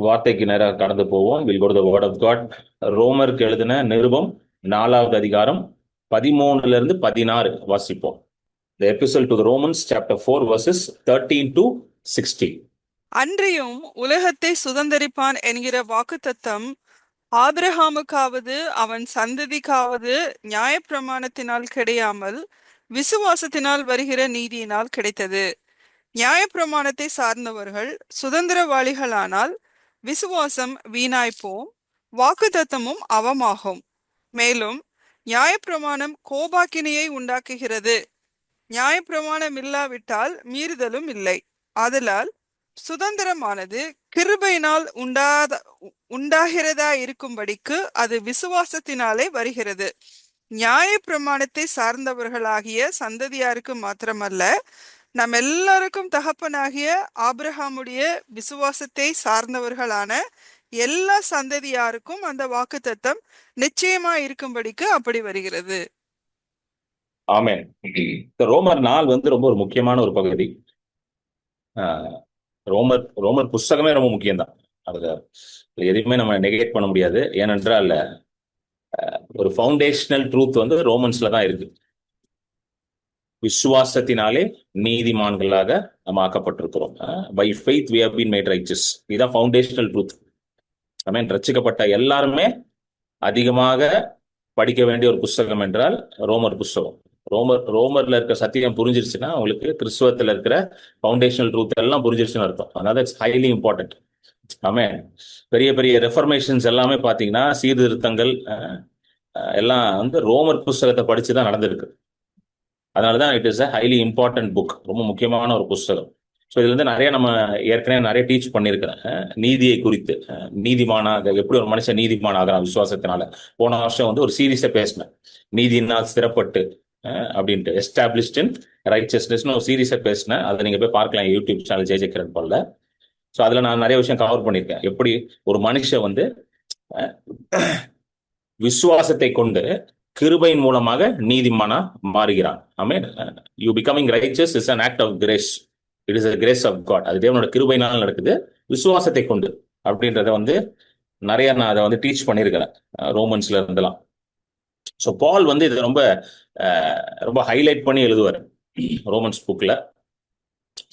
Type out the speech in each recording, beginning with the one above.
வார்த்தைக்கு நேராக கடந்து போவோம். Will go to the word of God. ரோமருக்கு எழுதின நிருபம் 4வது அதிகாரம் 13 இருந்து 16 வாசிப்போம். The epistle to the Romans chapter 4 verses 13 to 16. அன்றியும் உலகத்தை சுதந்தரிப்பான் என்கிற வாக்குத்தத்தம் ஆபிரகாமுக்காவது அவன் சந்ததிக்காவது நியாயப்பிரமாணத்தினால் கிடையாமல் விசுவாசத்தினால் வருகிற நீதியினால் கிடைத்தது. நியாயப்பிரமாணத்தை சார்ந்தவர்கள் சுதந்திரவாளிகளானால் விசுவாசம் வீணாய்ப்போம், வாக்குத்தத்தமும் அவமாகும். மேலும் நியாயப்பிரமாணம் கோபாக்கினையை உண்டாக்குகிறது. நியாயப்பிரமாணம் இல்லாவிட்டால் மீறுதலும் இல்லை. ஆதலால் சுதந்திரமானது கிருபையினால் உண்டாகிறதா இருக்கும்படிக்கு அது விசுவாசத்தினாலே வருகிறது. நியாய பிரமாணத்தை சார்ந்தவர்களாகிய சந்ததியாருக்கு மாத்திரமல்ல, நம் எல்லாருக்கும் தகப்பனாகிய ஆபிரகாமுடைய விசுவாசத்தை சார்ந்தவர்களான எல்லா சந்ததியாருக்கும் அந்த வாக்குத்தத்தம் நிச்சயமா இருக்கும்படிக்கு அப்படி வருகிறது. ஆமென். ரோமர் 4 ரொம்ப ஒரு முக்கியமான ஒரு பகுதி. ரோமர் புஸ்தகமே ரொம்ப முக்கியம்தான். அதுல எதையுமே நம்ம நெகேட் பண்ண முடியாது. ஏனென்றால் ஒரு ஃபவுண்டேஷனல் ட்ரூத் ரோமன்ஸ்ல தான் இருக்கு. விசுவாசத்தினாலே நீதிமான்களாக நம்ம ஆக்கப்பட்டிருக்கிறோம். By faith we have been made righteous. இதுதான் ஃபவுண்டேஷனல் ட்ரூத். ஆமென். ரட்சிக்கப்பட்ட எல்லாருமே அதிகமாக படிக்க வேண்டிய ஒரு புஸ்தகம் என்றால் ரோமர் புஸ்தகம். ரோமர்ல இருக்க சத்தியம் புரிஞ்சிருச்சுன்னா உங்களுக்கு கிறிஸ்துவத்துல இருக்கிற ஃபவுண்டேஷனல் ட்ரூத் எல்லாம் புரிஞ்சிருச்சுன்னு அர்த்தம். அதனால இட்ஸ் ஹைலி இம்பார்ட்டன்ட். ஆமென். பெரிய பெரிய ரெஃபர்மேஷன்ஸ் எல்லாமே பாத்தீங்கன்னா சீர்திருத்தங்கள் எல்லாம் ரோமர் புஸ்தகத்தை படிச்சுதான் நடந்திருக்கு. அதனாலதான் it is a highly important book. ரொம்ப முக்கியமான ஒரு புஸ்தகம். ஸோ இதுல நிறைய நம்ம ஏற்கனவே நிறைய டீச் பண்ணியிருக்கிறேன். நீதியை குறித்து, நீதிமானாக எப்படி ஒரு மனுஷன் நீதிமான் ஆகிறான் விசுவாசத்தினால. போன வருஷம் ஒரு சீரீஸை பேசினேன், நீதியினால் ஸ்திரப்பட்டு அப்படின்ட்டு, எஸ்டாப்ளிஷ்ட் இன் ரைச்சஸ்னஸ்னு ஒரு சீரீஸை பேசினேன். அதை நீங்க போய் பார்க்கலாம் யூடியூப் சேனல் ஜே கிரண் பால்ல. ஸோ அதுல நான் நிறைய விஷயம் கவர் பண்ணியிருக்கேன். எப்படி ஒரு மனுஷன் விசுவாசத்தை கொண்டு கிருபையின் மூலமாக நீதிமானா மாறுகிறான். ஆமென். You becoming righteous is an act of grace. It is a grace of God. அது தேவனோட கிருபையினால் நடக்குது, விசுவாசத்தை கொண்டு அப்படின்றத நிறைய நான் அதை டீச் பண்ணியிருக்கிறேன் ரோமன்ஸ்ல இருந்தெல்லாம். ஸோ பால் இது ரொம்ப ரொம்ப ஹைலைட் பண்ணி எழுதுவார் ரோமன்ஸ் புக்ல.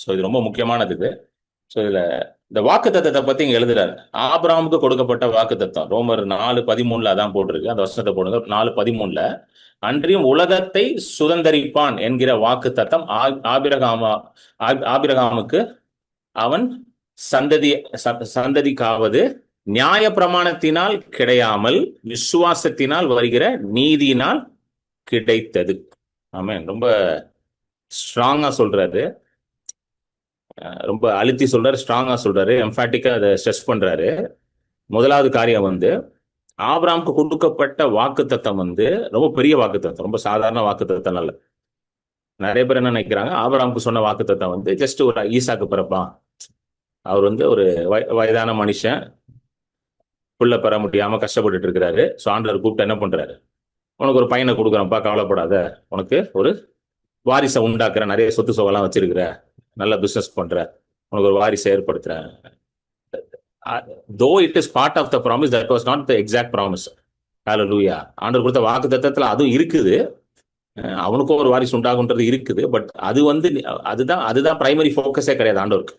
ஸோ இது ரொம்ப முக்கியமானது இது. ஸோ இதுல இந்த வாக்கு தத்தத்தை பத்தி இங்க எழுதுறாரு. ஆபிரகாமுக்கு கொடுக்கப்பட்ட வாக்கு தத்தம் ரோமர் 4:13 அதான் போட்டிருக்கு. அந்த வசனத்தை போடுங்க. 4:13 அன்றியும் உலகத்தை சுதந்தரிப்பான் என்கிற வாக்கு தத்தம் ஆபிரகாமுக்கு அவன் சந்ததிக்காவது நியாய பிரமாணத்தினால் கிடையாமல் விசுவாசத்தினால் வருகிற நீதியினால் கிடைத்தது. ஆமென். ரொம்ப ஸ்ட்ராங்கா சொல்றாரு, ரொம்ப அழுத்தி சொல்றாரு, ஸ்ட்ராங்கா சொல்றாரு, எம்பாட்டிக்கா அதை ஸ்ட்ரெஸ் பண்றாரு. முதலாவது காரியம் ஆபிரகாமுக்கு கொடுக்கப்பட்ட வாக்கு தத்தம் ரொம்ப பெரிய வாக்கு தத்தம், ரொம்ப சாதாரண வாக்கு தத்தம் அல்ல. நிறைய பேர் என்ன நினைக்கிறாங்க, ஆபிரகாமுக்கு சொன்ன வாக்கு தத்தம் ஜஸ்ட் ஒரு ஈசாக்கு பிறப்பான், அவர் ஒரு வயதான மனுஷன், புள்ள பெற முடியாம கஷ்டப்பட்டுட்டு இருக்கிறாரு. ஸோ ஆண்டவர் கூப்பிட்டு என்ன பண்றாரு, உனக்கு ஒரு பையனை கொடுக்குறப்பா, கவலைப்படாத, உனக்கு ஒரு வாரிசை உண்டாக்குற, நிறைய சொத்து சுகெல்லாம் வச்சிருக்கிற, நல்ல பிசினஸ் பண்ற, உனக்கு ஒரு வாரிசை ஏற்படுத்துறேன். Though it is part of the promise, that was not the exact promise. Hallelujah. ஆண்டவர் கொடுத்த வாக்கு தத்தத்துல அதுவும் இருக்குது, அவனுக்கும் ஒரு வாரிசு உண்டாகுன்றது இருக்குது. பட் அது அதுதான் பிரைமரி ஃபோக்கஸே கிடையாது ஆண்டவருக்கு.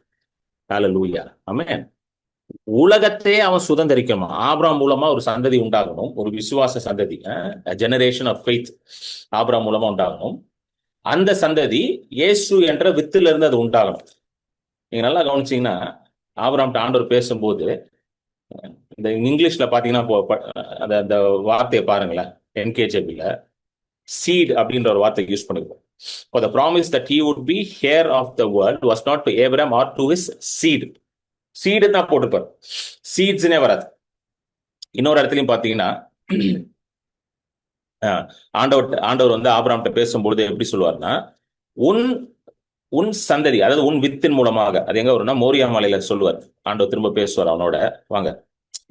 Hallelujah. ஆமென். உலகத்தையே அவன் சுதந்திரிக்கணும். ஆபிரகாம் மூலமா ஒரு சந்ததி உண்டாகணும், ஒரு விசுவாச சந்ததி, ஜெனரேஷன் ஆஃப் ஃபெய்த் ஆபிரகாம் மூலமா உண்டாகணும். அந்த சந்ததி இயேசு என்ற வித்துல இருந்து அது உண்டாகணும். நீங்க நல்லா கவனிச்சீங்கன்னா ஆபிரகாம்ட்ட ஆண்டவர் பேசும்போது இந்த இங்கிலீஷ்ல பாத்தீங்கன்னா அந்த வார்த்தையை பாருங்களேன், என்கேஜபில சீட் அப்படின்ற ஒரு வார்த்தை யூஸ் பண்ணிருக்கோம். For the promise that he would be heir of the world was not to Abraham or to his seed. Seed தான் போட்டுப்பார், சீட்ஸ்னே வராது. இன்னொரு இடத்துலயும் பாத்தீங்கன்னா ஆண்டவர் ஆபிரகாம்கிட்ட பேசும்பொழுது எப்படி சொல்லுவார்னா, உன் சந்ததி, அதாவது உன் வித்தின் மூலமாக, அது எங்க வரும்னா மோரியா மலையில சொல்லுவார். ஆண்டவர் திரும்ப பேசுவார் அவனோட. வாங்க,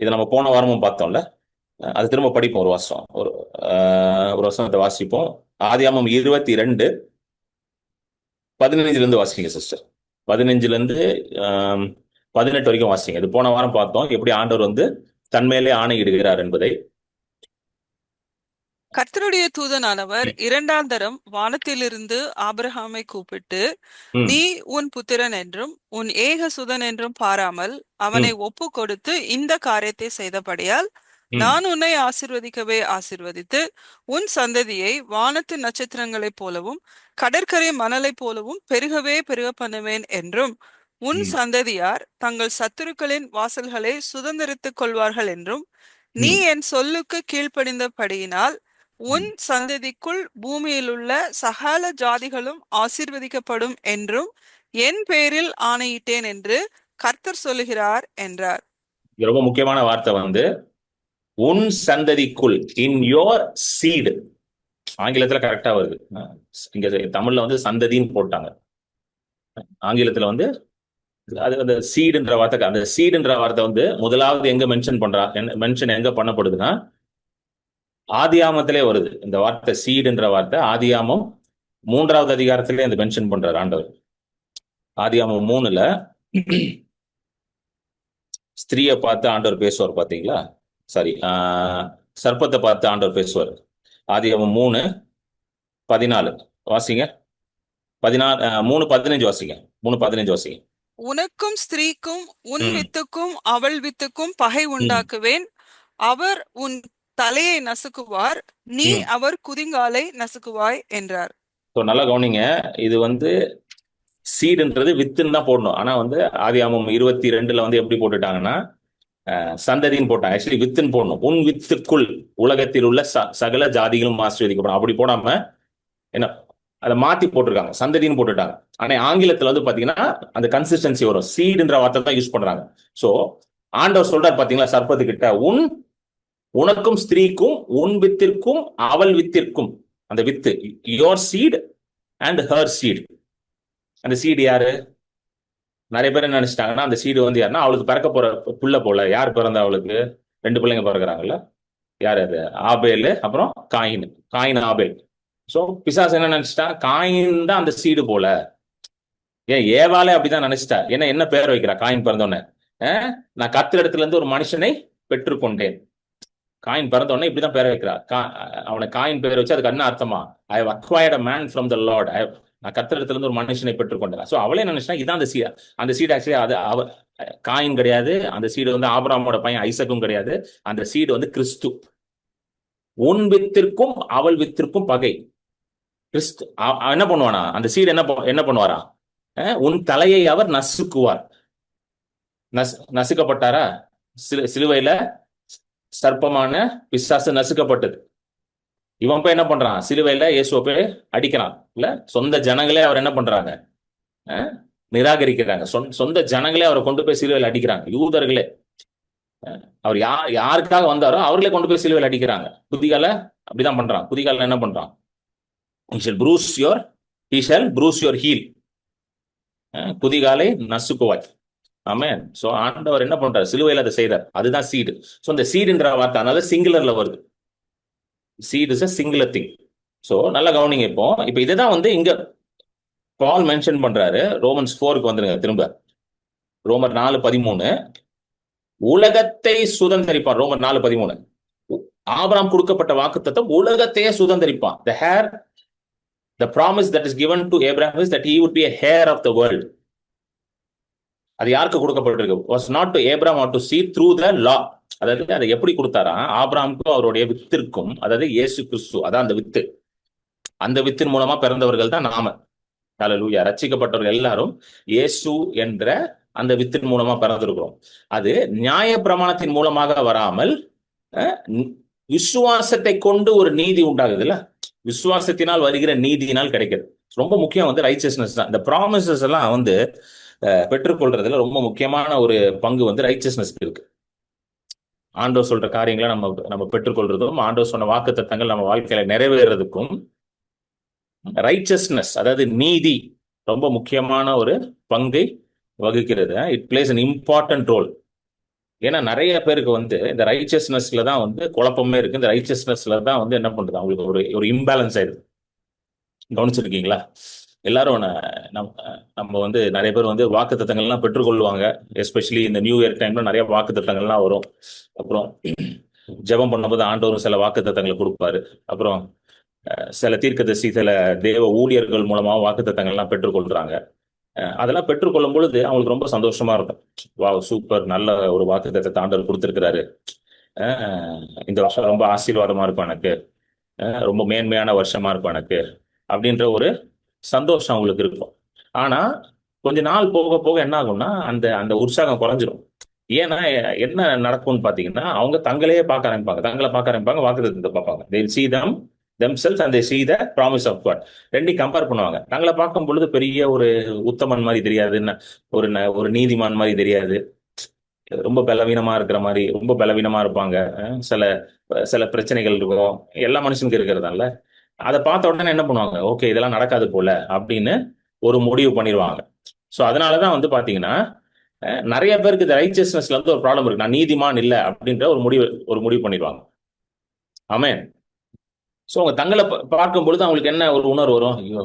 இதை நம்ம போன வாரமும் பார்த்தோம்ல, அது திரும்ப படிப்போம். ஒரு வசனத்தை வாசிப்போம். ஆதியாகமம் 22:15 வாசிங்க சிஸ்டர். 15 18 வரைக்கும் வாசிங்க. இது போன வாரம் பார்த்தோம், எப்படி ஆண்டவர் வந்து தன்மேலே ஆணையிடுகிறார் என்பதை. கர்த்தருடைய தூதனானவர் 2ஆம் தரம் வானத்திலிருந்து ஆபிரகாமை கூப்பிட்டு, ம், நீ உன் புத்திரன் என்றும் உன் ஏக சுதன் என்றும் பாராமல் அவனை ம், ஒப்பு கொடுத்து இந்த காரியத்தை செய்தபடியால் ம், நான் உன்னை ஆசிர்வதிக்கவே ஆசிர்வதித்து உன் சந்ததியை வானத்து நட்சத்திரங்களைப் போலவும் கடற்கரை மணலைப் போலவும் பெருகவே பெருக பண்ணுவேன் என்றும் உன் ம், சந்ததியார் தங்கள் சத்துருக்களின் வாசல்களை சுதந்தரித்துக் கொள்வார்கள் என்றும் நீ ம், என் சொல்லுக்கு கீழ்ப்படிந்தபடியினால் உன் ம். சந்ததிக்குள் பூமியிலுள்ள சகல ஜாதிகளும் ஆசீர்வதிக்கப்படும் என்றும் என் பேரில் ஆணையிட்டேன் என்று கர்த்தர் சொல்லுகிறார் என்றார். இது ரொம்ப முக்கியமான வார்த்தை வந்து உன் சந்ததிக்குள், இன் யோர் சீடு. ஆங்கிலத்துல கரெக்டா வருது. இங்க தமிழ்ல வந்து சந்ததின்னு போட்டாங்க, ஆங்கிலத்துல வந்து அது அந்த சீடுன்ற வார்த்தை. அந்த சீடுன்ற வார்த்தை வந்து முதலாவது எங்க மென்ஷன் எங்க பண்ணப்படுதுன்னா ஆதியாமத்திலே வருது. இந்த வார்த்தை சீடுன்ற வார்த்தை ஆதியாமம் 3வது அதிகாரத்திலே அந்த மென்ஷன் பண்றாரு ஆண்டவர். ஆதியாமம் 3ல ஸ்திரீயை பார்த்து ஆண்டவர் பேசுவார் பாத்தீங்களா? சாரி, சர்ப்பத்தை பார்த்து ஆண்டவர் பேசுவார். ஆதியாமம் 3:14 வாசிங்க. 3:15 வாசிங்க. 3:15 வாசிங்க. உனக்கும் ஸ்திரீக்கும் உன் ம், வித்துக்கும் அவள் வித்துக்கும் பகை ம், உண்டாக்குவேன். அவர் உன் தலையை நசுக்குவார், நீ ம். அவர் குதிங்காலை நசுக்குவாய் என்றார். ஸோ நல்லா கவனிங்க. இது வந்து சீடுன்றது வித்துன்னு தான் போடணும். ஆனா வந்து ஆதியாமம் 22ல வந்து எப்படி போட்டுட்டாங்கன்னா சந்ததின்னு போட்டாங்க. ஆக்சுவலி வித்துன்னு போடணும். உன் வித்துக்குள் உலகத்தில் உள்ள சகல ஜாதிகளும் ஆசீர்வதிக்கப்படும். அப்படி போடாம என்ன அதை மாத்தி போட்டிருக்காங்க, சந்ததின்னு போட்டுட்டாங்க. ஆனா ஆங்கிலத்துல வந்து பாத்தீங்கன்னா அந்த கன்சிஸ்டன்சி வரும், சீடுன்ற வார்த்தை தான் யூஸ் பண்றாங்க. சோ ஆண்டவர் சொல்றாரு பாத்தீங்களா சர்ப்பத்துக்கிட்ட, உனக்கும் ஸ்திரீக்கும் உன் வித்திற்கும் அவள் வித்திற்கும். அந்த வித்து your seed and her seed. அந்த சீடு யாரு? நிறைய பேர் என்ன நினைச்சிட்டாங்கன்னா அந்த சீடு வந்து யாருன்னா அவளுக்கு பிறக்க போற புள்ள போல. யார் பிறந்தா அவளுக்கு? 2 பிள்ளைங்க பிறகுறாங்கல்ல. யார் அது? ஆபேல், அப்புறம் காயின் ஆபேல். சோ பிசாசு என்ன நினைச்சிட்டா, காயின் தான் அந்த சீடு போல. ஏன் ஏவாலே அப்படிதான் நினைச்சிட்டா. ஏன்னா என்ன பேர் வைக்கிறா காயின் பிறந்தோடனே? நான் கர்த்தர் இடத்துல இருந்து ஒரு மனுஷனை பெற்றுக்கொண்டேன். காயின் பிறந்தோடனே இப்படிதான் பேர் வைக்கிறா. அவனை காயின் பேர் வச்சு அதுக்கு என்ன அர்த்தமா? I have acquired a man from the lord. நான் கர்த்தர் இடத்துல இருந்து ஒரு மனுஷனை பெற்றுக்கொண்டேன். சோ அவளே நினைச்சிட்டா இதான் அந்த சீடு. அந்த சீடு ஆக்சுவலி அது காயின் கிடையாது. அந்த சீடு வந்து ஆபிரகாமோட பையன் ஐசக்கும் கிடையாது. அந்த சீடு வந்து கிறிஸ்து. உன் வித்திற்கும் அவள் வித்திற்கும் பகை. கிறிஸ்து என்ன பண்ணுவானா? அந்த சீடு என்ன பண்ணுவாரா? உன் தலையை அவர் நசுக்குவார். நசுக்கப்பட்டாரா? சிலுவையில சர்ப்பமான பிசாசு நசுக்கப்பட்டது. இவன் போய் என்ன பண்றான்? சிலுவையில இயேசுவை போய் அடிக்கிறான். இல்ல, சொந்த ஜனங்களே அவர் என்ன பண்றாங்க? நிராகரிக்கிறாங்க. சொந்த ஜனங்களே அவரை கொண்டு போய் சிலுவையில் அடிக்கிறாங்க. யூதர்களே, அவர் யாருக்காக வந்தாரோ அவர்களே கொண்டு போய் சிலுவையில் அடிக்கிறாங்க. குதிகால அப்படிதான் பண்றான். குதிகால என்ன பண்றான்? he shall bruise your heel. குதிகாலை நசுக்குவாய். ஆமென். சோ ஆண்டவர் என்ன பண்றாரு? சிலுவையில் அதை செய்தார். அதுதான் சீடு. சோ இந்த சீடுன்ற வார்த்தை அதனால சிங்குலர்ல வருது. Seed is a singular thing. So நல்லா கவனிங்க. இப்போ இதுதான் வந்து இங்க பால் மென்ஷன் பண்றாரு. ரோமன்ஸ் 4க்கு வந்துருங்க திரும்ப. ரோமர் 4:13 உலகத்தை சுதந்தரிப்பான். ரோமர் 4:13 ஆபிரகாம் கொடுக்கப்பட்ட வாக்குத்தத்தம் உலகத்தையே சுதந்தரிப்பான். The promise that is given to Abraham is that he would be a heir of the world. அது யாருக்கு கொடுக்கப்பட்டிருக்கு? was not to Abraham or to seed through the law. அதாவது அதை எப்படி கொடுத்தாரா? ஆபிரகாமுக்கும் அவருடைய வித்திற்கும், அதாவது இயேசு கிறிஸ்து, அதான் அந்த வித்து. அந்த வித்தின் மூலமா பிறந்தவர்கள் தான் நாம. ஹல்லேலூயா. ரட்சிக்கப்பட்டவர்கள் எல்லாரும் இயேசு என்ற அந்த வித்தின் மூலமா பிறந்திருக்கிறோம். அது நியாய பிரமாணத்தின் மூலமாக வராமல் விசுவாசத்தை கொண்டு ஒரு நீதி உண்டாகுது இல்ல. விசுவாசத்தினால் வருகிற நீதியினால் கிடைக்கிறது. ரொம்ப முக்கியம் வந்து ரைச்சஸ்னஸ் தான். இந்த ப்ராமிசஸ் எல்லாம் வந்து பெற்றுக்கொள்றதுல ரொம்ப முக்கியமான ஒரு பங்கு வந்து ரைச்சஸ்னஸ்க்கு இருக்கு. ஆண்டவர் சொல்ற காரியங்களை நம்ம பெற்றுக்கொள்றதும், ஆண்டவர் சொன்ன வாக்குத்தத்தங்கள் நம்ம வாழ்க்கையில நிறைவேறதுக்கும் ரைச்சஸ்னஸ், அதாவது நீதி, ரொம்ப முக்கியமான ஒரு பங்கை வகுக்கிறது. It plays an important role. ஏன்னா நிறைய பேருக்கு வந்து இந்த ரைச்சஸ்னஸ்ல தான் வந்து குழப்பமே இருக்கு. இந்த ரைச்சஸ்னஸ்ல தான் வந்து என்ன பண்றது, அவங்களுக்கு ஒரு இம்பேலன்ஸ் ஆயிடுது. கவனிச்சிருக்கீங்களா? எல்லாரும் நம்ம வந்து நிறைய பேர் வந்து வாக்குத்தத்தங்கள்லாம் பெற்றுக்கொள்வாங்க. எஸ்பெஷலி இந்த நியூ இயர் டைம்ல நிறைய வாக்குத்தத்தங்கள்லாம் வரும். அப்புறம் ஜெபம் பண்ணும்போது ஆண்டவரும் சில வாக்குத்தத்தங்களை கொடுப்பாரு. அப்புறம் சில தீர்க்கதரிசி, சில தேவ ஊழியர்கள் மூலமா வாக்குத்தத்தங்கள்லாம் பெற்றுக்கொள்றாங்க. அதெல்லாம் பெற்றுக்கொள்ளும் பொழுது அவங்களுக்கு ரொம்ப சந்தோஷமா இருக்கும். வா, சூப்பர், நல்ல ஒரு வாக்குத்தத்தத்தை ஆண்டவர் கொடுத்திருக்கிறாரு. இந்த வருஷம் ரொம்ப ஆசீர்வாதமா இருக்கும் எனக்கு, ரொம்ப மேன்மையான வருஷமா இருக்கும் எனக்கு அப்படின்ற ஒரு சந்தோஷம் அவங்களுக்கு இருக்கும். ஆனா கொஞ்ச நாள் போக போக என்ன ஆகும்னா அந்த அந்த உற்சாகம் குறைஞ்சிரும். ஏன்னா என்ன நடக்கும்னு பாத்தீங்கன்னா, அவங்க தங்களையே பார்க்க ஆரம்பிப்பாங்க, தங்களை பார்க்க ஆரம்பிப்பாங்க, வாக்குத்தத்தத்தை பார்ப்பாங்க. they will see themselves and they see the promise of God. ரெண்டையும் கம்பேர் பண்ணுவாங்க. தங்களை பார்க்கும் பொழுது பெரிய ஒரு உத்தமன் மாதிரி தெரியாது, ஒரு நீதிமான் மாதிரி தெரியாது, ரொம்ப பலவீனமா இருக்கிற மாதிரி, ரொம்ப பலவீனமா இருப்பாங்க. சில சில பிரச்சனைகள் இருக்கும், எல்லா மனுஷனுக்கு இருக்கிறதால அதை பார்த்த உடனே என்ன பண்ணுவாங்க, ஓகே இதெல்லாம் நடக்காது போல அப்படின்னு ஒரு முடிவு பண்ணிடுவாங்க. ஸோ அதனாலதான் வந்து பாத்தீங்கன்னா நிறைய பேருக்கு இந்த ரைச்சியஸ்னஸ்ல இருந்து ஒரு ப்ராப்ளம் இருக்கு. நான் நீதிமான் இல்லை அப்படின்ற ஒரு முடிவு பண்ணிடுவாங்க. ஆமென். ஸோ அவங்க தங்களை பார்க்கும் பொழுது அவங்களுக்கு என்ன ஒரு உணர்வு வரும், ஐயோ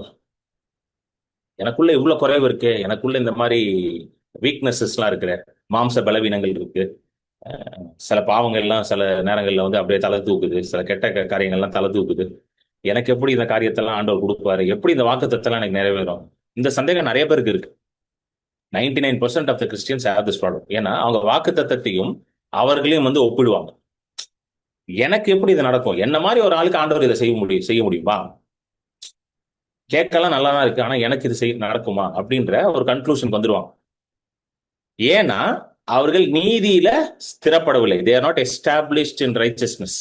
எனக்குள்ள இவ்வளவு குறைவு இருக்கு, எனக்குள்ள இந்த மாதிரி வீக்னஸஸ்லாம் இருக்கிற, மாம்ச பலவீனங்கள் இருக்கு, சில பாவங்கள்லாம் சில நேரங்கள்ல வந்து அப்படியே தலை தூக்குது, சில கெட்ட காரியங்கள்லாம் தலை தூக்குது, எனக்கு எப்படி இந்த காரியத்தெல்லாம் ஆண்டவர் கொடுப்பாரு, எப்படி இந்த வாக்குத்தத்தெல்லாம் எனக்கு நிறைவேறும், இந்த சந்தேகம் நிறைய பேருக்கு இருக்கு. 99% of the Christians have this problem. ஏன்னா அவங்க வாக்குத்தத்தத்தையும் அவர்களையும் வந்து ஒப்பிடுவாங்க. எனக்கு எப்படி இது நடக்கும், என்ன மாதிரி ஒரு ஆளுக்கு ஆண்டவர் இதை செய்ய முடியுமா, கேட்கலாம் நல்லா தான் இருக்கு, ஆனா எனக்கு இது நடக்குமா அப்படின்ற ஒரு கன்க்ளூஷன் வந்துருவாங்க. ஏன்னா அவர்கள் நீதியில ஸ்திரப்படவில்லை. They are not established in righteousness.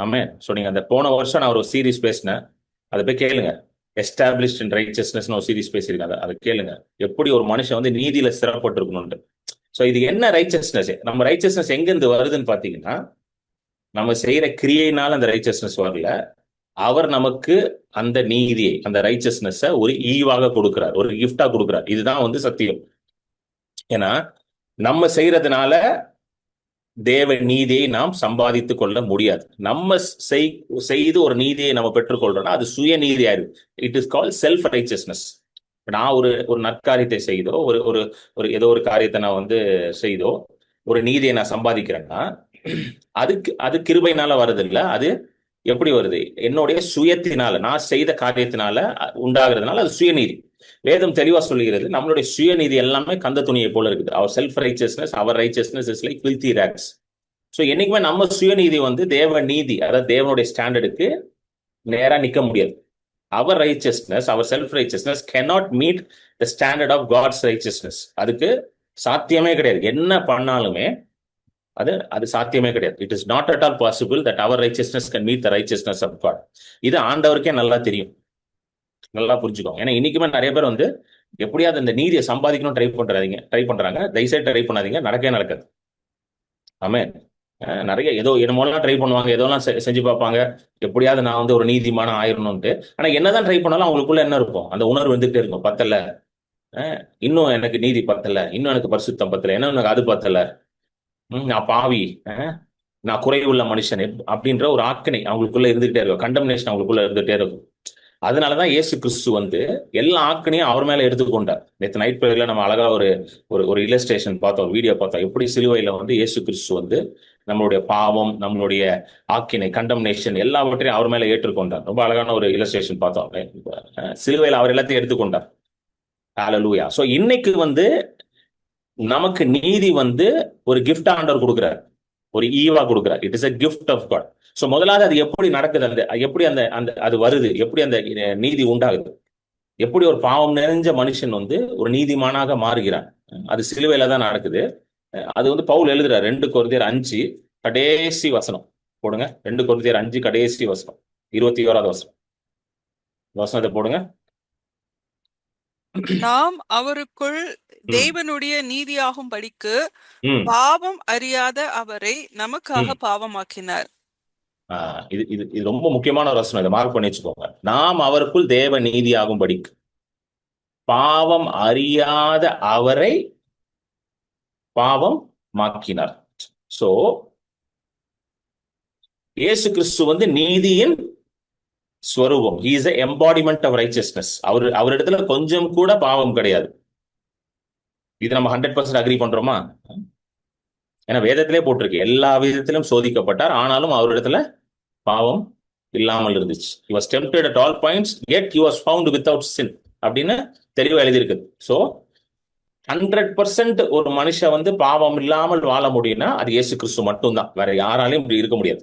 ஆமே. ஸோ நீங்க அந்த போன வருஷம் நான் ஒரு சீரீஸ் பேசினேன், அதை போய் கேளுங்க. எஸ்டாப்ளிஷ்ட் இன் ரைச்சஸ்னஸ் ஒரு சீரீஸ் பேசியிருக்காங்க, அதை கேளுங்க. எப்படி ஒரு மனுஷன் வந்து நீதியில ஸ்திரப்பட்டு இருக்கணும்னு. ஸோ இது என்ன ரைச்சஸ்னஸ், நம்ம ரைச்சஸ்னஸ் எங்கிருந்து வருதுன்னு பாத்தீங்கன்னா, நம்ம செய்யற கிரியையினால அந்த ரைச்சஸ்னஸ் வரல, அவர் நமக்கு அந்த நீதியை, அந்த ரைச்சஸ்னஸ் ஒரு ஈவாக கொடுக்கிறார், ஒரு கிஃப்டா கொடுக்கிறார். இதுதான் வந்து சத்தியம். ஏன்னா நம்ம செய்யறதுனால தேவ நீதியை நாம் சம்பாதித்துக் கொள்ள முடியாது. நம்ம செய்து ஒரு நீதியை நம்ம பெற்றுக்கொள்றோம்னா அது சுய நீதி ஆயிருக்கு. It is call self righteousness. நான் ஒரு ஒரு நற்காரியத்தை செய்தோ, ஒரு ஒரு ஒரு ஏதோ ஒரு காரியத்தை நான் வந்து செய்தோ ஒரு நீதியை நான் சம்பாதிக்கிறேன்னா அது கிருபையினால வருது இல்ல, அது எப்படி வருது, என்னுடைய சுயத்தினால, நான் செய்த காரியத்தினால உண்டாகிறதுனால அது சுயநீதி. வேதம் தெளிவா சொல்லுகிறது, நம்மளுடைய சுயநீதி எல்லாமே கந்த துணியை போல இருக்குது. Our self righteousness, our righteousness is like filthy rags. So என்னைக்குமே நம்ம சுயநீதி வந்து தேவ நீதி, அதாவது தேவனுடைய ஸ்டாண்டர்டுக்கு நேரா நிக்க முடியாது. அவர் ரைச்சஸ்னஸ், அவர் self righteousness cannot meet the standard of God's righteousness. அதுக்கு சாத்தியமே கிடையாது. என்ன பண்ணாலுமே அது சாத்தியமே கிடையாது. It is not at all possible that our righteousness can meet the righteousness of God. இது ஆண்டவருக்கே நல்லா தெரியும், நல்லா புரிஞ்சுக்கோங்க. ஏன்னா இன்னைக்குமே நிறைய பேர் வந்து எப்படியாவது இந்த நீதியை சம்பாதிக்கணும் ட்ரை பண்றாங்க. தயவுசெய்து ட்ரை பண்ணாதீங்க, நடக்கவே நடக்காது. ஆமே. நிறைய ஏதோ என்னமோலாம் ட்ரை பண்ணுவாங்க, ஏதோலாம் செஞ்சு பார்ப்பாங்க, எப்படியாவது நான் வந்து ஒரு நீதிமான ஆயிரணும்ட்டு. ஆனா என்னதான் ட்ரை பண்ணாலும் அவங்களுக்குள்ள என்ன இருக்கும், அந்த உணர்வு வந்துகிட்டே இருக்கும், பத்தல, இன்னும் எனக்கு நீதி பத்தல, இன்னும் எனக்கு பரிசுத்தம் பத்தல, என்ன எனக்கு அது பத்தல, நான் பாவி, நான் குறைவுள்ள மனுஷன் அப்படின்ற ஒரு ஆக்கணை அவங்களுக்குள்ள இருந்துகிட்டே இருக்கும், கண்டம்னேஷன் அவங்களுக்குள்ள இருந்துகிட்டே இருக்கும். அதனாலதான் இயேசு கிறிஸ்து வந்து எல்லா ஆக்கணையும் அவர் மேல எடுத்துக்கொண்டார். நேற்று நைட் பிரேயர்ல நம்ம அழகா ஒரு ஒரு இல்லஸ்ட்ரேஷன் பார்த்தோம், ஒரு வீடியோ பார்த்தோம், எப்படி சிலுவையில வந்து இயேசு கிறிஸ்து வந்து நம்மளுடைய பாவம், நம்மளுடைய ஆக்கினை, கண்டம்னேஷன் எல்லாவற்றையும் அவர் மேல ஏற்றுக்கொண்டார். ரொம்ப அழகான ஒரு இல்லஸ்ட்ரேஷன் பார்த்தோம். சிலுவையில் அவர் எல்லாத்தையும் எடுத்துக்கொண்டார். ஹல்லேலூயா. சோ இன்னைக்கு வந்து நமக்கு நீதி வந்து ஒரு கிஃப்ட் ஆண்டவர் கொடுக்கிறார், ஒரு ஈவா கொடுக்கிறார். It is a gift of God. So முதலாவது அது எப்படி நடக்குது, அந்த எப்படி அந்த அந்த அது வருது, எப்படி அந்த நீதி உண்டாகுது, எப்படி ஒரு பாவம் நிறைஞ்ச மனுஷன் வந்து ஒரு நீதிமானாக மாறுகிறான், அது சிலுவையில தான் நடக்குது. அது வந்து பவுல் எழுதுறார் 2 கொரிந்தியர் 5 கடைசி வசனம் போடுங்க. 2 கொரிந்தியர் 5 கடைசி வசனம், 21வது வசனம், வசனத்தை போடுங்க. நாம் அவருக்குள் தேவனுடைய நீதியாகும் படிக்கு பாவம் அறியாத அவரை நமக்காக பாவமாக்கினார். இது இது இது ரொம்ப முக்கியமான ஒரு வசனம், இதை மார்க் பண்ணி வச்சுக்கோங்க. நாம் அவருக்குள் தேவ நீதியாகும் படிக்கு பாவம் அறியாத அவரை பாவம் மாக்கினார். சோ இயேசு கிறிஸ்து வந்து நீதியின் ஸ்வரூபம். He is embodiment of righteousness. அவரிடத்துல கொஞ்சம் கூட பாவம் கிடையாது. இது நம்ம 100% அக்ரி பண்றோமா? ஏன்னா வேதத்திலே போட்டிருக்கு, எல்லா விதத்திலும் சோதிக்கப்பட்டார், ஆனாலும் அவரிடத்துல பாவம் இல்லாமல் இருந்துச்சு. he was tempted at all points yet he was found without sin அப்படின்னு தெளிவா எழுதியிருக்கு. ஸோ 100% ஒரு மனுஷன் வந்து பாவம் இல்லாமல் வாழ முடியும்னா அது இயேசு கிறிஸ்து மட்டும்தான். வேற யாராலையும் இப்படி இருக்க முடியாது.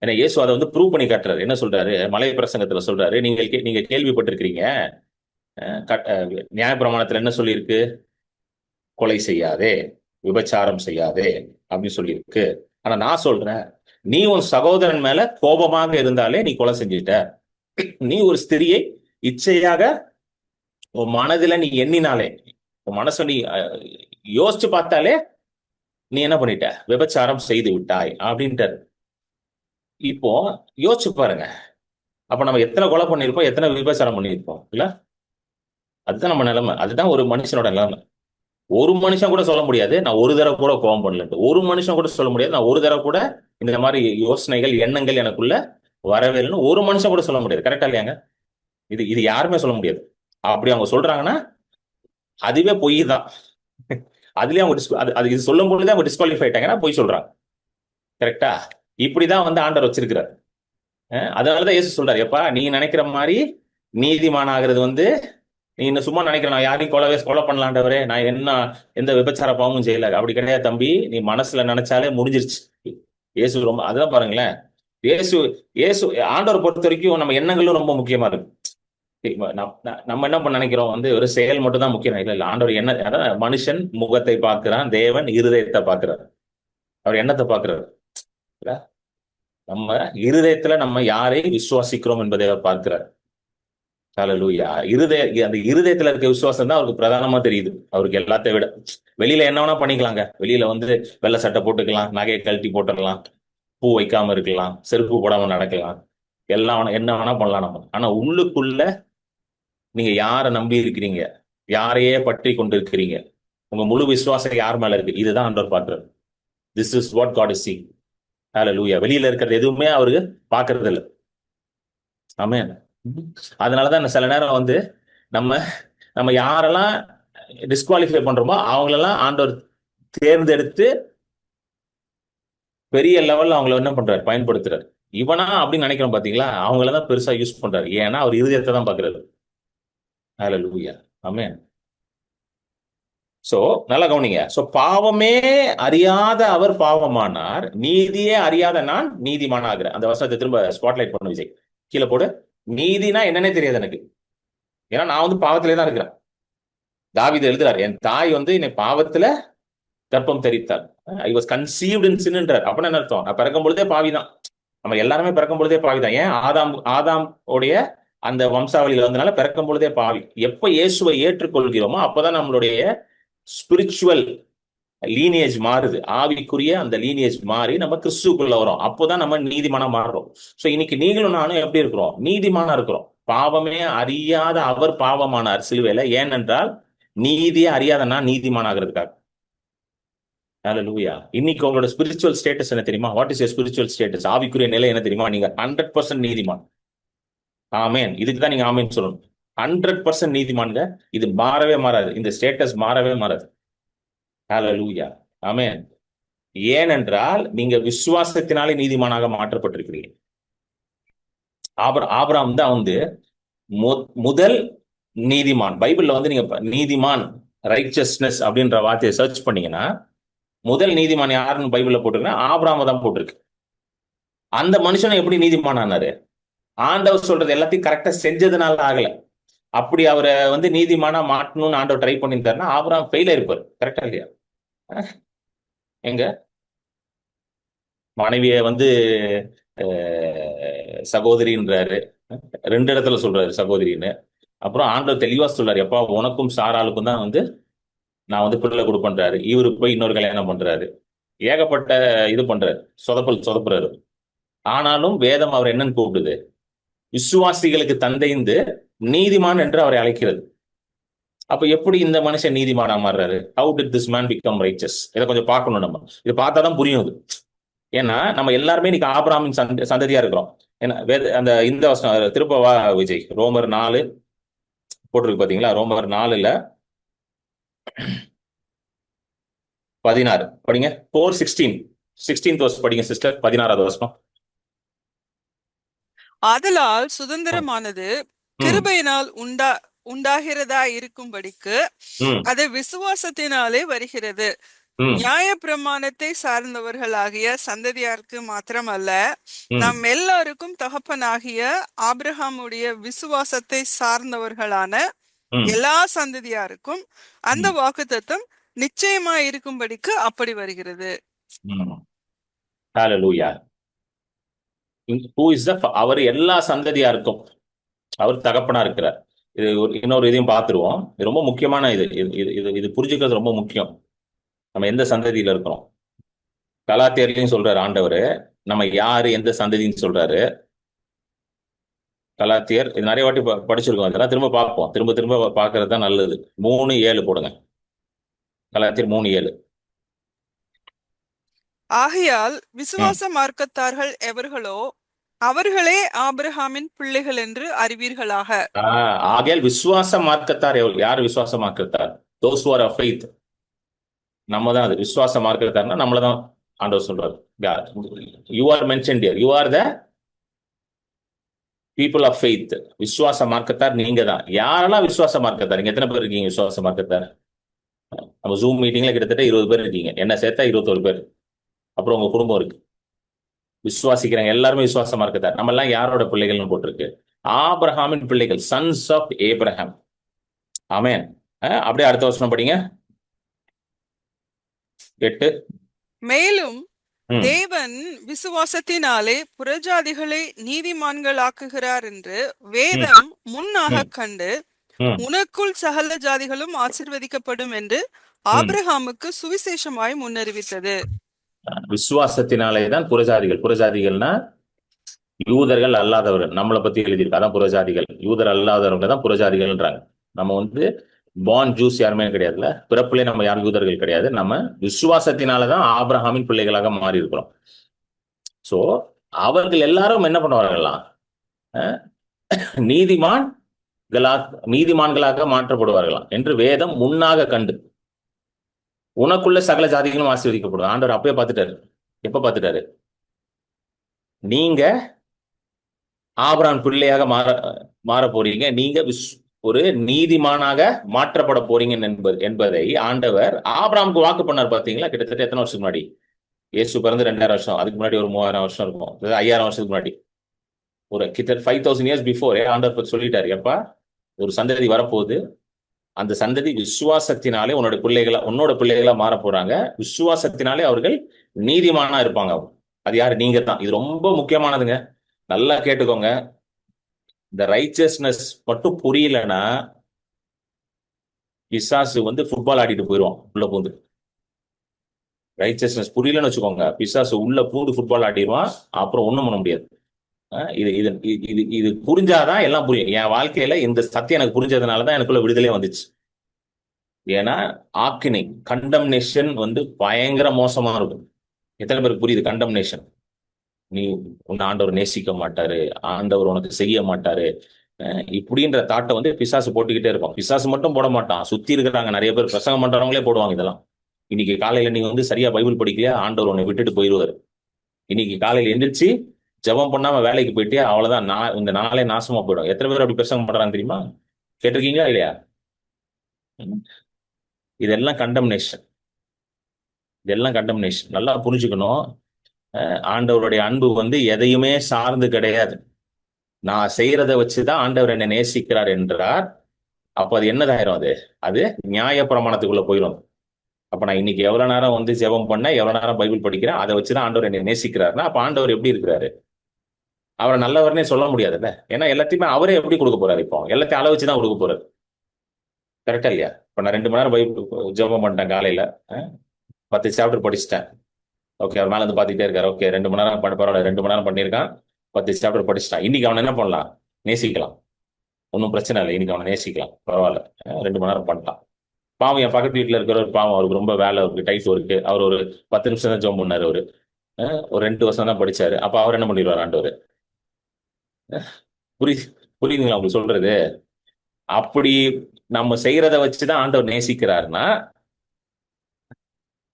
ஏன்னா இயேசு அதை வந்து ப்ரூவ் பண்ணி காட்டுறாரு. என்ன சொல்றாரு? மலை பிரசங்கத்துல சொல்றாரு, நீங்க கேள்விப்பட்டிருக்கிறீங்க, நியாயப்பிரமாணத்துல என்ன சொல்லியிருக்கு? கொலை செய்யாதே, விபச்சாரம் செய்யாதே அப்படின்னு சொல்லியிருக்கு. ஆனா நான் சொல்றேன், நீ உன் சகோதரன் மேல கோபமாக இருந்தாலே நீ கொலை செஞ்சுட்ட. நீ ஒரு ஸ்திரியை இச்சையாக உன் மனதுல நீ எண்ணினாலே, உன் மனச நீ யோசிச்சு பார்த்தாலே நீ என்ன பண்ணிட்ட? விபச்சாரம் செய்து விட்டாய் அப்படின்ட்டாரு. இப்போ யோசிச்சு பாருங்க, அப்ப நம்ம எத்தனை கொலை பண்ணியிருப்போம், எத்தனை விபச்சாரம் பண்ணியிருப்போம் இல்ல? அதுதான் நம்ம நிலைமை. அதுதான் ஒரு மனுஷனோட நிலைமை. ஒரு மனுஷன் கூட சொல்ல முடியாது நான் ஒரு தடவை கூட கோபம் பண்ணலன்ட்டு. ஒரு மனுஷன் கூட சொல்ல முடியாது நான் ஒரு தடவை கூட இந்த மாதிரி யோசனைகள் எண்ணங்கள் எனக்குள்ள வரவே இல்லைன்னு ஒரு மனுஷன் கூட சொல்ல முடியாது. கரெக்டா இல்லையாங்க? இது இது யாருமே சொல்ல முடியாது. அப்படி அவங்க சொல்றாங்கன்னா அதுவே பொய் தான். அதுலயே அவங்க அது இது சொல்லும் பொழுதே அவங்க டிஸ்குவாலிஃபை ஆயிட்டாங்கன்னா பொய் சொல்றாங்க. கரெக்டா? இப்படிதான் வந்து ஆண்டவர் வச்சிருக்கிறார். அதனாலதான் இயேசு சொல்றாரு, எப்பா நீ நினைக்கிற மாதிரி நீதிமான் ஆகிறது வந்து நீ இன்னும் சும்மா நினைக்கிற நான் யாரையும் கொலை பண்ணலாண்டவரே, நான் எந்த விபச்சார பாவமும் செய்யல, அப்படி கிடையாது தம்பி. நீ மனசுல நினைச்சாலே முடிஞ்சிருச்சு. இயேசு ரொம்ப அதான் பாருங்களேன். இயேசு ஆண்டவர் பொறுத்த வரைக்கும் நம்ம எண்ணங்களும் ரொம்ப முக்கியமா இருக்கு. நம்ம என்ன பண்ண நினைக்கிறோம் வந்து ஒரு செயல் மட்டும் தான் முக்கியம். இல்ல ஆண்டவர் என்ன, அதான் மனுஷன் முகத்தை பார்க்கிறான், தேவன் இருதயத்தை பார்க்கிறார். அவர் எண்ணத்தை பார்க்கிறார். நம்ம இருதயத்துல நம்ம யாரை விசுவாசிக்கிறோம் என்பதை அவர் பார்க்கிறார். ஹல்லேலூயா. அந்த இருதயத்துல இருக்க விசுவாசம் தான் அவருக்கு பிரதானமா தெரியுது. அவருக்கு எல்லாத்தையும் விட வெளியில என்ன வேணா பண்ணிக்கலாங்க. வெளியில வந்து வெள்ளை சட்டை போட்டுக்கலாம், நகையை கழட்டி போட்டுடலாம், பூ வைக்காம இருக்கலாம், செருப்பு போடாம நடக்கலாம், எல்லாம் என்ன வேணா பண்ணலாம் நம்ம. ஆனா உள்ளுக்குள்ள நீங்க யாரை நம்பி இருக்கிறீங்க, யாரையே பற்றி கொண்டு இருக்கிறீங்க, உங்க முழு விசுவாசம் யார் மேல இருக்கு, இதுதான் ஆண்டவர் பார்க்கிறார். This is what God is seeing. ஹல்லேலூயா. வெளியில இருக்கிறது எதுவுமே அவருக்கு பார்க்கறது இல்லை. ஆமென். அதனாலதான் சில நேரம் வந்து நம்ம நம்ம யாரெல்லாம் டிஸ்குவாலிஃபை பண்றோமோ அவங்களெல்லாம் ஆண்டவர் தேர்ந்தெடுத்து பெரிய லெவல்ல அவங்கள என்ன பண்றாரு? பயன்படுத்துறாரு. இவனா அப்படின்னு நினைக்கிறோம் பாத்தீங்களா, அவங்களதான் பெருசா யூஸ் பண்றாரு. ஏன்னா அவர் இருதயத்தை தான் பாக்குறாரு. ஹல்லேலூயா. ஆமென். சோ நல்லா கவனிங்க. சோ பாவமே அறியாத அவர் பாவமானார், நீதியே அறியாத நான் நீதிமானாகிறேன். அந்த வசனத்தை திரும்ப ஸ்பாட்லைட் பண்ண விஜய், கீழே போடு. நீதினா என்னன்னே தெரியாது எனக்கு, ஏன்னா நான் வந்து பாவத்திலே தான் இருக்கிறேன். தாவீது எழுதுறாரு, என் தாய் வந்து என்னை பாவத்துல கர்ப்பம் தரித்தார். ஐ வாஸ் கன்சீவ்ட் இன் சின்ன்றார். அப்படின்னு என்ன அர்த்தம்? நான் பிறக்கும் பொழுதே பாவிதான். நம்ம எல்லாருமே பிறக்கும் பொழுதே பாவிதான். ஏன்? ஆதாம் உடைய அந்த வம்சாவளியில வந்தனால பிறக்கும் பொழுதே பாவி. எப்ப இயேசுவை ஏற்றுக்கொள்கிறோமோ அப்பதான் நம்மளுடைய ஸ்பிரிச்சுவல் லீனியேஜ் மாறுது. ஆவிக்குரிய அந்த லீனியேஜ் மாறி நம்ம கிறிஸ்துக்குள்ள வரோம். அப்போதான் நம்ம நீதிமானா மாறுறோம். சோ இன்னைக்கு நீங்களும் நானும் எப்படி இருக்கிறோம்? நீதிமானா இருக்கிறோம். பாவமே அறியாத அவர் பாவமானார் சிலுவையில. ஏனென்றால் நீதியே அறியாத நான் நீதிமானாகிறதுக்காக. ஹல்லேலூயா. இன்னைக்கு உங்களோட ஸ்பிரிச்சுவல் ஸ்டேட்டஸ் என்ன தெரியுமா? What is your spiritual status? ஆவிக்குரிய நிலை என்ன தெரியுமா? நீங்க 100% நீதிமான். ஆமேன். இதுக்கு தான் நீங்க ஆமேன் சொல்லணும். 100% நீதிமான்ங்க. இது மாறவே மாறாது. இந்த ஸ்டேட்டஸ் மாறவே மாறாது. ஹல்லேலூயா. ஆமென். ஏனென்றால் நீங்க விசுவாசத்தினாலே நீதிமானாக மாற்றப்பட்டிருக்கிறீங்க. ஆபிரகாம் தான் வந்து முதல் நீதிமான். பைபிள்ல வந்து நீங்க நீதிமான், ரைச்சஸ்னஸ் அப்படின்ற வார்த்தையை சர்ச் பண்ணீங்கன்னா முதல் நீதிமான் யாருன்னு பைபிள்ல போட்டிருக்கா? ஆபிரகாம தான் போட்டிருக்கு. அந்த மனுஷனை எப்படி நீதிமான் ஆனாரு? ஆண்டவர் சொல்றது எல்லாத்தையும் கரெக்டா செஞ்சதுனால ஆகல. அப்படி அவரை வந்து நீதிமானா மாட்டணும்னு ஆண்டவர் ட்ரை பண்ணியிருந்தாருன்னா ஆபிரகாம் ஃபெயில் ஆயிருப்பாரு. கரெக்டா இல்லையா? எங்க மனைவிய வந்து சகோதரின்றாரு, 2 இடத்துல சொல்றாரு சகோதரின்னு. அப்புறம் ஆண்டவர் தெளிவா சொல்றாரு, எப்பா உனக்கும் சாராளுக்கும் தான் வந்து நான் வந்து பிள்ளை கொடுப்பேன்றாரு. இவரு போய் இன்னொரு கல்யாணம் பண்றாரு. ஏகப்பட்ட இது பண்றாரு, சொதப்புறாரு. ஆனாலும் வேதம் அவர் என்னன்னு கூப்பிடுது? விசுவாசிகளுக்கு தந்தைந்து நீதிமான் என்று அவரை அழைக்கிறது. அப்ப எப்படி இந்த மனுஷன் நீதிமானா மாறுறாரு? How did this man become righteous? இதை கொஞ்சம் பார்க்கணும். நம்ம இதை பார்த்தாதான் புரியும் இது. ஏன்னா நம்ம எல்லாருமே இன்னைக்கு ஆபிரகாமின் சந்ததியா இருக்கிறோம். ஏன்னா அந்த இந்த வசனம் திரும்ப வா விஜய், ரோமர் 4 போட்டிருக்கு பாத்தீங்களா? ரோமர் 4ல 16 படிங்க. 4:16 16th verse படிங்க சிஸ்டர், 16வது வசனம். ஆதலால் ம், சுதந்திரமானது ம், கிருபையினால் உண்டாகிறதா இருக்கும்படிக்கு ம், அது விசுவாசத்தினாலே வருகிறது. ம், நியாய பிரமாணத்தை சார்ந்தவர்களாகிய சந்ததியாருக்கு மாத்திரமல்ல, ம், நம் எல்லாருக்கும் தகப்பனாகிய ஆபிரகாமுடைய விசுவாசத்தை சார்ந்தவர்களான ம், எல்லா சந்ததியாருக்கும் அந்த ம், வாக்குத்தத்தம் நிச்சயமாய் இருக்கும்படிக்கு அப்படி வருகிறது. ம். ஹalleluya. ஹூ இஸ் அவர் எல்லா சந்ததியா இருக்கும், அவர் தகப்பனா இருக்கிறார். இது இன்னொரு இதையும் பார்த்துருவோம். இது ரொம்ப முக்கியமான இது இது இது இது இது புரிஞ்சுக்கிறது ரொம்ப முக்கியம். நம்ம எந்த சந்ததியில இருக்கிறோம். கலாத்தியர்லையும் சொல்றாரு ஆண்டவர், நம்ம யாரு எந்த சந்ததின்னு சொல்றாரு. கலாத்தியர் இது நிறைய வாட்டி படிச்சிருக்கோம். இதெல்லாம் திரும்ப பார்ப்போம், திரும்ப திரும்ப பார்க்கறது தான் நல்லது. 3:7 போடுங்க. கலாத்தியர் 3:7. ஆகையால் ம். விசுவாச மார்க்கத்தார்கள் எவர்களோ அவர்களே ஆபிரகாமின் பிள்ளைகள் என்று அறிவீர்களாக. ஆகையால் விசுவாச மார்க்கத்தார் யார் விசுவாச மார்க்கத்தார்? Those who are of faith. நம்ம தான் அது விசுவாச மார்க்கத்தார்னா நம்மள தான் ஆண்டவர் சொல்றாரு. You are mentioned here, you are the people of faith. விசுவாச மார்க்கத்தார் நீங்க தான். யாரெல்லாம் விசுவாச மார்க்கத்தார்? நீங்க எத்தனை பேர் இருக்கீங்க விசுவாச மார்க்கத்தார்? நம்ம ஜூம் மீட்டிங்ல கிட்டத்தட்ட 20 பேர் இருக்கீங்க, என்ன சேர்த்தா 21 பேர். அப்புறம் உங்க குடும்பம் இருக்கு. விசுவாசிக்கிறாங்க எல்லாருமே விசுவாசமா இருக்குதார். நம்ம எல்லாம் யாரோட பிள்ளைகள்னு போட்டிருக்கு? ஆபிரகாமின் பிள்ளைகள், சன்ஸ் ஆஃப் ஏப்ரஹாம். ஆமென். அப்படியே அடுத்த வருஷம் படிங்க. 8. மேலும் ம், தேவன் விசுவாசத்தினாலே புறஜாதிகளை நீதிமான்களாக்குகிறார் என்று ம், வேதம் முன்னாக ம், கண்டு, ம், உனக்குள் சகல ஜாதிகளும் ஆசீர்வதிக்கப்படும் என்று ம். ஆபிரகாமுக்கு சுவிசேஷமாய் முன்னறிவித்தது. விசுவாசத்தினாலே தான் புறஜாதிகள். புறஜாதிகள்னா யூதர்கள் அல்லாதவர்கள். நம்மளை பத்தி எழுதியிருக்கு, அதான் புறஜாதிகள். யூதர் அல்லாதவர்கள் தான் புறஜாதிகள்ன்றாங்க. நம்ம வந்து பார்ன் ஜூஸ் யாருமே கிடையாதுல்ல, பிறப்பிலே நம்ம யாரும் யூதர்கள் கிடையாது. நம்ம விசுவாசத்தினாலதான் ஆபிரகாமின் பிள்ளைகளாக மாறி இருக்கிறோம். சோ அவர்கள் எல்லாரும் என்ன பண்ணுவார்கள்லாம்? அஹ், நீதிமான்களாக மாற்றப்படுவார்களாம் என்று வேதம் முன்னாக கண்டு, உனக்குள்ள சகல ஜாதிகளும் ஆசீர்வதிக்கப்படும். ஆண்டவர் அப்பயே பார்த்துட்டாரு. எப்ப பார்த்துட்டாரு? நீங்க ஆபிரகாம் பிள்ளையாக மாற போறீங்க, நீங்க ஒரு நீதிமானாக மாற்றப்பட போறீங்க என்பதை ஆண்டவர் ஆபிரகாமுக்கு வாக்கு பண்ணார். பாத்தீங்களா? கிட்டத்தட்ட எத்தனை வருஷத்துக்கு முன்னாடி? இயேசு பிறந்து 2000 வருஷம், அதுக்கு முன்னாடி ஒரு 3000 வருஷம் இருக்கும், 5000 வருஷத்துக்கு முன்னாடி, ஒரு கிட்ட 5000 இயர்ஸ் பிஃபோர் ஆண்டவர் சொல்லிட்டாரு, எப்பா ஒரு சந்ததி வரப்போகுது, அந்த சந்ததி விசுவாசத்தினாலே உன்னோட பிள்ளைகளா மாற போறாங்க, விசுவாசத்தினாலே அவர்கள் நீதிமானா இருப்பாங்க. அது யாரு? நீங்க தான். இது ரொம்ப முக்கியமானதுங்க, நல்லா கேட்டுக்கோங்க. இந்த ரைச்சஸ்னஸ் மட்டும் புரியலன்னா பிசாசு வந்து ஃபுட்பால் ஆடிட்டு போயிடுவான் உள்ள பூந்து. ரைச்சஸ்னஸ் புரியலன்னு வச்சுக்கோங்க, பிசாசு உள்ள பூந்து ஃபுட்பால் ஆடிடுவான், அப்புறம் ஒண்ணும் பண்ண முடியாது. இது இது இது இது புரிஞ்சாதான் எல்லாம் புரியும். என் வாழ்க்கையில இந்த சத்தியம் எனக்கு புரிஞ்சதுனாலதான் எனக்குள்ள விடுதலை வந்துச்சு. ஏன்னா ஆக்கினை, கண்டம்னேஷன் வந்து பயங்கர மோசமா இருக்கும். எத்தனை பேருக்கு புரியுது கண்டம்னேஷன்? நீ உன் ஆண்டவர் நேசிக்க மாட்டாரு, ஆண்டவர் உனக்கு செய்ய மாட்டாரு, இப்படின்ற தாட்டை வந்து பிசாசு போட்டுக்கிட்டே இருப்பான். பிசாசு மட்டும் போட மாட்டான், சுத்தி இருக்கிறாங்க நிறைய பேர் பிரசங்கம் பண்றவங்களே போடுவாங்க இதெல்லாம். இன்னைக்கு காலையில நீங்க வந்து சரியா பைபிள் படிக்கலையா, ஆண்டவர் உன்னை விட்டுட்டு போயிடுவாரு. இன்னைக்கு காலையில எந்திரிச்சு ஜெபம் பண்ணாம வேலைக்கு போயிட்டே, அவ்வளவுதான், இந்த நாளே நாசமா போயிடும். எத்தனை பேர் அப்படி பிரசங்கம் பண்றாங்க தெரியுமா? கேட்டிருக்கீங்களா இல்லையா? இதெல்லாம் கண்டம்னேஷன். இதெல்லாம் கண்டம்னேஷன். நல்லா புரிஞ்சுக்கணும். ஆண்டவருடைய அன்பு வந்து எதையுமே சார்ந்து கிடையாது. நான் செய்யறதை வச்சுதான் ஆண்டவர் என்னை நேசிக்கிறார் என்றார். அப்போ அது என்னதாயிரும்? அது அது நியாய பிரமாணத்துக்குள்ள போயிடும். அப்ப நான் இன்னைக்கு எவ்வளவு நேரம் வந்து ஜெபம் பண்ண, எவ்வளவு நேரம் பைபிள் படிக்கிறேன், அதை வச்சுதான் ஆண்டவர் என்னை நேசிக்கிறாருன்னா, அப்ப ஆண்டவர் எப்படி இருக்கிறாரு? அவரை நல்லவர்னே சொல்ல முடியாதுல்ல. ஏன்னா எல்லாத்தையுமே அவரே எப்படி கொடுக்க போறாரு? இப்போ எல்லாத்தையும் அளவு வச்சுதான் கொடுக்க போறாரு. கரெக்டா இல்லையா? இப்ப நான் 2 மணி நேரம் பைபிள் ஜெபம் பண்ணிட்டேன் காலையில, 10 சாப்டர் படிச்சுட்டேன். ஓகே, அவர் மேல இருந்து பாத்துட்டே இருக்காரு. ஓகே, 2 மணி நேரம் பரவாயில்ல, 2 மணி நேரம் பண்ணியிருக்கான், 10 சாப்டர் படிச்சுட்டான். இன்னைக்கு அவனை என்ன பண்ணலாம்? நேசிக்கலாம். ஒன்றும் பிரச்சனை இல்லை, இன்னைக்கு அவனை நேசிக்கலாம், பரவாயில்ல. 2 மணி நேரம் பண்ணிட்டான். பாவம் என் பக்கத்து வீட்டுல இருக்கிற ஒரு பாவம், அவருக்கு ரொம்ப வேலை இருக்கு, டைட் இருக்கு, அவர் ஒரு 10 நிமிஷம் தான் ஜெபம் பண்ணாரு. அவரு ஒரு 2 வருஷம் தான் படிச்சாரு. அப்ப அவர் என்ன பண்ணிடுவார் ஆண்டவர்? புரி புரியுதுங்களா உங்களுக்கு சொல்றது? அப்படி நம்ம செய்யறத வச்சுதான் ஆண்டவர் நேசிக்கிறாருன்னா,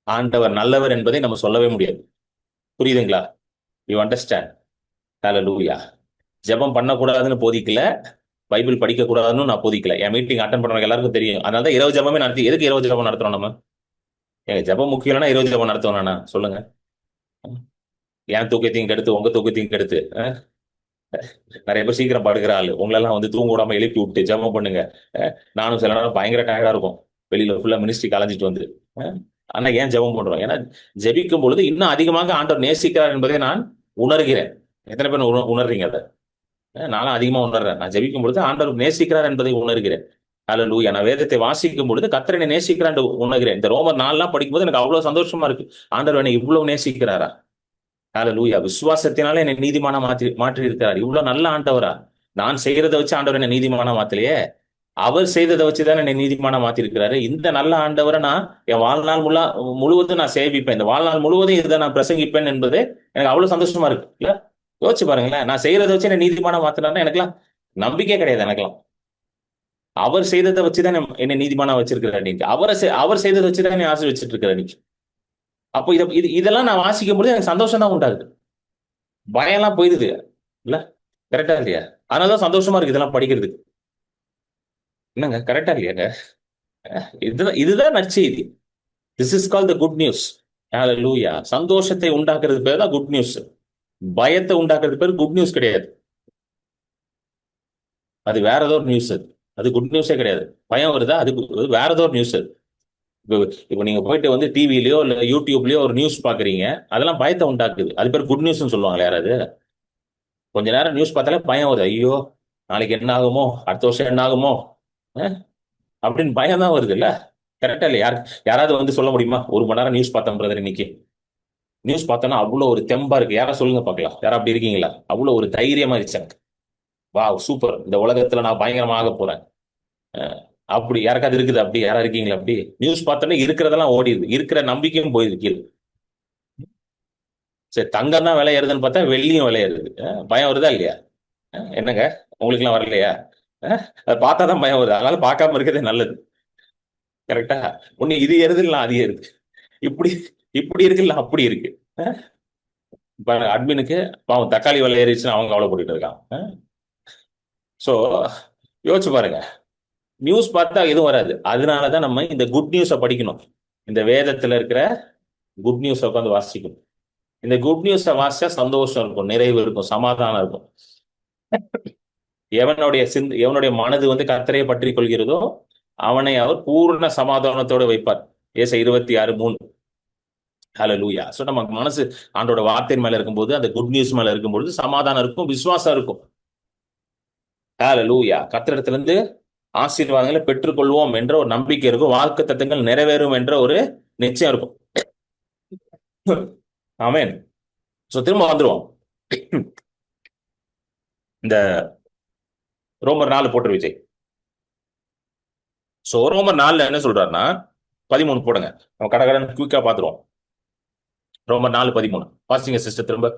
ஆண்டவர் நல்லவர் என்பதை நம்ம சொல்லவே முடியாது. புரியுதுங்களா? You understand? ஹalleluya. ஜெபம் பண்ணக்கூடாதுன்னு போதிக்கல, பைபிள் படிக்க கூடாதுன்னு நான் போதிக்கல. என் மீட்டிங் அட்டன் பண்றவங்க எல்லாருக்கும் தெரியும். அதனால தான் இரவு ஜெபமே நடத்தி, எதுக்கு இரவு ஜெபம் நடத்துறோம் நம்ம? ஏங்க ஜெபம் முக்கியம் இல்லைன்னா இரவு ஜெபம் நடத்துவேனா? சொல்லுங்க. என் தூக்கத்தையும் கெடுத்து உங்க தூக்கத்தையும் கெடுத்து நிறைய பேர் சீக்கிரம் படுக்கிற ஆளு உங்களெல்லாம் வந்து தூங்க விடாம எழுப்பி விட்டு ஜெபம் பண்ணுங்க. நானும் சில நேரம் பயங்கர டயர்டா இருக்கும், வெளியில ஃபுல்லா மினிஸ்ட்ரி கலைஞ்சிட்டு வந்து. அஹ், ஆனா ஏன் ஜெபம் பண்றோம்? ஏன்னா ஜெபிக்கும் பொழுது இன்னும் அதிகமாக ஆண்டவர் நேசிக்கிறார் என்பதை நான் உணர்கிறேன். எத்தனை பேர் உணர்றீங்க அதை? நானும் அதிகமா உணர்றேன். நான் ஜெபிக்கும் பொழுது ஆண்டவர் நேசிக்கிறார் என்பதை உணர்கிறேன். ஹalleluya. நான் வேதத்தை வாசிக்கும் பொழுது கர்த்தர் என்னை நேசிக்கிறான் உணர்கிறேன். இந்த ரோமர் 4 படிக்கும்போது எனக்கு அவ்வளவு சந்தோஷமா இருக்கு. ஆண்டவர் என்னை இவ்வளவு நேசிக்கிறாரா? ஹalleluya. விசுவாசத்தினால என்னை நீதிமானா மாற்றி இருக்கிறார். இவ்வளவு நல்ல ஆண்டவரா? நான் செய்யறதை வச்சு ஆண்டவர் என்னை நீதிமானா மாத்தலையே, அவர் செய்ததை வச்சுதான் என்னை நீதிமானா மாத்திருக்கிறாரு. இந்த நல்ல ஆண்டவரை நான் என் வாழ்நாள் முழுவதும் நான் சேவிப்பேன். இந்த வாழ்நாள் முழுவதும் இதை நான் பிரசங்கிப்பேன் என்பது எனக்கு அவ்வளவு சந்தோஷமா இருக்கு. இல்ல, யோசிச்சு பாருங்களேன். நான் செய்யறதை வச்சு என்னை நீதிமானா மாத்தினாருன்னா எனக்கெல்லாம் நம்பிக்கை கிடையாது. எனக்கெல்லாம் அவர் செய்ததை வச்சுதான் என்னை நீதிமானா வச்சிருக்கிறார். நீங்க அவர் செய்ததை வச்சுதான் என்னை ஆசீர்வச்சிட்டு இருக்கிறார். நீங்க அப்போ இதெல்லாம் நான் வாசிக்கும் பொழுது எனக்கு சந்தோஷம் தான் உண்டாகுது. பயம்லாம் போயிடுது. இல்ல, கரெக்டா இல்லையா? அதனாலதான் சந்தோஷமா இருக்கு இதெல்லாம் படிக்கிறதுக்கு. என்னங்க, கரெக்டா இல்லையாங்க? இதுதான் நற்செய்தி. This is call the good news. ஹalleluya. சந்தோஷத்தை உண்டாக்குறது பேர் தான் குட் நியூஸ். பயத்தை உண்டாக்குறது பேர் குட் நியூஸ் கிடையாது. அது வேற ஏதோ ஒரு நியூஸ். அது குட் நியூஸே கிடையாது. பயம் வருதா? அது வேற ஏதோ ஒரு நியூஸ். இப்போ இப்போ நீங்க போயிட்டு வந்து டிவிலயோ இல்ல யூடியூப்லயோ ஒரு நியூஸ் பாக்குறீங்க, அதெல்லாம் பயத்தை உண்டாக்குது. அது பேர் குட் நியூஸ்னு சொல்லுவாங்களா யாராவது? கொஞ்ச நேரம் நியூஸ் பார்த்தாலே பயம் வருது. ஐயோ, நாளைக்கு என்ன ஆகுமோ, அடுத்த வருஷம் என்ன ஆகுமோ அப்படின்னு பயம் தான் வருது. இல்ல, கரெக்டா இல்ல? யாராவது வந்து சொல்ல முடியுமா ஒரு மணி நேரம் நியூஸ் பார்த்தேன் பிரதர் இன்னைக்கு? நியூஸ் பார்த்தோன்னா அவ்வளவு ஒரு தெம்பா இருக்கு. யாரா சொல்லுங்க பார்க்கலாம். யாரா அப்படி இருக்கீங்களா? அவ்வளவு ஒரு தைரியமா இருந்துச்சு எனக்கு. வா, சூப்பர், இந்த உலகத்துல நான் பயங்கரமா ஆக போறேன். அப்படி யாருக்காவது இருக்குது? அப்படி யாரா இருக்கீங்களா? அப்படி நியூஸ் பார்த்தோன்னே இருக்கிறதெல்லாம் ஓடிடுது, இருக்கிற நம்பிக்கையும் போயிடுது கீழே. சரி, தங்கம் தான் விலை ஏறுதுன்னு பார்த்தா வெள்ளியும் விலை ஏறுது. பயம் வருதா இல்லையா? என்னங்க, உங்களுக்கு எல்லாம் வரலையா? அதை பார்த்தா தான் பயம் வருது. அதனால பார்க்காம இருக்கிறதே நல்லது. கரெக்டா? ஒண்ணு இது ஏறுது இல்லை அது ஏறுது. இப்படி இப்படி இருக்கு இல்ல அப்படி இருக்கு. இப்ப அட்மினுக்கு பாவம் தக்காளி விலை ஏறிச்சுன்னு அவங்க கவலைப்பட்டு இருக்காங்க. சோ யோசிச்சு பாருங்க. நியூஸ் பார்த்தா எதுவும் வராது. அதனாலதான் நம்ம இந்த குட் நியூஸை படிக்கணும். இந்த வேதத்துல இருக்கிற குட் நியூஸை உட்காந்து வாசிக்கணும். இந்த குட் நியூஸை வாசிச்சா சந்தோஷம் இருக்கும், நிறைவு இருக்கும், சமாதானம் இருக்கும். எவனுடைய மனது வந்து கர்த்தரையை பற்றி கொள்கிறதோ அவனை அவர் பூர்ண சமாதானத்தோடு வைப்பார். ஏசை 26:3. ஹalleluya. சோ நமக்கு மனசு ஆண்டோட வார்த்தை மேல இருக்கும்போது, அந்த குட் நியூஸ் மேல இருக்கும்போது சமாதானம் இருக்கும், விசுவாசம் இருக்கும். ஹalleluya. கர்த்தரிடத்துல இருந்து ஆசீர்வாதங்களை பெற்றுக்கொள்வோம் என்ற ஒரு நம்பிக்கை இருக்கும். வாக்கு தத்தங்கள் நிறைவேறும் என்ற ஒரு நிச்சயம் இருக்கும். ஆமென். சோ திரும்ப வந்துருவோம். இந்த ரோமர் 4 போட்டு விஜய். சோ ரோமர் 4 என்ன சொல்றாருன்னா 13 போடுங்க. நம்ம கடகடன் குயிக்கா பாத்துருவோம். ரோமர் 4:13 வாசிங்க சிஸ்டர் திரும்ப.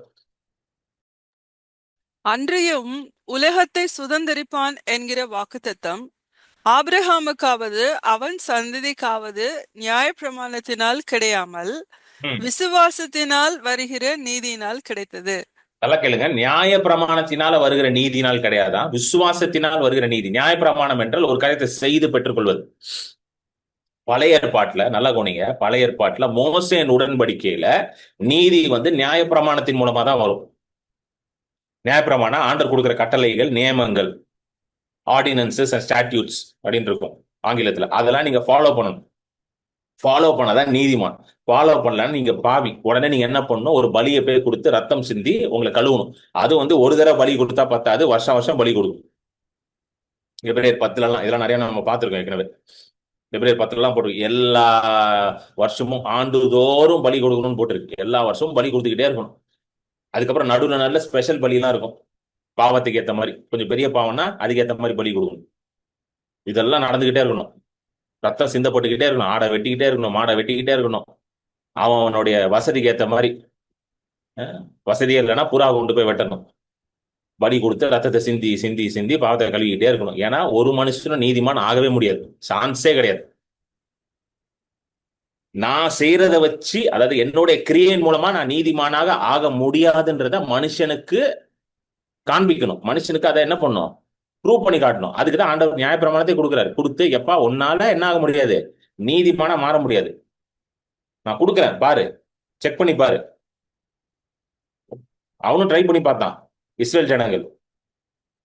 அன்றியும் உலகத்தை சுதந்தரிப்பான் என்கிற வாக்குத்தத்தம் ஆபிரகாமுக்காவது அவன் சந்ததிக்காவது நியாயப்பிரமாணத்தினால் கிடையாமல் விசுவாசத்தினால் வருகிற நீதியினால் கிடைத்தது. நல்லா கேளுங்க. நியாய பிரமாணத்தினால வருகிற நீதினால் கிடையாதான், விசுவாசத்தினால் வருகிற நீதி. நியாய பிரமாணம் என்றால் ஒரு காரியத்தை செய்து பெற்றுக்கொள்வது. பழைய ஏற்பாட்டுல நல்லா கவனிங்க, பழைய ஏற்பாட்டுல மோசேன் உடன்படிக்கையில நீதி வந்து நியாய பிரமாணத்தின் மூலமா தான் வரும். நியாயப்பிரமாணம் ஆண்டவர் கொடுக்கிற கட்டளைகள், நியமங்கள், ஆர்டினன்சஸ் அண்ட் ஸ்டாட்யூட்ஸ் அப்படின்னு இருக்கும் ஆங்கிலத்துல. அதெல்லாம் நீங்க ஃபாலோ பண்ணணும். ஃபாலோ பண்ணாதான் நீதிமான். ஃபாலோ பண்ணலன்னு நீங்க பாவி. உடனே நீங்க என்ன பண்ணணும்? ஒரு பலியை போய் கொடுத்து ரத்தம் சிந்தி உங்களை கழுவணும். அது வந்து ஒரு தடவை பலி கொடுத்தா பத்தாது, வருஷம் வருஷம் பலி கொடுக்கும். எபிரேயர் 10 இதெல்லாம் நிறைய நம்ம பார்த்துருக்கோம் ஏற்கனவே. எபிரேயர் 10 போட்டிருக்கு. எல்லா வருஷமும் ஆண்டுதோறும் பலி கொடுக்கணும்னு போட்டிருக்கு. எல்லா வருஷமும் பலி கொடுத்துக்கிட்டே இருக்கணும். அதுக்கப்புறம் நடுவில் நல்ல ஸ்பெஷல் பலிலாம் இருக்கும். பாவத்துக்கு ஏற்ற மாதிரி, கொஞ்சம் பெரிய பாவம்னா அதுக்கேற்ற மாதிரி பலி கொடுக்கணும். இதெல்லாம் நடந்துகிட்டே இருக்கணும். ரத்தம் சிந்தப்பட்டுக்கிட்டே இருக்கணும். ஆடை வெட்டிக்கிட்டே இருக்கணும், மாடை வெட்டிக்கிட்டே இருக்கணும். அவனுடைய வசதிக்கு ஏற்ற மாதிரி. வசதியே இல்லைன்னா புறா கொண்டு போய் வெட்டணும். பலி கொடுத்து ரத்தத்தை சிந்தி சிந்தி சிந்தி பாவத்தை கழுவிக்கிட்டே இருக்கணும். ஏன்னா ஒரு மனுஷனும் நீதிமான் ஆகவே முடியாது, சான்ஸே கிடையாது. நான் செய்யறத வச்சு, அதாவது என்னுடைய கிரியையின் மூலமா நான் நீதிமானாக ஆக முடியாதுன்றத மனுஷனுக்கு காண்பிக்கணும். மனுஷனுக்கு அதை என்ன பண்ணும், ப்ரூவ் பண்ணி காட்டணும். அதுக்கு தான் ஆண்டவர் நியாயப்பிரமாணத்தை கொடுக்குறாரு. கொடுத்து எப்பா உன்னால என்ன ஆக முடியாது, நீதிமானா மாற முடியாது, நான் கொடுக்குறேன் பாரு, செக் பண்ணி பாரு. அவனும் ட்ரை பண்ணி பார்த்தான். இஸ்ரேல் ஜனங்கள்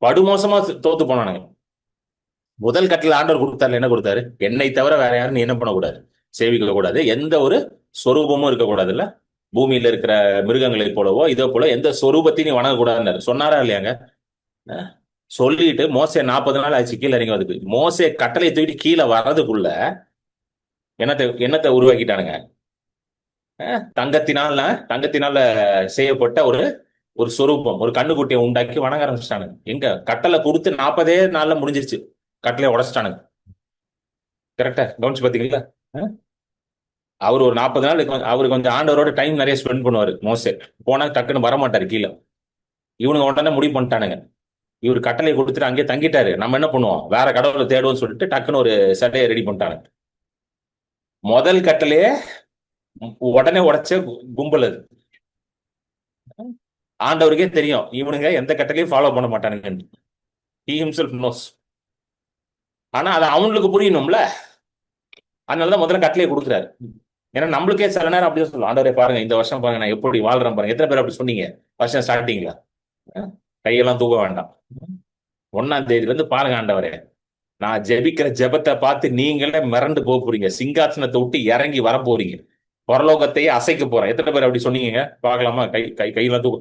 படுமோசமா தோத்து போனானுங்க. முதல் கட்டளை ஆண்டவர் கொடுத்தாரு, என்ன கொடுத்தாரு, என்னை தவிர வேற யாரும் நீ என்ன பண்ணக்கூடாது, சேவிக்க கூடாது, எந்த ஒரு சொரூபமும் இருக்கக்கூடாது, இல்ல பூமியில இருக்கிற மிருகங்களை போலவோ இதோ போல எந்த சொரூபத்தையும் நீ வணங்கக்கூடாதுன்னு சொன்னாரா இல்லையாங்க? சொல்லிட்டு மோசே 40 நாள் ஆச்சு கீழே இறங்கி வந்து, மோசே கட்டளை தூக்கிட்டு கீழே வர்றதுக்குள்ள என்னத்தை உருவாக்கிட்டானுங்க, தங்கத்தினால செய்யப்பட்ட ஒரு ஒரு சொரூபம், ஒரு கண்ணுக்குட்டியை உண்டாக்கி வணங்க ஆரம்பிச்சிட்டானுங்க. எங்க கட்டளை கொடுத்து 40 நாள்ல முடிஞ்சிருச்சு, கட்டளையை உடைச்சிட்டானுங்க. கரெக்டா கவனிச்சு பாத்தீங்களா? அவர் ஒரு 40 நாள் அவரு கொஞ்சம் ஆண்டவரோட டைம் நிறைய ஸ்பெண்ட் பண்ணுவாரு. மோசே போனா டக்குன்னு வர மாட்டாரு கீழே. இவனுங்க உடனே முடிவு பண்ணிட்டானுங்க, இவர் கட்டளை கொடுத்துட்டு அங்கேயே தங்கிட்டாரு, நம்ம என்ன பண்ணுவோம், வேற கடவுளை தேடுவோம்னு சொல்லிட்டு டக்குன்னு ஒரு சட்டையை ரெடி பண்ணிட்டானுங்க. முதல் கட்டளையே உடனே உடைச்ச கும்பல் அது. ஆண்டவருக்கே தெரியும் இவனுங்க எந்த கட்டளையும் ஃபாலோ பண்ண மாட்டானுங்க. He himself knows. ஆனா அது அவங்களுக்கு புரியணும்ல, அதனாலதான் முதல்ல கட்டளையை கொடுக்குறாரு. ஏன்னா நம்மளுக்கே சில நேரம் அப்படியே சொல்லுவோம், ஆண்டவரே பாருங்க இந்த வருஷம் பாருங்க நான் எப்படி வாழ்றேன் பாருங்க. எத்தனை பேர் அப்படி சொன்னீங்க வருஷம் ஸ்டார்டிங்ல? கையெல்லாம் தூக்க வேண்டாம், 1ஆம் தேதியில இருந்து பாருங்க ஆண்டவரே, நான் ஜெபிக்கிற ஜெபத்தை பார்த்து நீங்களே மிரண்டு போக போறீங்க, சிங்காசனத்தை விட்டு இறங்கி வர போறீங்க, பரலோகத்தையே அசைக்க போறேன். எத்தனை பேர் அப்படி சொன்னீங்க பார்க்கலாமா? கையெல்லாம் தூக்க,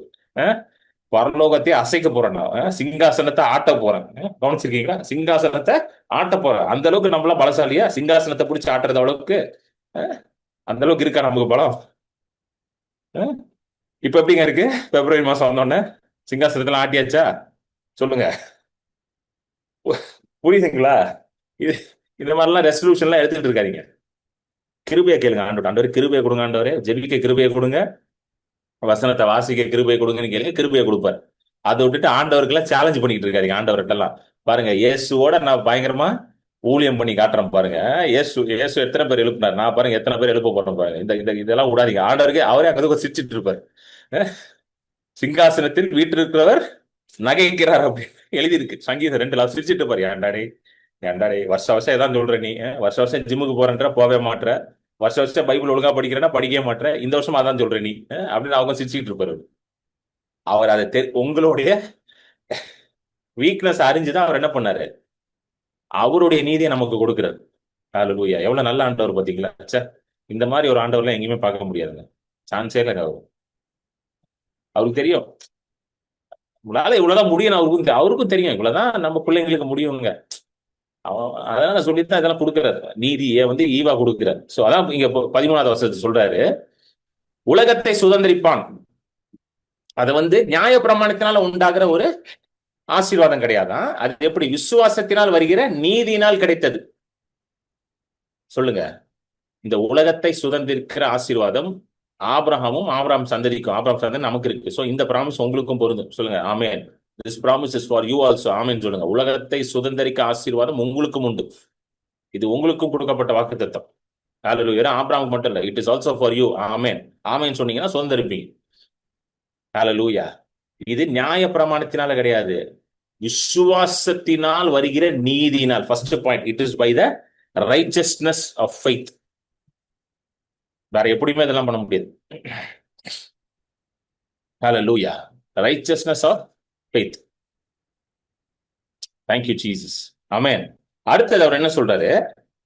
பரலோகத்தையே அசைக்க போறேன், நான் சிங்காசனத்தை ஆட்ட போறேன். கவனிச்சிருக்கீங்களா? சிங்காசனத்தை ஆட்ட போறேன். அந்த அளவுக்கு நம்மளாம் பலசாலியா, சிங்காசனத்தை பிடிச்சி ஆட்டுறது அளவுக்கு அந்த அளவுக்கு இருக்கா நமக்கு பலம்? இப்ப எப்படிங்க இருக்கு? பிப்ரவரி மாசம் வந்தோடனே சிங்காசனத்துல ஆட்டியாச்சா? சொல்லுங்க, புரியுதுங்களா? இது இந்த மாதிரிலாம் ரெசல்யூஷன்லாம் எடுத்துட்டு இருக்காதீங்க. கிருபையை கேளுங்க ஆண்டவர், ஆண்டவர் கிருபையை கொடுங்க, ஆண்டவரே ஜெபிக்க கிருபையை கொடுங்க, வசனத்தை வாசிக்க கிருபையை கொடுங்கன்னு கேளுங்க, கிருபையை கொடுப்பாரு. அதை விட்டுட்டு ஆண்டவருக்கெல்லாம் சேலஞ்ச் பண்ணிட்டு இருக்காதீங்க. ஆண்டவர்கிட்டலாம் பாருங்க, இயேசுவோட நான் பயங்கரமா ஊழியம் பண்ணி காட்டுறேன் பாருங்க. இயேசு எத்தனை பேர் எழுப்பினார், நான் பாருங்க எத்தனை பேர் எழுப்ப போறேன் பாருங்க. இதெல்லாம் விடாதீங்க. ஆண்டவருக்கு அவரே அங்கே சிரிச்சிட்டு இருப்பாரு. சிங்காசனத்தில் வீட்டிருக்கிறவர் நகைக்கிறார் அப்படின்னு எழுதியிருக்கு சங்கீதம் 2 சிரிச்சிட்டு பாரு. ஏண்டாடே ஏண்டாடே, வருஷம் வருஷம் ஏதான் சொல்ற நீ, வருஷம் வருஷம் ஜிம்முக்கு போறேன்ற போவே மாட்டுற, வருஷம் வருஷம் பைபிள் ஒழுங்கா படிக்கிறேன்னா படிக்கவே மாட்டேற, இந்த வருஷம் அதான் சொல்ற நீ அப்படின்னு அவங்க சிரிச்சுட்டு இருப்பாரு. அவர் அதை உங்களுடைய வீக்னஸ் அறிஞ்சுதான் அவர் என்ன பண்ணாரு, அவருடைய நீதியை நமக்கு கொடுக்கிறார். ஹல்லேலூயா. எவ்வளவு நல்ல ஆண்டவர் பாத்தீங்களா? இந்த மாதிரி ஒரு ஆண்டவர்லாம் எங்கேயுமே பார்க்க முடியாதுங்க, சான்ஸே இல்லைங்க. அவருக்கு தெரியும் உங்களால இவ்வளவுதான் முடியும், அவருக்கும் தெரியும் இவ்வளவுதான் நம்ம பிள்ளைங்களுக்கு முடியுங்க. அதான் சொல்லித்தான் இதெல்லாம் கொடுக்கிறார், நீதியை ஈவா கொடுக்கிறார். சோ அதான் இங்க 13வது வசனத்தை சொல்றாரு, உலகத்தை சுதந்திரிப்பான். அது நியாய பிரமாணத்தினால உண்டாகிற ஒரு ஆசீர்வாதம் கிடையாதான், அது எப்படி விசுவாசத்தினால் வருகிற நீதியினால் கிடைத்தது. சொல்லுங்க, இந்த உலகத்தை சுதந்திரிக்கிற ஆசீர்வாதம் ஆபிரகாம் சந்ததிக்கும், ஆபிரகாம் சந்ததி நமக்கு இருக்கு. சோ இந்த ப்ராமிஸ் உங்களுக்கும் பொருந்தும். சொல்லுங்க ஆமென். This promise is for you also. ஆமென் சொல்லுங்க. உலகத்தை சுதந்திரிக்க ஆசீர்வாதம் உங்களுக்கும் உண்டு. இது உங்களுக்கும் கொடுக்கப்பட்ட வாக்குத்தத்தம். ஹல்லேலூயா. ஆபிரகாமுக்கு மட்டும் இல்ல, it is also for you. ஆமென். ஆமென் சொன்னீங்கன்னா சுதந்திரிப்பீங்க. ஹல்லேலூயா. இது நியாய பிரமாணத்தினால கிடையாது, விசுவாசத்தினால் வருகிற நீதியினால். First point, it is by the righteousness of faith. வேற எப்படியுமே இதெல்லாம் பண்ண முடியாது. ஹல்லேலூயா. Righteousness of faith. Thank you Jesus. ஆமென். அடுத்தது அவர் என்ன சொல்றாரு,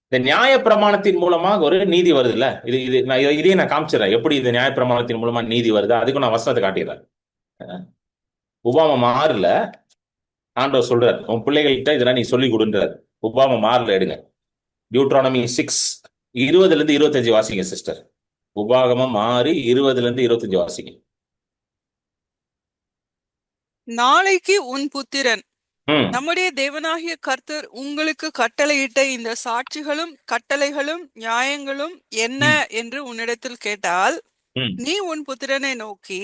இந்த நியாய பிரமாணத்தின் மூலமாக ஒரு நீதி வருது இல்ல, இதையும் நான் காமிச்சிடறேன் எப்படி இந்த நியாய பிரமாணத்தின் மூலமா நீதி வருது. அதுக்கும் நான் வசனத்தை காட்டிடுறேன். உபாமம் 6ல ஆண்டவர் சொல்றாரு, உன் பிள்ளைகள்கிட்ட இதெல்லாம் நீ சொல்லி கொடுன்றார். உபாமம் 6ல எடுங்க, டியூட்ரானமி 6 20-25 வாசிங்க சிஸ்டர். உபாகமம் 6 20-25 வாசிங்க. நாளைக்கு உன் புத்திரன் நம்முடைய தேவனாகிய கர்த்தர் உங்களுக்கு கட்டளையிட்ட இந்த சாட்சிகளும் கட்டளைகளும் நியாயங்களும் என்ன என்று உன்னிடத்தில் கேட்டால், நீ உன் புத்திரனை நோக்கி,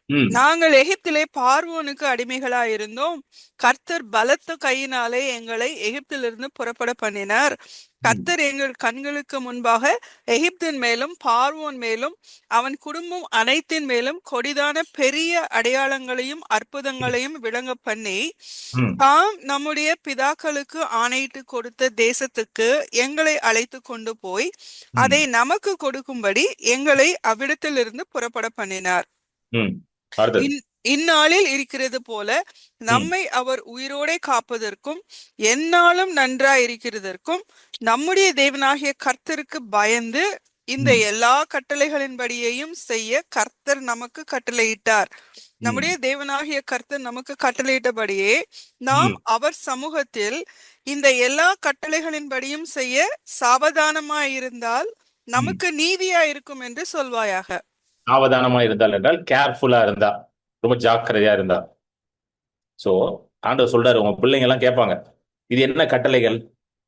ம். நாங்கள் எகிப்திலே பார்வோனுக்கு அடிமைகளாயிருந்தோம். கர்த்தர் பலத்த கையினாலே எங்களை எகிப்திலிருந்து புறப்பட பண்ணினார். ம். கர்த்தர் எங்கள் கண்களுக்கு முன்பாக எகிப்தின் மேலும் பார்வோன் மேலும் அவன் குடும்பம் அனைத்தின் மேலும் கொடிதான பெரிய அடையாளங்களையும் அற்புதங்களையும் விளங்க பண்ணி, ம். தாம் நம்முடைய பிதாக்களுக்கு ஆணையிட்டு கொடுத்த தேசத்துக்கு எங்களை அழைத்து கொண்டு போய் ம். அதை நமக்கு கொடுக்கும்படி எங்களை அவ்விடத்திலிருந்து புறப்பட பண்ணினார். ம். அடுத்தது. இந்நாளில் இருக்கிறது போல ம். நம்மை அவர் உயிரோடே காப்பதற்கும் எந்நாளும் நன்றாயிருக்கிறதற்கும் நம்முடைய தேவனாகிய கர்த்தருக்கு பயந்து இந்த ம். எல்லா கட்டளைகளின்படியையும் செய்ய கர்த்தர் நமக்கு கட்டளையிட்டார். ம். நம்முடைய தேவனாகிய கர்த்தர் நமக்கு கட்டளையிட்டபடியே நாம் ம். அவர் சமூகத்தில் இந்த எல்லா கட்டளைகளின்படியும் செய்ய சாவதானமாயிருந்தால் ம். நமக்கு நீதியா இருக்கும் என்று சொல்வாயாக. சாவதானமா இருந்தால் என்றால் கேர்ஃபுல்லா இருந்தா, ரொம்ப ஜாக்கிரதையா இருந்தா. சோ ஆண்டவர் சொல்றாரு, உங்க பிள்ளைங்க எல்லாம் கேட்பாங்க, இது என்ன கட்டளைகள்?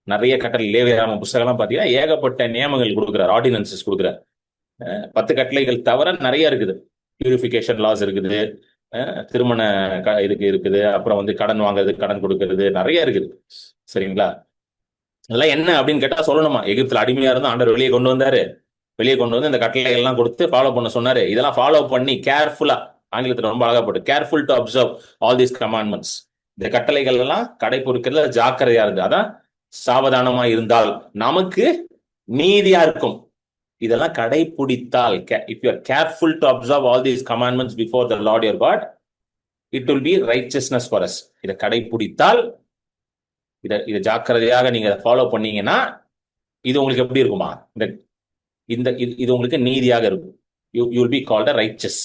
நிறைய கட்டளை, லேவியராம புஸ்தகம்லாம் பாத்தீங்கன்னா ஏகப்பட்ட நியமங்கள் கொடுக்குறாரு, ஆர்டினன்சஸ் கொடுக்குறாரு. 10 கட்டளைகள் தவிர நிறைய இருக்குது. பியூரிஃபிகேஷன் லாஸ் இருக்குது, திருமண இதுக்கு இருக்குது, அப்புறம் வந்து கடன் வாங்குறது, கடன் கொடுக்கறது, நிறைய இருக்குது. சரிங்களா? இதெல்லாம் என்ன அப்படின்னு கேட்டா சொல்லணுமா? எகிப்துல அடிமையா இருந்து ஆண்டவர் வெளியே கொண்டு வந்தாரு. வெளியே கொண்டு வந்து இந்த கட்டளைகள் எல்லாம் கொடுத்து ஃபாலோ பண்ண சொன்னாரு. இதெல்லாம் ஃபாலோ பண்ணி கேர்ஃபுல்லா, ஆங்கிலத்தில் ரொம்ப அழகா போட்டு, careful to observe all these commandments. இந்த கட்டளைகள் எல்லாம் கடைபிடிக்கிறதுல ஜாக்கிரதையா இருந்து, அதான் சாவதானமா இருந்தால் நமக்கு நீதியா இருக்கும். இதெல்லாம் கடைபிடித்தால், if you are careful to observe all these commandments before the Lord your God, it will be righteousness for us. இதை கடைபிடித்தால், இதை ஜாக்கிரதையாக நீங்க ஃபாலோ பண்ணீங்கன்னா இது உங்களுக்கு எப்படி இருக்குமா? இந்த இந்த இது உங்களுக்கு நீதியாக இருக்கும். You will be called a riches.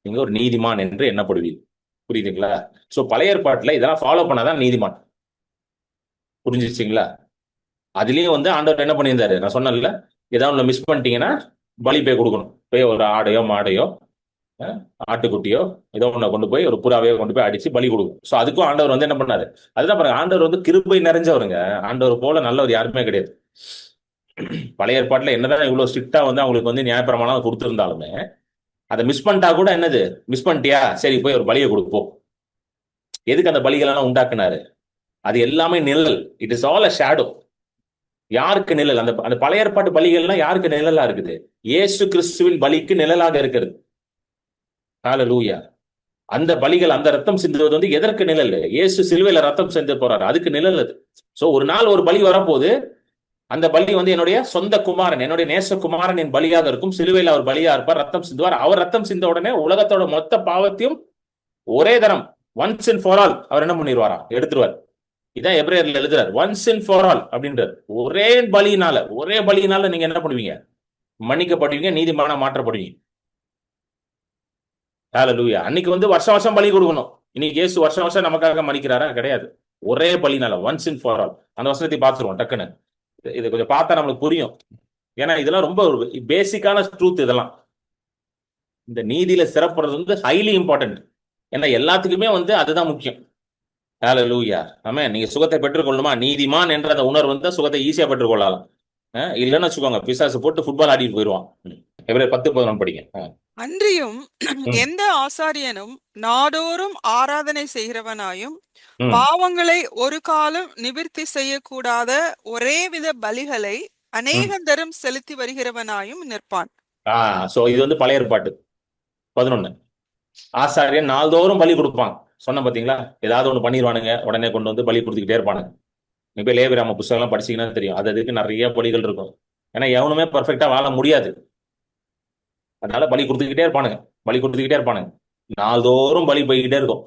நீங்க ஒரு நீதிமான் என்று எண்ணப்படுவீங்க. புரியுதுங்களா? சோ பழைய ஏற்பாட்டுல இதெல்லாம் ஃபாலோ பண்ணாதான் நீதிமான். புரிஞ்சிச்சிங்களா? அதுலயும் வந்து ஆண்டவர் என்ன பண்ணியிருந்தாரு, நான் சொன்னேன்ல, ஏதாவது ஒன்று மிஸ் பண்ணிட்டீங்கன்னா பலி போய் கொடுக்கணும். போய் ஒரு ஆடையோ மாடையோ ஆட்டுக்குட்டியோ ஏதோ ஒன்று கொண்டு போய், ஒரு புறாவையோ கொண்டு போய் அடிச்சு பலி கொடுக்கும். ஸோ அதுக்கும் ஆண்டவர் வந்து என்ன பண்ணாரு? அதுதான் பாருங்க, ஆண்டவர் வந்து கிருபை நிறைஞ்சவருங்க. ஆண்டவர் போல நல்லவர் யாருமே கிடையாது. பழைய ஏற்பாட்டுல என்னதான் இவ்வளவு ஸ்ட்ரிக்டா வந்து அவங்களுக்கு வந்து நியாயப்பிரமாணம் கொடுத்திருந்தாலுமே, அதை மிஸ் பண்ணிட்டா கூட என்னது, மிஸ் பண்ணிட்டியா, சரி போய் ஒரு பலியை கொடுப்போம். எதுக்கு அந்த பலிகள் எல்லாம் உண்டாக்குனாரு? அது எல்லாமே நிழல். It is all a shadow. யாருக்கு நிழல்? அந்த அந்த பழைய ஏற்பாட்டு பலிகள்லாம் யாருக்கு நிழலா இருக்குது? இயேசு கிறிஸ்துவின் பலிக்கு நிழலாக இருக்கிறது. ஹல்லேலூயா. அந்த பலிகள், அந்த ரத்தம் சிந்துவது வந்து எதற்கு நிழல்? இயேசு சிலுவையில ரத்தம் சிந்து போறாரு, அதுக்கு நிழல் அது. சோ ஒரு நாள் ஒரு பலி வரப்போது, அந்த பலி வந்து என்னுடைய சொந்த குமாரன், என்னுடைய நேச குமாரன் என் பலியாக இருக்கும். சிலுவையில் அவர் பலியா இருப்பார், ரத்தம் சிந்துவார். அவர் ரத்தம் சிந்த உடனே உலகத்தோட மொத்த பாவத்தையும் ஒரே தரம், ஒன்ஸ் அண்ட் ஃபார் ஆல், அவர் என்ன பண்ணிடுவாரா? எடுத்துருவார். இதான் எபிரேயர்ல எழுதுறார், ஒன்ஸ் அண்ட் ஃபார் ஆல் அப்படின்றார். ஒரே பலியினால நீங்க என்ன பண்ணுவீங்க? மன்னிக்கப்படுவீங்க, நீதிமானா மாற்றப்படுவீங்க. ஹல்லேலூயா. அன்னைக்கு வந்து வருஷம் வருஷம் பலி கொடுக்கணும். இன்னைக்கு இயேசு வருஷம் வருஷம் நமக்காக மன்னிக்கிறாரா? கிடையாது. ஒரே பலினால, ஒன்ஸ் அண்ட் ஃபார் ஆல். அந்த வசனத்தை பார்த்துருவோம் டக்குன்னு. இதை கொஞ்சம் பார்த்தா நம்மளுக்கு புரியும். ஏன்னா இதெல்லாம் ரொம்ப பேசிக்கான ட்ரூத். இதெல்லாம் இந்த நீதியில சிறப்புறது வந்து ஹைலி இம்பார்ட்டன்ட். ஏன்னா எல்லாத்துக்குமே வந்து அதுதான் முக்கியம். ஹல்லேலூயா. ஆமென். நீங்க சுகத்தை பெற்றுக்கொள்ளுமா? நீதிமான் என்ற அந்த உணர்வு வந்து சுகத்தை ஈஸியா பெற்றுக்கொள்ளலாம். இல்லைன்னு வச்சுக்கோங்க, பிசாசு போட்டு ஃபுட்பால் ஆடிட்டு போயிடுவான். எபிரேயர் 10:11 படிங்க. அன்றியும் எந்த ஆசாரியனும் நாடோறும் ஆராதனை செய்கிறவனாயும் பாவங்களை ஒரு காலம் நிவிர்த்தி செய்யக்கூடாத ஒரே வித பலிகளை அநேகந்தரம் செலுத்தி வருகிறவனாயும் நிற்பான். சோ இது வந்து பழைய ஏற்பாட்டு 11. ஆசாரியன் நாள்தோறும் பலி கொடுப்பாங்க. சொன்ன பாத்தீங்களா? ஏதாவது ஒண்ணு பண்ணிடுவானுங்க, உடனே கொண்டு வந்து பலி கொடுத்துக்கிட்டே இருப்பானுங்க. இப்ப லேவியராம புஸ்தகம் எல்லாம் படிச்சீங்கன்னா தெரியும், அதுக்கு நிறைய பலிகள் இருக்கும். ஏன்னா எவனுமே பர்ஃபெக்டா வாழ முடியாது. அதனால பலி கொடுத்துக்கிட்டே இருப்பானுங்க. நாள்தோறும் பலி போய்கிட்டே இருக்கும்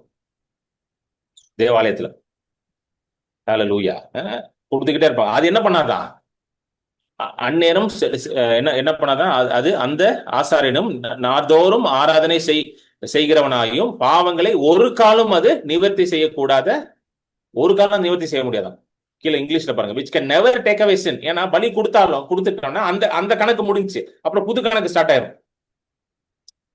தேவாலயத்துல. ஹல்லேலூயா. கொடுத்துக்கிட்டே இருப்பாங்க. அது என்ன பண்ணாதான் அந்நேரம் என்ன பண்ணாதான் அது அந்த ஆசாரியனும் நாள்தோறும் ஆராதனை செய்கிறவனாயும் பாவங்களை ஒரு காலம் அது நிவர்த்தி செய்யக்கூடாத, ஒரு காலம் நிவர்த்தி செய்ய முடியாதான். கீழே இங்கிலீஷ்ல பாருங்க, which can never take away sin. ஏன்னா பலி கொடுத்துட்டோம்னா அந்த கணக்கு முடிஞ்சு, அப்புறம் புது கணக்கு ஸ்டார்ட் ஆயிரும்.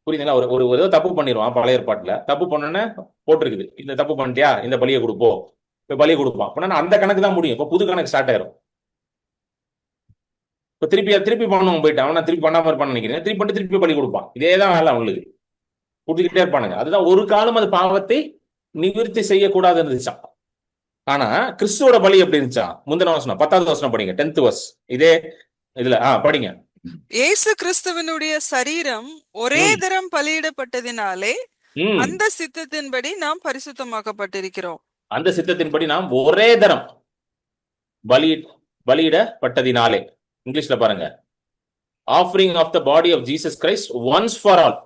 புரியுதுங்களா? ஒரு ஏதோ தப்பு பண்ணிடுவான். பழைய ஏற்பாட்டுல தப்பு பண்ணோன்னே போட்டிருக்குது, இந்த தப்பு பண்ணிட்டியா, இந்த பலியை கொடுப்போம், இப்ப பலியை கொடுப்பான் அப்படின்னா அந்த கணக்கு தான் முடியும். இப்ப புது கணக்கு ஸ்டார்ட் ஆயிரும். இப்ப திருப்பி பண்ணவங்க போயிட்டான், அவன் திருப்பி பண்ணாம இருப்பான்னு நினைக்கிறேன், திருப்பி பலி கொடுப்பான். இதேதான் வேலை அவங்களுக்கு. கூட்டிக்கிட்டே இருப்பானுங்க. அதுதான் ஒரு காலம் அது பாவத்தை நிவிர்த்தி செய்யக்கூடாது இருந்துச்சான். ஆனா கிறிஸ்துவோட பலி எப்படி இருந்துச்சா? முந்தின வசனம் 10வது வசனம் படிங்க, 10th verse. இதே இதுல படிங்க. இயேசு கிறிஸ்துவனுடைய சரீரம் ஒரே ம் தரம் பலியிடப்பட்டதினாலே ம் அந்த சித்தத்தின்படி நாம் பரிசுத்தமாக்கப்பட்டிருக்கிறோம். அந்த சித்தத்தின்படி நாம் ஒரே தரம் பலி பலியிடப்பட்டதினாலே. இங்கிலீஷ்ல பாருங்க, offering of the body of Jesus Christ once for all.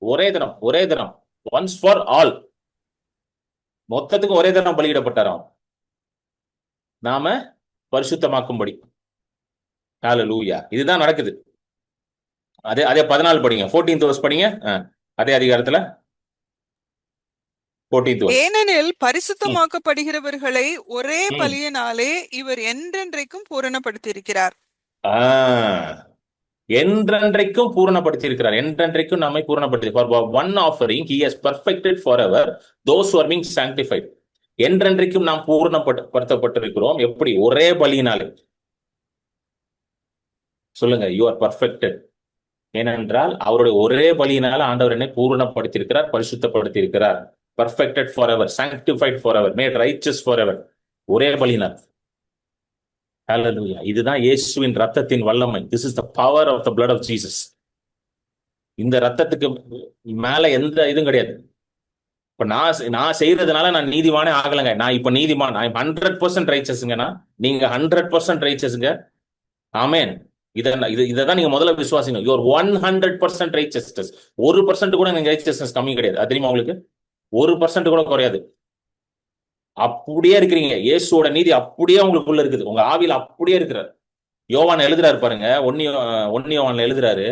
ஒரே தரம், ஒரே தரம், ஒன்ஸ் ஃபார் ஆல். மொத்தத்துக்கும் ஒரே தரம் பலியிடப்பட்டாராம், நாம பரிசுத்தமாக்கும்படி. ஹalleluya. இதுதான் நடக்குது. அதே 14 படிங்க, 14th verse படிங்க. அதே அதிகாரத்துல 14th verse. ஏனெனில் பரிசுத்தமாக்கப்படுகிறவர்களை ஒரே பலியினாலே இவர் என்றென்றைக்கும் பூரணப்படுத்தியிருக்கிறார். என்றென்றைக்கும் பூரணப்படுத்தியிருக்கிறார். என்றென்றைக்கும் நம்மை பூரணப்படுத்தி. For one offering he has perfected forever those who are being sanctified. என்றென்றைக்கும் நாம் பூரணப்படுத்தப்பட்டிருக்கிறோம். எப்படி? ஒரே பலியினாலே. சொல்லுங்க, you are perfected. ஏனென்றால் அவருடைய ஒரே பலியினால ஆண்டவர் என்னை பூரணப்படுத்தியிருக்கிறார், பரிசுத்தப்படுத்தியிருக்கிறார். Perfected forever, sanctified forever, made righteous forever. ஒரே பலியினால். Hallelujah. இதுதான் இயேசுவின் ரத்தத்தின் வல்லமை. This is the power of the blood of Jesus. இந்த ரத்தத்துக்கு மேல எந்த இதுவும் கிடையாது. இப்ப நான் செய்யறதுனால நான் நீதிமானே ஆகலைங்க. நான் இப்ப நீதிமான், 100% ரைச்சஸ்ங்க. நீங்க 100% ரைச்சஸ்ங்க. ஆமென். இதான் நீங்க முதல்ல விசுவாசிங்க. Your 100% righteousness. 1% கூட நீங்க ரைச்சஸ்னஸ் கம்மி கிடையாது. அது தெரியுமா உங்களுக்கு? 1% கூட குறையாது. அப்படியே இருக்கிறீங்க. இயேசுவோட நீதி அப்படியே உங்களுக்குள்ள இருக்குது. உங்க ஆவியில் அப்படியே இருக்கிறார். யோவான் எழுதுறாரு பாருங்க, 1 யோவான்ல எழுதுறாரு,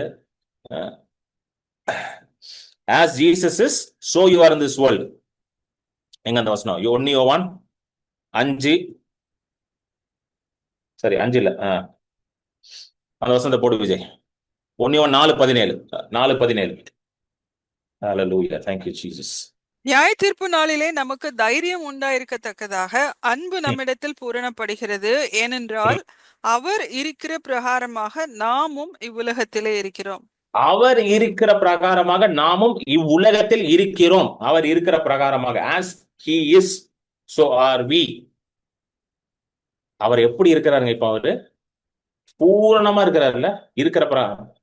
as Jesus is so you are in this world. எங்க அந்த வசனம்? 1 யோவான் 5, சரி 5 இல்ல, அந்த வசனத்தை போடு விஜய். 1 யோவான் 4:17. Hallelujah. Thank you Jesus. நியாய தீர்ப்பு நாளிலே நமக்கு தைரியம் உண்டாயிருக்கத்தக்கதாக அன்பு நம்மிடத்தில் பூரணப்படுகிறது. ஏனென்றால் அவர் இருக்கிற பிரகாரமாக நாமும் இவ்வுலகத்திலே இருக்கிறோம். அவர் இருக்கிற பிரகாரமாக நாமும் இவ்வுலகத்தில் இருக்கிறோம். அவர் இருக்கிற பிரகாரமாக, as he is so are we. அவர் எப்படி இருக்கிறாருங்க? இப்ப அவரு பூரணமா இருக்கிறாருல்ல, இருக்கிற பிரகாரம்.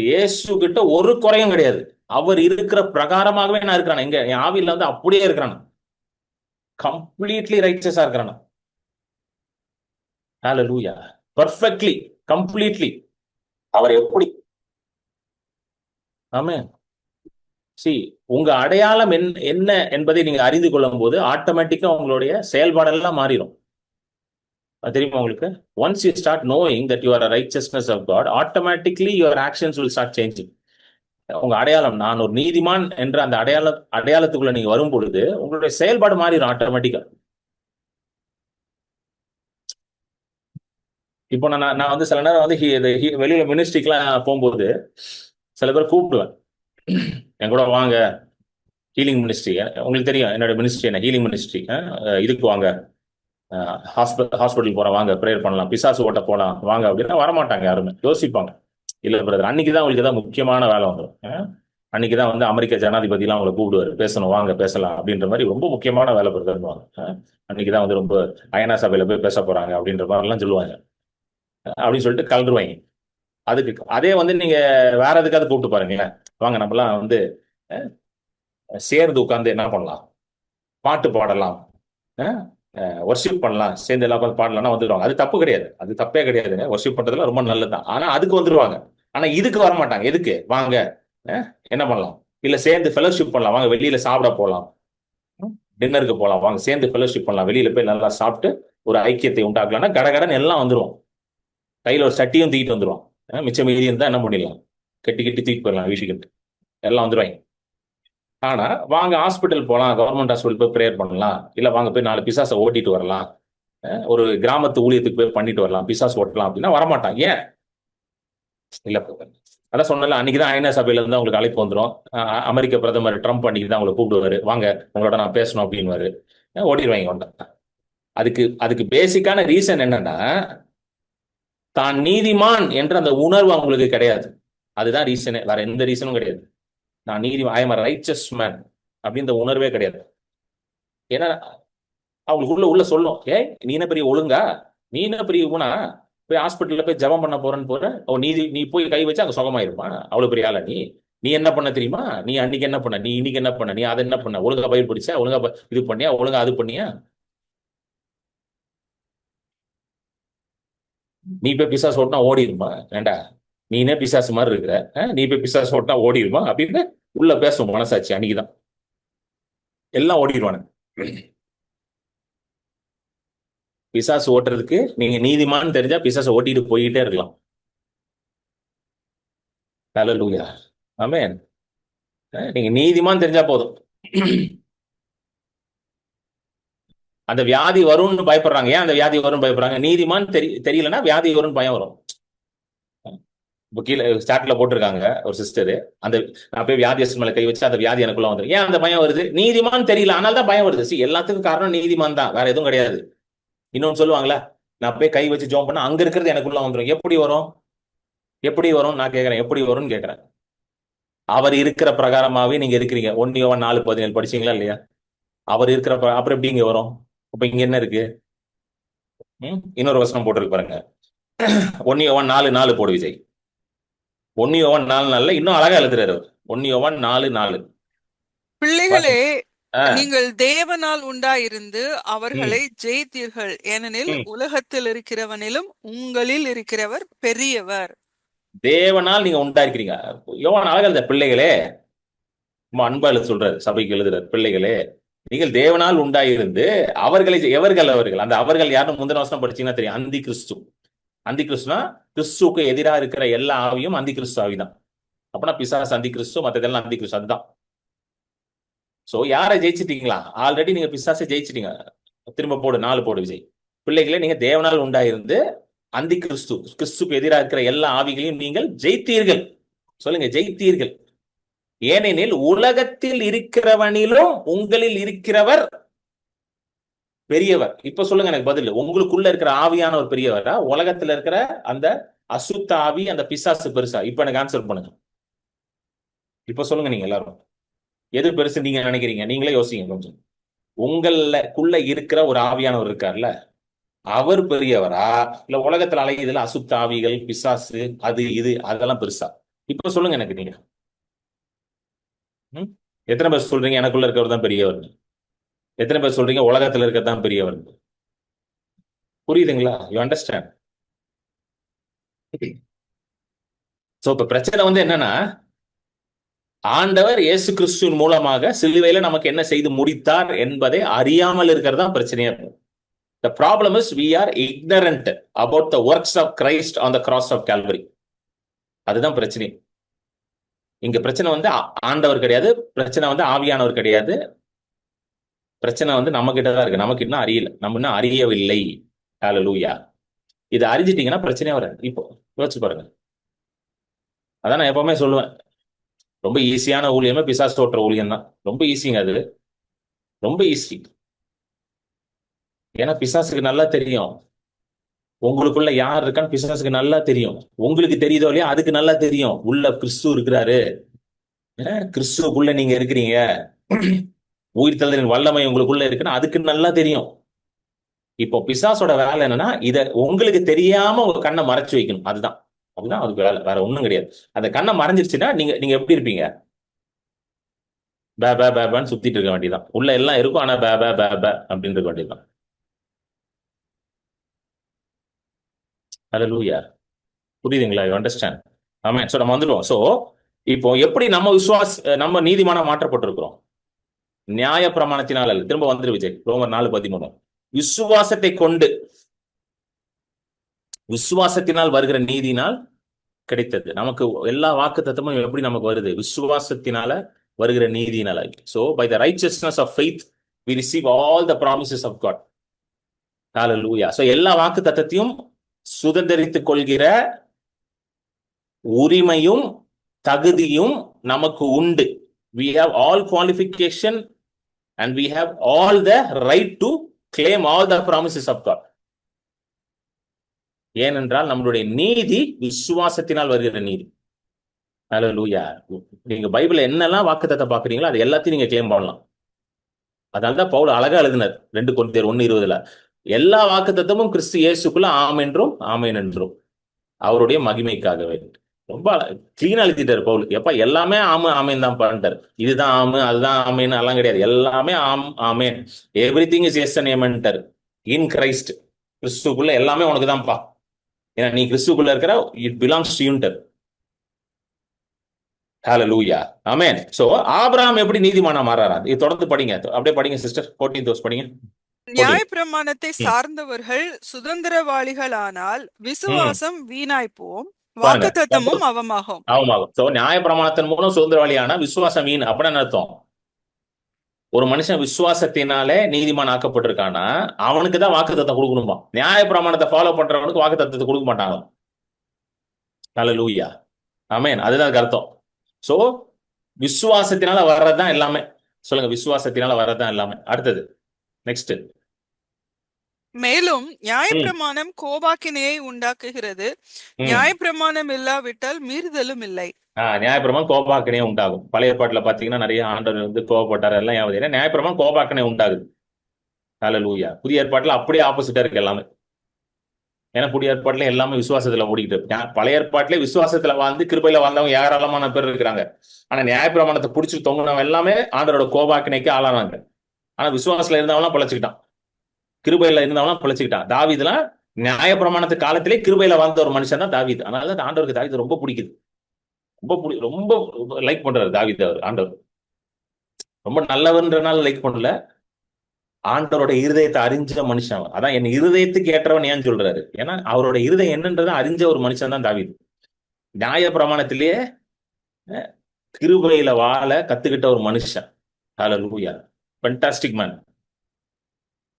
இயேசு கிட்ட ஒரு குறையும் கிடையாது. அவர் இருக்கிற பிரகாரமாகவே நான் இருக்கிறான். எங்க என் ஆவியில வந்து அப்படியே இருக்கிறான். கம்ப்ளீட்லி ரைச்சஸா இருக்கிறான். ஹalleluya. Perfectly, completely. அவர் எப்படி? ஆமென். உங்க அடையாளம் என்ன என்பதை நீங்க அறிந்து கொள்ளும் போது ஆட்டோமேட்டிக்கா உங்களுடைய செயல்பாடெல்லாம் மாறிடும். அது தெரியுமா உங்களுக்கு? once you start knowing that you are a righteousness of God, automatically your actions will start changing. உங்க அடையாளம், நான் ஒரு நீதிமான் என்ற அந்த அடையாளத்துக்குள்ள நீங்க வரும் பொழுது உங்களுடைய செயல்பாடு மாறிடும் ஆட்டோமேட்டிக்கா. இப்போ நான் வந்து சில நேரம் வந்து வெளியில மினிஸ்ட்ரிக்கெல்லாம் போகும்போது சில பேர் கூப்பிடுவேன், என் கூட வாங்க ஹீலிங் மினிஸ்ட்ரி. உங்களுக்கு தெரியும் என்னோட மினிஸ்ட்ரி என்ன, ஹீலிங் மினிஸ்ட்ரி. இதுக்கு வாங்க, ஹாஸ்பிட்டல் போறோம், வாங்க ப்ரேயர் பண்ணலாம், பிசாசு ஓட்ட போலாம் வாங்க அப்படின்னா வரமாட்டாங்க யாருமே. யோசிப்பாங்க, இல்ல பிரதர் அன்னைக்குதான் உங்களுக்கு தான் முக்கியமான வேலை வந்துடும். அன்னைக்குதான் வந்து அமெரிக்க ஜனாதிபதிலாம் அவங்களை கூப்பிடுவாரு, பேசணும் வாங்க பேசலாம் அப்படின்ற மாதிரி ரொம்ப முக்கியமான வேலை பிரதர்வாங்க. அன்னைக்குதான் வந்து ரொம்ப அயனா சபையில போய் பேச போறாங்க அப்படின்ற மாதிரிலாம் சொல்லுவாங்க. அப்படின்னு சொல்லிட்டு கலந்துருவாங்க. அதுக்கு அதே வந்து நீங்க வேற எதுக்காவது கூப்பிட்டு பாருங்களேன், வாங்க நம்மலாம் வந்து சேர்ந்து உட்காந்து என்ன பண்ணலாம், பாட்டு பாடலாம், ஒர்ஷிப் பண்ணலாம், சேர்ந்து எல்லாம் உட்காந்து பாடலாம்னா வந்துடுவாங்க. அது தப்பு கிடையாது, அது தப்பே கிடையாதுங்க. ஒர்ஷிப் பண்றதுல ரொம்ப நல்லதுதான். ஆனா அதுக்கு வந்துருவாங்க. ஆனா இதுக்கு வர மாட்டாங்க. எதுக்கு? வாங்க என்ன பண்ணலாம், இல்ல சேர்ந்து ஃபெலோஷிப் பண்ணலாம், வாங்க வெளியில சாப்பிட போகலாம், டின்னருக்கு போகலாம், வாங்க சேர்ந்து ஃபெலோஷிப் பண்ணலாம், வெளியில போய் நல்லா சாப்பிட்டு ஒரு ஐக்கியத்தை உண்டாக்கலாம்னா கடகடன் எல்லாம் வந்துடும். கையில ஒரு சட்டியும் தூக்கிட்டு வந்துடும். மிச்சம் மீதி இருந்தா என்ன பண்ணிடலாம், கட்டி தூக்கிட்டு போயிடலாம் வீட்டுக்கிட்டு, எல்லாம் வந்துடுவாங்க. ஆனா வாங்க ஹாஸ்பிட்டல் போகலாம், கவர்மெண்ட் ஹாஸ்பிட்டல் போய் ப்ரேயர் பண்ணலாம், இல்ல வாங்க போய் 4 பிசாசை ஓட்டிட்டு வரலாம், ஒரு கிராமத்து ஊழியத்துக்கு போய் பண்ணிட்டு வரலாம், பிசாசு ஓட்டலாம் அப்படின்னா வரமாட்டாங்க. ஏன்? இல்ல அதான் சொன்னல, அன்னைக்குதான் ஐநா சபையில இருந்து அவங்களுக்கு அழைப்பு வந்துடும். அமெரிக்க பிரதமர் ட்ரம்ப் அன்னைக்கு தான் அவங்களை கூப்பிடுவாரு, வாங்க உங்களோட நான் பேசணும் அப்படின்வாரு, ஓடிடுவாங்க கொண்ட. அதுக்கு பேசிக்கான ரீசன் என்னன்னா, தான் நீதிமான் என்ற அந்த உணர்வு அவங்களுக்கு கிடையாது. அதுதான் ரீசனே, வேற எந்த ரீசனும் கிடையாது. நான் நீதி, ஐ எம் ரைச்சஸ் மேன் அப்படின்ற உணர்வே கிடையாது. ஏன்னா அவங்களுக்கு உள்ள சொல்லும், நீ என்ன பெரிய ஒழுங்கா, நீ என்ன பெரிய இவனா, போய் ஹாஸ்பிட்டல்ல போய் ஜபம் பண்ண போறேன்னு போற, நீ போய் கை வச்சு அங்க சுகமாயிருமா, அவ்வளவு பெரிய ஆளா நீ என்ன பண்ண தெரியுமா, நீ அன்னைக்கு என்ன பண்ண, நீ இன்னைக்கு என்ன பண்ண, நீ அதை என்ன பண்ண, ஒழுங்கா பயிர் பிடிச்சா, ஒழுங்கா இது பண்ணியா, ஒழுங்கா அது பண்ணியா, நீ போய் பிசாசு ஓட்டினா ஓடிடுமா, ஏண்டா நீனே பிசாசு மாதிரி இருக்கிற, நீ போய் பிசாசு ஓட்டினா ஓடிடுமா அப்படின்னு உள்ள பேசும் மனசாட்சி. அன்னைக்குதான் எல்லாம் ஓடிடுவானு. பிசாசு ஓட்டுறதுக்கு நீங்க நீதிமான் தெரிஞ்சா பிசாசு ஓட்டிட்டு போயிட்டே இருக்கலாம். ஹல்லேலூயா, ஆமென். நீங்க நீதிமான் தெரிஞ்சா போதும். அந்த வியாதி வரும்னு பயப்படுறாங்க. ஏன் அந்த வியாதி வரும்னு பயப்படுறாங்க? நீதிமான் தெரியலன்னா வியாதி வரும்னு பயம் வரும். இப்போ கீழே ஸ்டார்ட்ல போட்டிருக்காங்க ஒரு சிஸ்டர், அந்த நான் போய் வியாதியஸ்தர் மேல கை வச்சு அந்த வியாதி எனக்குள்ள வந்துடும். ஏன் அந்த பயம் வருது? நீதிமான் தெரியல, அதனால தான் பயம் வருது. எல்லாத்துக்கும் காரணம் நீதிமான் தான், வேற எதுவும் கிடையாது. இன்னொன்னு சொல்லுவாங்களா, நான் போய் கை வச்சு ஜோம் பண்ணா அங்க இருக்கிறது எனக்குள்ள வந்துடும். எப்படி வரும்? எப்படி வரும்? நான் கேட்கறேன், எப்படி வரும்னு கேட்கறேன். அவர் இருக்கிற பிரகாரமாவே நீங்க இருக்கிறீங்க. 1 யோவான் 4:17 படிச்சீங்களா இல்லையா? அவர் இருக்கிற அப்புறம் எப்படி இங்க வரும்? அப்ப இங்க என்ன இருக்கு? இன்னொரு வசனம் போட்டிருக்கு பாருங்க, 1 யோவான் 4:4 போடு விஜய். 1 யோவான் 4:4 இன்னும் அழகா எழுதுறாரு அவர். 1 யோவான் 4:4. பிள்ளைகளே, நீங்கள் தேவனால் உண்டாயிருந்து அவர்களை ஜெயித்தீர்கள், ஏனெனில் உலகத்தில் இருக்கிறவனிலும் உங்களில் இருக்கிறவர் பெரியவர். தேவனால் நீங்க உண்டாயிருக்கிறீங்க. யோவான் அழகா எழுத, பிள்ளைகளே, அன்பா எழுத சொல்றாரு, சபைக்கு எழுதுறாரு, பிள்ளைகளே நீங்கள் தேவனால் உண்டாயிருந்து அவர்களை, எவர்கள் அவர்கள், அந்த அவர்கள் யாரும் முந்தின வசனம் படிச்சீங்கன்னா தெரியும், அந்தி கிறிஸ்து. அந்தி கிறிஸ்துனா கிறிஸ்துக்கு எதிராக இருக்கிற எல்லா ஆவியும் அந்தி கிறிஸ்து ஆவிதான். அப்படின்னா பிசாசு அந்தி கிறிஸ்து, மற்றதெல்லாம் அந்தி கிறிஸ்து, அதுதான். சோ யாரை ஜெயிச்சிட்டீங்களா? ஆல்ரெடி நீங்க பிசாசை ஜெயிச்சிட்டீங்க. திரும்ப போடு, 4 போடு விஜய். பிள்ளைகளே, நீங்க தேவனால் உண்டாயிருந்து அந்தி கிறிஸ்து, கிறிஸ்துக்கு எதிராக இருக்கிற எல்லா ஆவிகளையும் நீங்கள் ஜெயித்தீர்கள். சொல்லுங்க, ஜெயித்தீர்கள். ஏனெனில் உலகத்தில் இருக்கிறவனிலும் உங்களில் இருக்கிறவர் பெரியவர். இப்ப சொல்லுங்க எனக்கு பதில், உங்களுக்குள்ள இருக்கிற ஆவியானவர் பெரியவரா, உலகத்துல இருக்கிற அந்த அசுத்த ஆவி, அந்த பிசாசு பெருசா? இப்ப எனக்கு ஆன்சர் பண்ணுங்க. இப்ப சொல்லுங்க, நீங்க எல்லாரும் எது பெருசு நீங்க நினைக்கிறீங்க? நீங்களே யோசிங்க கொஞ்சம். உங்களுக்குள்ள இருக்கிற ஒரு ஆவியானவர் இருக்கார்ல, அவர் பெரியவரா, இல்ல உலகத்துல அலையுதுல அசுத்த ஆவிகள், பிசாசு, அது இது, அதெல்லாம் பெருசா? இப்ப சொல்லுங்க எனக்கு நீங்க. எத்தனை பேர் சொல்றீங்க எனக்குள்ள இருக்கிறவர் தான் பெரியவர்? எத்தனை பேர் சொல்றீங்க உலகத்துல இருக்கிறது தான் பெரியவர்? புரியுதுங்களா? You understand? சோ இப்ப பிரச்சனை என்னன்னா, ஆண்டவர் இயேசு கிறிஸ்துவின் மூலமாக சிலுவையில நமக்கு என்ன செய்து முடித்தார் என்பதை அறியாமல் இருக்கிறது தான் பிரச்சனையா இருக்கும். The problem is we are ignorant about the works of Christ on the cross of Calvary. அதுதான் பிரச்சனை. இங்க பிரச்சனை ஆண்டவர் கிடையாது, பிரச்சனை ஆவியானவர் கிடையாது, பிரச்சனை நம்ம கிட்ட தான் இருக்கு. நமக்கு இன்னும் அறியல, நம்ம இன்னும் அறியவில்லை. ஹல்லேலூயா. இதை அறிஞ்சிட்டீங்கன்னா பிரச்சனையா வராது. இப்போ யோசிச்சு பாருங்க. அதான் நான் எப்பவுமே சொல்லுவேன், ரொம்ப ஈஸியான ஊழியமே பிசாசு தோற்ற ஊழியம் தான். ரொம்ப ஈஸிங்க, அது ரொம்ப ஈஸி. ஏன்னா பிசாசுக்கு நல்லா தெரியும் உங்களுக்குள்ள யார் இருக்கான்னு. பிசாசுக்கு நல்லா தெரியும். உங்களுக்கு தெரியுதோ இல்லையா, அதுக்கு நல்லா தெரியும் உள்ள கிறிஸ்து இருக்கிறாரு, கிறிஸ்துக்குள்ள நீங்க இருக்கிறீங்க, உயிர்த்தெழுதலின் வல்லமை உங்களுக்குள்ள இருக்குன்னு அதுக்கு நல்லா தெரியும். இப்போ பிசாசோட வேலை என்னன்னா, இத உங்களுக்கு தெரியாம உங்க கண்ணை மறைச்சு வைக்கணும். அதுதான் அதுக்கு வேலை, வேற ஒண்ணும் கிடையாது. அந்த கண்ணை மறைஞ்சிருச்சுன்னா நீங்க எப்படி இருப்பீங்க? பே பே பேன்னு சுத்திட்டு இருக்க வேண்டியதான். உள்ள எல்லாம் இருக்கும், ஆனா பே பே பே அப்படின்னு இருக்க வேண்டியதுதான். ஹல்லேலூயா. புரியுதுங்களா? You understand? ஆமா. சோ நம்ம வந்துடுவோம். சோ இப்போ எப்படி நம்ம நீதிமானா மாற்றப்பட்டிருக்கிறோம்? நியாய பிரமாணத்தினால் அல்ல. திரும்ப வந்துரு விஜய், ரோமர் 4:13. விசுவாசத்தை கொண்டு, விசுவாசத்தினால் வருகிற நீதினால் கிடைத்தது. நமக்கு எல்லா வாக்கு தத்தமும் எப்படி நமக்கு வருது? விசுவாசத்தினால வருகிற நீதினால. So by the righteousness of faith we receive all the promises of God. Hallelujah. So எல்லா வாக்கு தத்தத்தையும் சுதந்தரித்துக் கொள்கிற உரிமையும் தகுதியும் நமக்கு உண்டு. We have all qualification and we have all the right to claim all the promises of God. ஏனென்றால் நம்மளுடைய நீதி விசுவாசத்தினால் வருகிற நீதி. ஹalleluya. நீங்க பைபிள்ல என்னெல்லாம் வாக்குத்தத்தத்தை பாக்குறீங்களோ அது எல்லாத்தையும் நீங்க கிளைம் பண்ணலாம். அதனாலதான் பவுல் அழகா எழுதினார் 2 கொரிந்தியர் 1:20. எல்லா வாக்குத்தத்தமும் கிறிஸ்து இயேசுக்குள்ள ஆம் என்றும் ஆமென் என்றும் அவருடைய மகிமைக்காகவே. ரொம்ப கிளீனா எழுதிட்டாரு பவுல். எப்ப எல்லாமே ஆமு ஆமேன் தான் பண்ணிட்டார். இதுதான் ஆமு அதுதான் ஆமேன்னு எல்லாம் கிடையாது. எல்லாமே ஆம் ஆமேன். Everything is yes and ஏமென்ட்டார். இன் கிரைஸ்ட், கிறிஸ்துக்குள்ள எல்லாமே உனக்கு தான்ப்பா. ஏன்னா நீ கிறிஸ்துக்குள்ள இருக்கிற, இட் பிலாங்ஸ் டு யூன்டர். ஹalleluya. ஆமென். சோ ஆபிரகாம் எப்படி நீதிமானா மாறாரா? இது தொடர்ந்து படிங்க. அப்படியே படிங்க சிஸ்டர். 14th verse படிங்க. 14. நியாயப்பிரமாணத்தை ம். சார்ந்தவர்கள் சுதந்திரவாளிகளானால் ம். விசுவாசம் வீணாய்ப்போம், பாருங்க. வாக்குத்தத்தமும் அவமாகும். ஆமாம். சோ நியாயப்பிரமாணத்தின் மூலம் சுதந்திரவாளியானா விசுவாசம் வீண் அப்படின்னு என்ன அர்த்தம்? ஒரு மனுஷன் விசுவாசத்தினாலே நீதிமான் ஆக்கப்பட்டிருக்கானா அவனுக்கு தான் வாக்குத்தத்தம் கொடுக்கணுமா. நியாயப்பிரமாணத்தை ஃபாலோ பண்றவனுக்கு வாக்குத்தத்தத்தை கொடுக்க மாட்டாங்க. ஹalleluya. ஆமென். அதுதான் அதுக்கு அர்த்தம். சோ விசுவாசத்தினால வர்றதுதான் எல்லாமே. சொல்லுங்க, விசுவாசத்தினால வர்றதுதான் எல்லாமே. அடுத்தது நெக்ஸ்ட். மேலும் ம். நியாயப்பிரமாணம் கோபாக்கினையை உண்டாக்குகிறது, ம். நியாயப்பிரமாணம் இல்லாவிட்டால் மீறுதலும் இல்லை. நியாயப்பிரமாணம் கோபாக்கனே உண்டாகும். பழைய ஏற்பாட்டுல பாத்தீங்கன்னா நிறைய ஆண்டவர் வந்து கோபப்பட்டார் எல்லாம் யாவது. ஏன்னா நியாயப்பிரமாணம் கோபாக்கனே உண்டாகுது. ஹalleluya. புதிய ஏற்பாட்டுல அப்படியே ஆப்போசிட்டா இருக்கு எல்லாமே. ஏன்னா புதிய ஏற்பாட்டுல எல்லாமே விசுவாசத்துல ஓடிக்கிட்டு இருக்கு. பழைய ஏற்பாட்டுல விசுவாசத்துல வாழ்ந்து கிருபையில வாழ்ந்தவங்க ஏராளமான பேர் இருக்கிறாங்க. ஆனா நியாயப்பிரமாணத்தை பிடிச்சி தொங்குனவங்க எல்லாமே ஆண்டவரோட கோபாக்கினைக்கு ஆளானாங்க. ஆனா விசுவாசத்துல இருந்தவங்களாம் பிழைச்சுக்கிட்டான். கிருபையில இருந்தவங்களாம் பிழைச்சுக்கிட்டான். தாவீதுலாம் நியாயப்பிரமாணத்து காலத்திலே கிருபையில வாழ்ந்த ஒரு மனுஷன் தான் தாவீது. அதனால தான் ஆண்டவருக்கு தாவீது ரொம்ப பிடிக்குது. ரொம்ப லைக் பண்றாரு தாவீது. அவர் ஆண்டவர் ரொம்ப நல்லவன்றனால லைக் பண்ணல, ஆண்டவரோட இருதயத்தை அறிஞ்ச மனுஷன் அவன். அதான் என் இருதயத்துக்கு ஏற்றவன் ஏன் சொல்றாரு. ஏன்னா அவரோட இருதயம் என்னன்றதை அறிஞ்ச ஒரு மனுஷன் தான் தாவீது. நியாய பிரமாணத்திலேயே கிருபையில வாழ கத்துக்கிட்ட ஒரு மனுஷன். ஹalleluya. Fantastic man.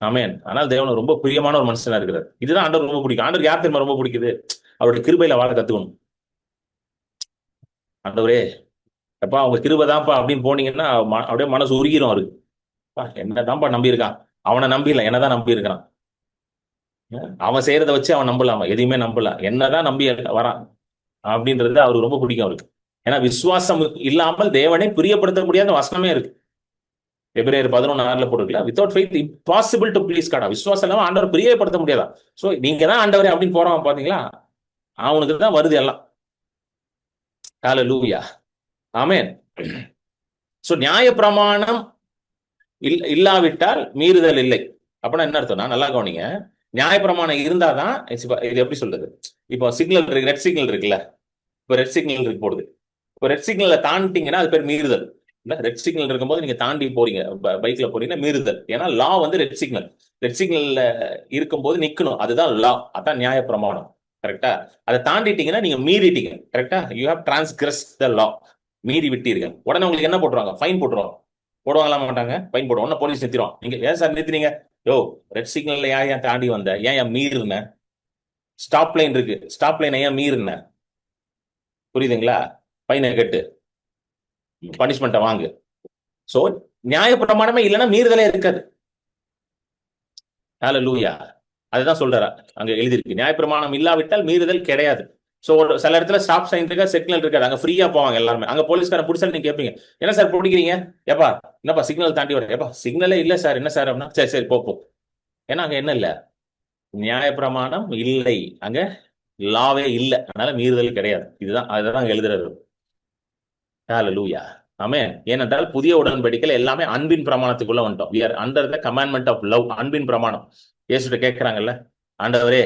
ஆமென். ஆனால் தேவன் ரொம்ப பிரியமான ஒரு மனுஷனா இருக்கிறார். இதுதான் ஆண்டவர் ரொம்ப பிடிக்கும். ஆண்டவர் யார் தெரியுமா ரொம்ப பிடிக்குது? அவருடைய கிருபையில வாழ கத்துக்கணும். ஆண்டவரே எப்பா அவங்க கிருபை தான்ப்பா அப்படின்னு போனீங்கன்னா அப்படியே மனசு உருகிரும் அவருக்கு. என்னதான்ப்பா நம்பி இருக்கான். அவனை நம்பி இல்லை, என்னதான் நம்பி இருக்கிறான். அவன் செய்யறதை வச்சு அவன் நம்பலாமா? எதையுமே நம்பலாம். என்னதான் நம்பி வரான் அப்படின்றது அவருக்கு ரொம்ப பிடிக்கும் அவருக்கு. ஏன்னா விசுவாசம் இல்லாமல் தேவனை பிரியப்படுத்த முடியாத வசனமே இருக்கு. எபிரேயர் 11:6 போட்டிருக்கல, without faith impossible to please God. விசுவாசம் இல்லாம ஆண்டவர் பிரியப்படுத்த முடியாதா? சோ நீங்க தான் ஆண்டவரே அப்படின்னு போறவன் பாத்தீங்களா, அவனுக்கு தான் வருது எல்லாம். ஹalleluya. ஆமென். சோ நியாய பிரமாணம் இல்லாவிட்டால் மீறுதல் இல்லை. அப்படின்னா என்ன அர்த்தம்னா, நல்லா கவனிங்க. நியாயப்பிரமாணம் இருந்தாதான் இது எப்படி சொல்றது, இப்போ சிக்னல் இருக்கு, ரெட் சிக்னல் இருக்குல்ல. இப்போ ரெட் சிக்னல் இருக்கு போடுது. இப்போ ரெட் சிக்னலை தாண்டிட்டீங்கன்னா அது பேர் மீறுதல். இல்ல, ரெட் சிக்னல் இருக்கும்போது நீங்க தாண்டி போறீங்க, பைக்ல போறீங்கன்னா மீறுதல். ஏன்னா லா வந்து ரெட் சிக்னல். ரெட் சிக்னல்ல இருக்கும்போது நிக்கணும், அதுதான் லா, அதான் நியாய பிரமாணம். கரெக்டா? அதை தாண்டிட்டீங்கன்னா நீங்க மீறிட்டீங்க. கரெக்டா? யூ ஹேவ் டிரான்ஸ்கிரஸ் த லா. மீறி விட்டீர்கள். உடனே உங்களுக்கு என்ன போட்டுருவாங்க? ஃபைன் போட்டுருவாங்க. போடுவாங்களா மாட்டாங்க? ஃபைன் போடுவோம். உடனே போலீஸ் நிறுத்திடுவான். நீங்க ஏன் சார் நிறுத்தினீங்க? யோ, ரெட் சிக்னல்ல ஏன் தாண்டி வந்த? ஏன் மீறுன? ஸ்டாப் லைன் இருக்கு, ஸ்டாப் லைன் ஏன் மீறுன? புரியுதுங்களா? ஃபைனை கட்டு, பனிஷ்மெண்ட்டை வாங்கு. சோ நியாயப்பிரமாணமே இல்லைன்னா மீறுதலே இருக்காது. ஹalleluya. அதுதான் சொல்றாரு அங்க எழுதியிருக்கு. நியாயப்பிரமாணம் இல்லாவிட்டால் மீறுதல் கிடையாது. சோ சில இடத்துல ஸ்டாப் சைன் இருக்கா, சிக்னல் இருக்காது, அங்க ஃப்ரீயா போவாங்க எல்லாருமே. அங்க போலீஸ்காரன் பிடிச்சா நீங்க கேட்பீங்க, என்ன சார் பிடிக்கிறீங்க? ஏப்பா என்னப்பா சிக்னல் தாண்டி வர? ஏப்பா சிக்னலே இல்ல சார். என்ன சார் அப்படின்னா, சரி சரி போ. ஏன்னா அங்க என்ன இல்ல, நியாயப்பிரமாணம் இல்லை, அங்க லாவே இல்லை, அதனால மீறுதல் கிடையாது. இதுதான் அதுதான் அங்க எழுதுறாரு. ஹalleluya. ஆமென். ஏனென்றால் புதிய உடன்படிக்கையில எல்லாமே அன்பின் பிரமாணத்துக்குள்ள வந்துட்டோம். we are under the commandment of love. அன்பின் பிரமாணம். இயேசுட்ட கேட்கிறாங்கல்ல, ஆண்டவரே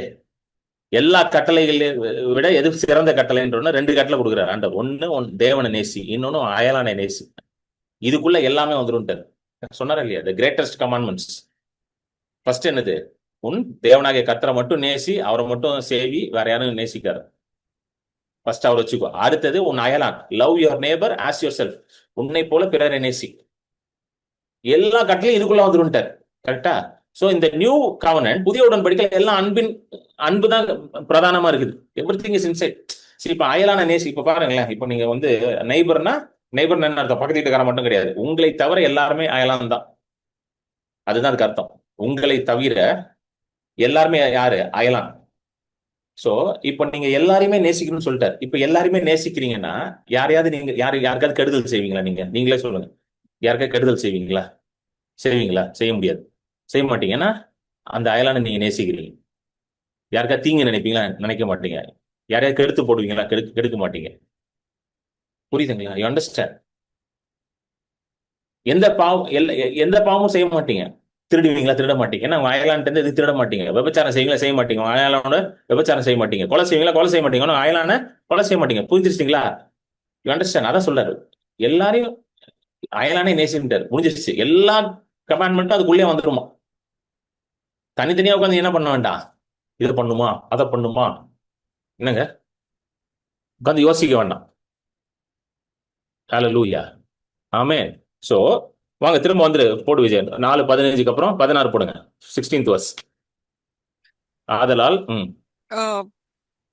எல்லா கட்டளைகளையும் விட எது சிறந்த கட்டளைன்றோன்னா 2 கட்டளை கொடுக்குறாரு ஆண்டவர். ஒன்னு தேவனை நேசி, இன்னொன்னு அயலானை நேசி. இதுக்குள்ள எல்லாமே வந்துருன்ட்டாரு. சொன்னார் இல்லையா, the greatest commandments. ஃபர்ஸ்ட் என்னது? உன் தேவனாகிய கர்த்தரை மட்டும் நேசி, அவரை மட்டும் சேவி, வேற யாரும் நேசிக்காரு. ஃபர்ஸ்ட் அவர் வச்சுக்கோ. அடுத்தது உன் அயலான், love your neighbour as yourself. உன்னை போல பிறரை நேசி. எல்லா கட்டளையும் இதுக்குள்ள வந்துருன்ட்டார். கரெக்டா? சோ இந்த நியூ கவர்னன்ட், புதிய உடன்படிக்கை எல்லாம் அன்பு தான் பிரதானமா இருக்குது. Every thing is inside. சரி, இப்ப அயலான நேசி. இப்ப பாருங்களேன், இப்ப நீங்க வந்து நெய்பர் என்ன அர்த்தம்? பக்கத்து வீட்டுக்காரன் மட்டும் கிடையாது, உங்களை தவிர எல்லாருமே அயலான் தான். அதுதான் அதுக்கு அர்த்தம். உங்களை தவிர எல்லாருமே யாரு? அயலான். சோ இப்போ நீங்க எல்லாரையுமே நேசிக்கணும்னு சொல்லிட்டாரு. இப்ப எல்லாருமே நேசிக்கிறீங்கன்னா யாரையாவது நீங்க யாருக்காவது கெடுதல் செய்வீங்களா? நீங்களே சொல்லுங்க. யாருக்காவது கெடுதல் செய்வீங்களா? செய்வீங்களா? செய்ய முடியாது. செய்ய மாட்டீங்க. ஏன்னா அந்த அயலானை நீங்க நேசிக்கிறீங்க. யாருக்காவது தீங்கு நினைப்பீங்களா? நினைக்க மாட்டீங்க. யாரையாவது கெடுத்து போடுவீங்களா? கெடுக்க மாட்டீங்க. புரியுதுங்களா? You understand? எந்த பாவமும் செய்ய மாட்டீங்க. திருடுவீங்களா? திருட மாட்டீங்க. ஏன்னா அயலான்ட்டு இருந்து இது திருட மாட்டீங்க. விபச்சாரம் செய்வீங்களா? செய்ய மாட்டீங்க. அயலானோட விபச்சாரம் செய்ய மாட்டீங்க. கொலை செய்வீங்களா? கொலை செய்ய மாட்டீங்க. அயலான கொலை செய்ய மாட்டீங்க. புரிஞ்சிருச்சிங்களா? You understand? அதான் சொல்றாரு. எல்லாரையும் அயலானே நேசிட்டாரு. முடிஞ்சிருச்சு. எல்லா கமாண்ட்மெண்ட்டும் அதுக்குள்ளே வந்துருமா. தனித்தனியா உட்காந்து என்ன பண்ண வேண்டாம். இதை பண்ணுமா, அதை பண்ணுமா, என்னங்க உட்காந்து யோசிக்க வேண்டாம். ஹல்லேலூயா. ஆமென். சோ வாங்க திரும்ப வந்து போடு விஜய். 4:15 அப்புறம் 16 போடுங்க. 16th verse. ஆதலால் ஆஹ்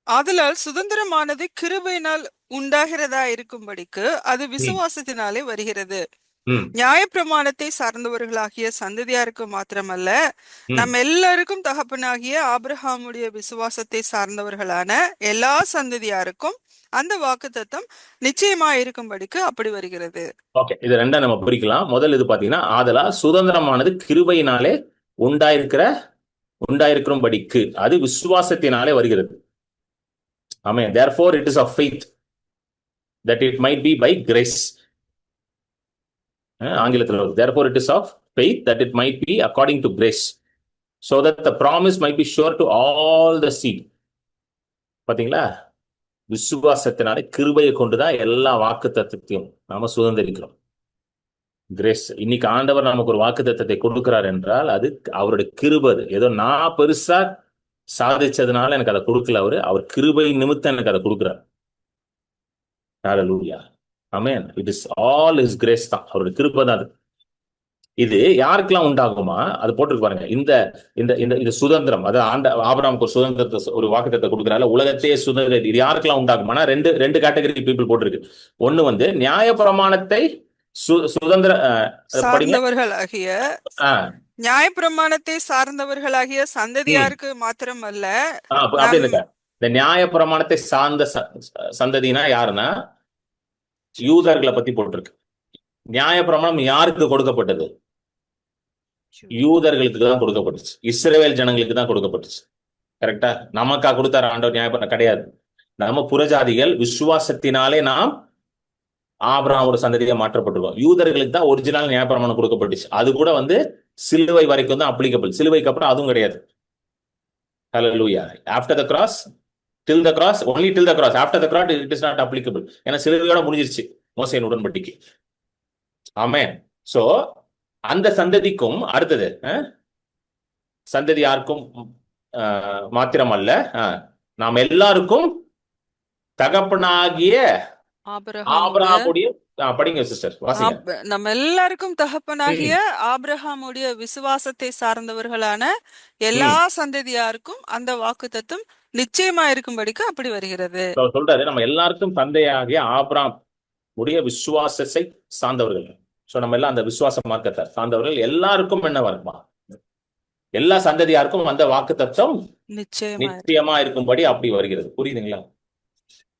ஆதலால் சுதந்திரமானது கிருபையினால் உண்டாகிறதா இருக்கும்படிக்கு அது ம், விசுவாசத்தினாலே வருகிறது. ம், நியாயப்பிரமாணத்தை சார்ந்தவர்களாகிய சந்ததியாருக்கு மாத்திரமல்ல, ம். நம் எல்லாருக்கும் தகப்பனாகிய ஆபிரகாமுடைய விசுவாசத்தை சார்ந்தவர்களான எல்லா சந்ததியாருக்கும் அந்த வாக்குத்தத்தம் நிச்சயமாயிருக்கும்படிக்கு அப்படி வருகிறது. ஓகே, இது ரெண்டா நம்ம பிரிக்கலாம். முதல் இது பாத்தீங்கன்னா ஆதலா சுதந்திரமானது கிருபையினாலே உண்டாயிருக்கிற உண்டாயிருக்கும்படிக்கு அது விசுவாசத்தினாலே வருகிறது. ஆமென். therefore it is of faith that it might be by grace. ஆங்கிலத்தில் வருது. therefore it is of faith that it might be according to grace, so that the promise might be sure to all the seed. பாத்தீங்களா? விசுவாசத்தினாலே கிருபையை கொண்டுதான் எல்லா வாக்கு தத்துவத்தையும் நாம சுதந்திரிக்கிறோம். கிரேஸ். இன்னைக்கு ஆண்டவர் நமக்கு ஒரு வாக்கு தத்தத்தை கொடுக்கிறார் என்றால் அது அவருடைய கிருபை. ஏதோ நான் பெருசா சாதிச்சதுனால எனக்கு அதை கொடுக்கல. அவர் கிருபை நிமித்தம் எனக்கு அதை கொடுக்கிறார். ஹல்லேலூயா. ஆமென். It is all is grace தான். அவருடைய கிருபை தான் அது. இது யாருக்கெல்லாம் உண்டாகுமா? அது போட்டுருக்கு பாருங்க. இந்த இந்த இந்த இது சுதந்திரம், அதாவது ஆபிரகாமுக்கு ஒரு சுதந்திரத்தை, ஒரு வாக்குத்தத்தை கொடுக்குறாரு. உலகத்தையே சுதந்திரம். இது யாருக்கெல்லாம் உண்டாகுமானா ரெண்டு ரெண்டு கேட்டகரி பீப்புள் போட்டிருக்கு. ஒண்ணு வந்து நியாயப்பிரமாணத்தை சுதந்திர படிங்க. சார்ந்தவர்களாகிய நியாயப்பிரமாணத்தை சார்ந்தவர்களாகிய சந்ததியாருக்கு மாத்திரமல்ல, அப்படி நம் இருக்க. இந்த நியாயப்பிரமாணத்தை சார்ந்த சந்ததினா யாருன்னா யூதர்களை பத்தி போட்டிருக்கு. நியாயப்பிரமாணம் யாருக்கு கொடுக்கப்பட்டது? யூதர்களுக்கு தான் கொடுக்கப்பட்டுச்சு. இஸ்ரவேல் ஜனங்களுக்கு தான் கொடுக்கப்பட்டுச்சு. கரெக்டா? நமக்கா கொடுத்தாரு ஆண்டவர் நியாயப்பிரமாணம்? கிடையாது. நம்ம புறஜாதிகள் விசுவாசத்தினாலே நாம் ஆபிரகாமோட சந்ததியா மாற்றப்பட்டிருக்கோம். யூதர்களுக்கு தான் ஒரிஜினல் நியாயப்பிரமாணம் கொடுக்கப்பட்டுச்சு. அது கூட வந்து சிலுவை வரைக்கும் தான் அப்ளிகபிள். சிலுவைக்கு அப்புறம் அதுவும் கிடையாது. ஹல்லேலூயா. After the cross, till the cross, only till the cross. After the cross it is not applicable. ஏன்னா சிலுவையோட முடிஞ்சிருச்சு மோசேயின் உடன்படிக்கை. ஆமென். சோ அந்த சந்ததிக்கும் அடுத்தது சந்ததி யாருக்கும் மாத்திரம் அல்ல, நாம் எல்லாருக்கும் தகப்பனாகிய ஆபிரகாமுடைய படிங்க சிஸ்டர், வாசிங்க. நம்ம எல்லாருக்கும் தகப்பனாகிய ஆபிரகாமுடைய விசுவாசத்தை சார்ந்தவர்களான எல்லா சந்ததியாருக்கும் அந்த வாக்குத்தத்தம் நிச்சயமா இருக்கும்படிக்கு அப்படி வருகிறது. சொல்றாரு நம்ம எல்லாருக்கும் தந்தையாகிய ஆபிரகாம் உடைய விசுவாசத்தை சார்ந்தவர்கள். சோ நம்ம எல்லாம் அந்த விசுவாச மார்க்கத்தை சார்ந்தவர்கள். எல்லாருக்கும் என்ன வருமா? எல்லா சந்ததியாருக்கும் அந்த வாக்கு தத்துவம் நிச்சயமா இருக்கும்படி அப்படி வருகிறது. புரியுதுங்களா?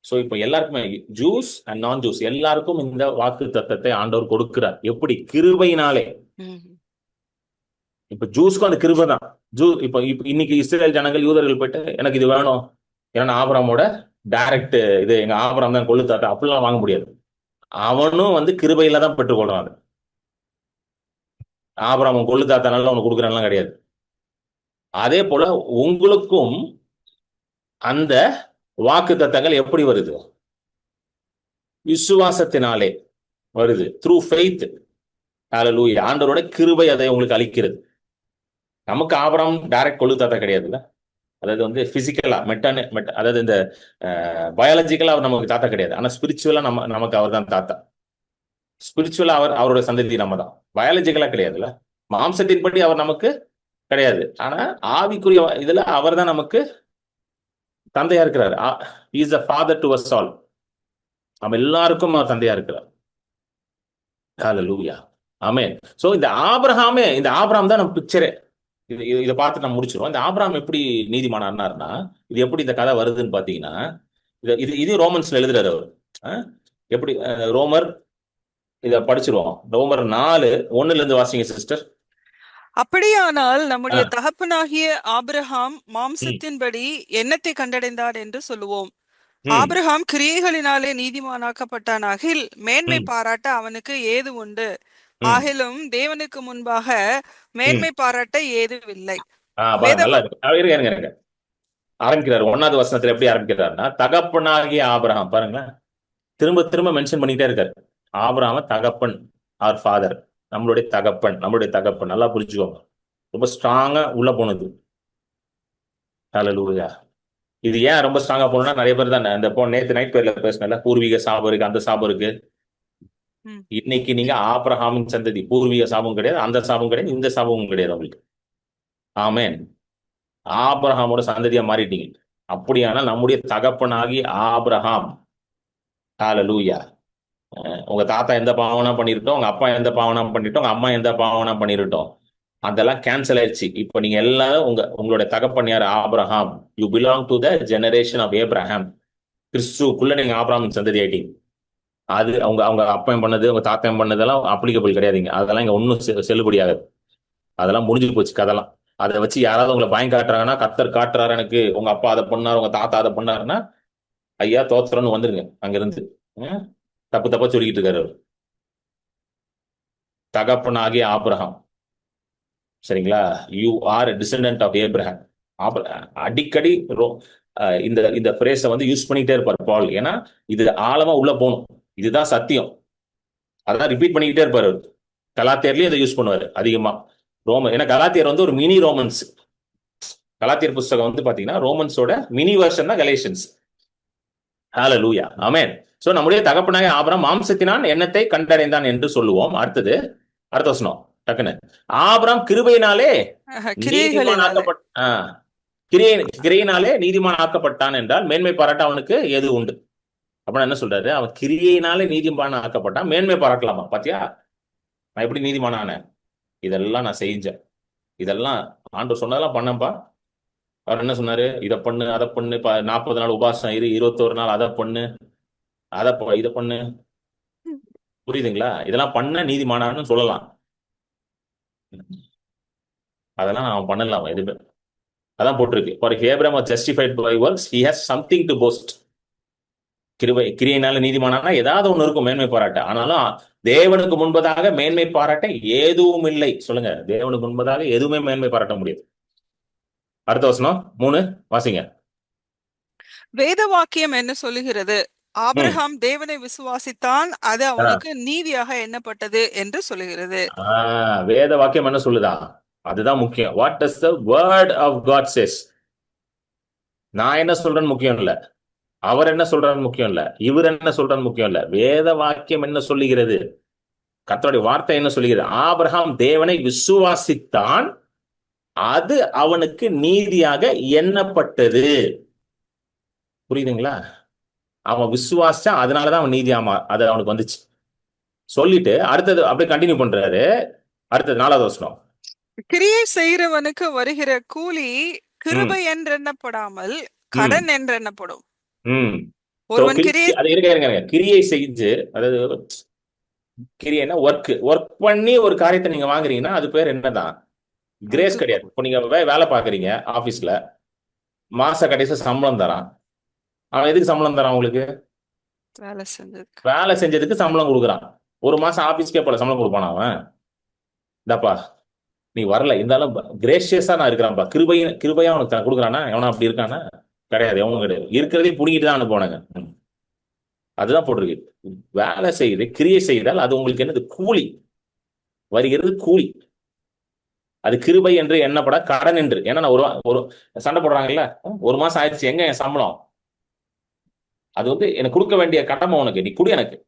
சோ இப்ப எல்லாருக்குமே ஜூஸ் அண்ட் நான் ஜூஸ் எல்லாருக்கும் இந்த வாக்கு தத்தத்தை ஆண்டவர் கொடுக்கிறார். எப்படி? கிருபையினாலே. இப்ப ஜூஸ்க்கும் அந்த கிருபை தான். இப்ப இன்னைக்கு இஸ்ரேல் ஜனங்கள் யூதர்கள் போயிட்டு எனக்கு இது வேணும், ஏன்னா ஆபிரகாமோட டைரக்ட் இது எங்க ஆபிரகாம் தான் கொள்ளுத்தாத்தா அப்படிலாம் வாங்க முடியாது. அவனும் வந்து கிருபையில தான் பெற்றுக்கொள்றான். ஆபிரகாம் கொள்ளுத்தாத்தானால அவனுக்கு கொடுக்குறான்லாம் கிடையாது. அதே போல உங்களுக்கும் அந்த வாக்கு தத்தங்கள் எப்படி வருது? விசுவாசத்தினாலே வருது. Through faith. ஹல்லேலூயா. ஆண்டவரோட கிருபை அதை உங்களுக்கு அளிக்கிறது. நமக்கு ஆபிரகாம் டைரக்ட் கொள்ளுத்தாத்தா கிடையாதுல்ல. அதாவது வந்து பிசிக்கலா அதாவது இந்த பயாலஜிக்கலா அவர் நமக்கு தாத்தா கிடையாது. ஆனா ஸ்பிரிச்சுவலா நமக்கு அவர் தான் தாத்தா. ஸ்பிரிச்சுவலா அவரோட சந்ததி நம்ம தான். பயாலஜிக்கலா கிடையாதுல்ல. மாம்சத்தின்படி அவர் நமக்கு கிடையாது. ஆனா ஆவிக்குரிய இதுல அவர் தான் நமக்கு தந்தையா இருக்கிறார். Is a father to us all. நம்ம எல்லாருக்கும் தந்தையா இருக்கிறார். ஹல்லேலூயா. ஆமென். சோ இந்த ஆபிரகாம் தான் நம்ம பிக்சரே. இதை பார்த்து நம்ம முடிச்சிருவோம். இந்த ஆபிரகாம் எப்படி நீதிமானார்னா, இது எப்படி இந்த கதை வருதுன்னு பாத்தீங்கன்னா, இது ரோமன்ஸ்ல எழுதுறாரு அவர். எப்படி ரோமர், இத படிச்சிருவோம். ரோமர் 4:1 இருந்து வாசிங்க சிஸ்டர். அப்படியானால் நம்முடைய ம் தகப்பனாகிய ஆபிரகாம் மாம்சத்தின்படி என்னத்தை கண்டடைந்தார் என்று சொல்லுவோம். ம் ஆபிரகாம் கிரியைகளினாலே நீதிமானாக்கப்பட்டானாகில் மேன்மை ம் பாராட்ட அவனுக்கு ஏது உண்டு? ம் ஆகிலும் தேவனுக்கு முன்பாக ம் மேன்மை பாராட்ட ஏதுவில்லை. பாருங்க, வேத நல்லா இருக்கு. இருங்க. ஆரம்பிக்கிறாரு 1வது வசனத்துல எப்படி ஆரம்பிக்கிறாருன்னா, தகப்பனாகிய ஆபிரகாம். பாருங்க, திரும்ப திரும்ப மென்ஷன் பண்ணிட்டே இருக்காரு. ஆபிரகாம தகப்பன், ஆர் ஃபாதர், நம்மளுடைய தகப்பன், நம்மளுடைய தகப்பன். நல்லா புரிஞ்சுக்கோங்க, ரொம்ப ஸ்ட்ராங்கா உள்ள போனது. ஹalleluya. இது ஏன் ரொம்ப ஸ்ட்ராங்கா போகணும்னா, நிறைய பேர் தான் இந்த நேத்து நைட் பேர்ல பேசினல, பூர்வீக சாபம் இருக்கு, அந்த சாபம் இருக்கு. ம். இன்னைக்கு நீங்க ஆபிரகாமின் சந்ததி, பூர்வீக சாபம் கிடையாது, அந்த சாபம் கிடையாது, இந்த சாபமும் கிடையாது உங்களுக்கு. ஆமென். ஆபிரகாமோட சந்ததியா மாறிட்டீங்க. அப்படியானால் நம்முடைய தகப்பனாகி ஆபிரகாம். ஹalleluya. உங்க தாத்தா எந்த பாவனா பண்ணிருட்டோம், உங்க அப்பா எந்த பாவனா பண்ணிட்டோம், உங்க அம்மா எந்த பாவனா பண்ணிருட்டோம், அதெல்லாம் கேன்சல் ஆயிடுச்சு. இப்போ நீங்க எல்லாரும் உங்களுடைய தகப்பன் யார்? ஆபிரகாம். You belong to the generation of Abraham. கிறிஸ்துக்குள்ள நீங்க ஆபிரகாம் சந்ததி ஆயிட்டீங்க. அது அவங்க அவங்க அப்பன் பண்ணது, உங்க தாத்தன் பண்ணதெல்லாம் அப்ளிகபிள் கிடையாதுங்க. அதெல்லாம் இங்க ஒன்றும் செல்லுபடி ஆகாது. அதெல்லாம் முடிஞ்சு போச்சு கதெல்லாம். அதை வச்சு யாராவது உங்களை பயம் காட்டுறாங்கன்னா, கர்த்தர் காட்டுறாரு எனக்கு, உங்க அப்பா அதை பண்ணாரு, உங்க தாத்தா அதை பண்ணாருன்னா, ஐயா தோத்திரன்னு வந்துருங்க அங்கிருந்து. ம்? தப்பு தப்பா சொல்லிக்கிட்டு இருக்காரு அவர். தகப்பனாகிய ஆபிரகாம். சரிங்களா? You are descendant of Abraham. அடிக்கடி இந்த இந்த பிரேஸை வந்து யூஸ் பண்ணிக்கிட்டே இருப்பார் பால். ஏன்னா இது ஆழமா உள்ள போகணும். இதுதான் சத்தியம். அதான் ரிப்பீட் பண்ணிக்கிட்டே இருப்பார் அவர். கலாத்தியர்லயும் இதை யூஸ் பண்ணுவார் அதிகமா. ஏன்னா கலாத்தியர் வந்து ஒரு மினி ரோமன்ஸ். கலாத்தியர் புஸ்தகம் வந்து பாத்தீங்கன்னா ரோமன்ஸோட மினி வெர்ஷன் தான் கலேஷியன்ஸ். ஹalleluya. ஆமென். சோ நம்முடைய தகப்பனாகிய ஆபிரகாம் மாம்சத்தினான் எண்ணத்தை கண்டடைந்தான் என்று சொல்லுவோம். அடுத்த வசனம் டக்குன்னு. ஆபிரகாம் கிருபையினாலே நீதிமான் கிரியைகளினாலே. கிரியினாலே நீதிமான் ஆக்கப்பட்டான் என்றால் மேன்மை பாராட்ட அவனுக்கு எது உண்டு? அப்படின்னா என்ன சொல்றாரு? அவன் கிரியையினாலே நீதிமான் ஆக்கப்பட்டான், மேன்மை பாராட்டலாமா? பாத்தியா, நான் எப்படி நீதிமானானேன்? இதெல்லாம் நான் செஞ்சேன், இதெல்லாம் ஆண்டவர் சொன்னதெல்லாம் பண்ணப்பா. அவர் என்ன சொன்னாரு? இதை பண்ணு, அதை பண்ணு, 40 நாள் உபாசம் இரு, 21 நாள் அதை பண்ணு, இதை பண்ணு. புரியுதுங்களா? இதெல்லாம் பண்ண நீதிமானான்னு சொல்லலாம். அதெல்லாம் அவன் பண்ணலாம் எதுவுமே. அதான் போட்டிருக்கு. For Abraham was justified by works, he has something to boast. கிரியையினால நீதிமானானா ஏதாவது ஒண்ணு இருக்கும் மேன்மை பாராட்ட. ஆனாலும் தேவனுக்கு முன்பதாக மேன்மை பாராட்ட எதுவும் இல்லை. சொல்லுங்க, தேவனுக்கு முன்பதாக எதுவுமே மேன்மை பாராட்ட முடியாது. அடுத்த வசனம் 3 வாசிங்க. வேத வாக்கியம் என்ன சொல்லுகிறது? ஆபிரகாம் தேவனை விசுவாசித்தான், அது அவனுக்கு நீதியாக எண்ணப்பட்டது என்று சொல்லுகிறது. வேத வாக்கியம் என்ன சொல்லுதா? அதுதான் முக்கியம். What does the word of God says? நான் என்ன சொல்றேன்னு முக்கியம் இல்ல, அவர் என்ன சொல்றான்னு முக்கியம் இல்ல, இவர் என்ன சொல்றான்னு முக்கியம் இல்ல. வேத வாக்கியம் என்ன சொல்லுகிறது? கர்த்தருடைய வார்த்தை என்ன சொல்லுகிறது? ஆபிரகாம் தேவனை விசுவாசித்தான், அது அவனுக்கு நீதியாக எண்ணப்பட்டது. புரியுதுங்களா? அவன் விசுவாசிச்சான், அதனாலதான் அவன் நீதியாமா அது அவனுக்கு வந்துச்சு. சொல்லிட்டு அடுத்தது அப்படியே கண்டினியூ பண்றாரு. அடுத்தது 4வது வசனம். கிரியை செய்கிறவனுக்கு வருகிற கூலி கிருபை என்றெண்ணப்படாமல் கடன் என்றெண்ணப்படும். ஒருவன் அது இருங்க. கிரியை செஞ்சு, அதாவது கிரியைனா ஒர்க் பண்ணி ஒரு காரியத்தை நீங்க வாங்குறீங்கன்னா அது பேர் என்னதான்? கிரேஸ் கிடையாது. இப்போ நீங்க வேலை பாக்குறீங்க ஆபீஸ்ல, மாச கடைசி சம்பளம் தரான். அவன் எதுக்கு சம்பளம் தரான்? உங்களுக்கு வேலை செஞ்சதுக்கு சம்பளம் கொடுக்குறான். ஒரு மாசம் ஆபீஸ்க்கே போல சம்பளம் கொடுப்பான் அவன். இந்தாப்பா நீ வரல, இருந்தாலும் கிரேஷியஸா நான் இருக்கிறான்ப்பா, கிருபையா அவனுக்கு நான் கொடுக்குறானா? எவனா அப்படி இருக்கானா? கிடையாது, எவனும் கிடையாது. இருக்கிறதையும் புடிங்கிட்டு தான் அனுப்புவானுங்க. அதுதான் போட்டிருக்கு. வேலை செய்து கிரியை செய்தால் அது உங்களுக்கு என்னது? கூலி வருகிறது, கூலி. அது கிருபை என்று எண்ணப்பட கடன் என்று. ஏன்னா நான் ஒரு சண்டை போடுறாங்கல்ல, ஒரு மாசம் ஆயிடுச்சு, எங்க என் சம்பளம்? அது வந்து எனக்கு கொடுக்க வேண்டிய கடமை உனக்கு, நீ குடு எனக்கு.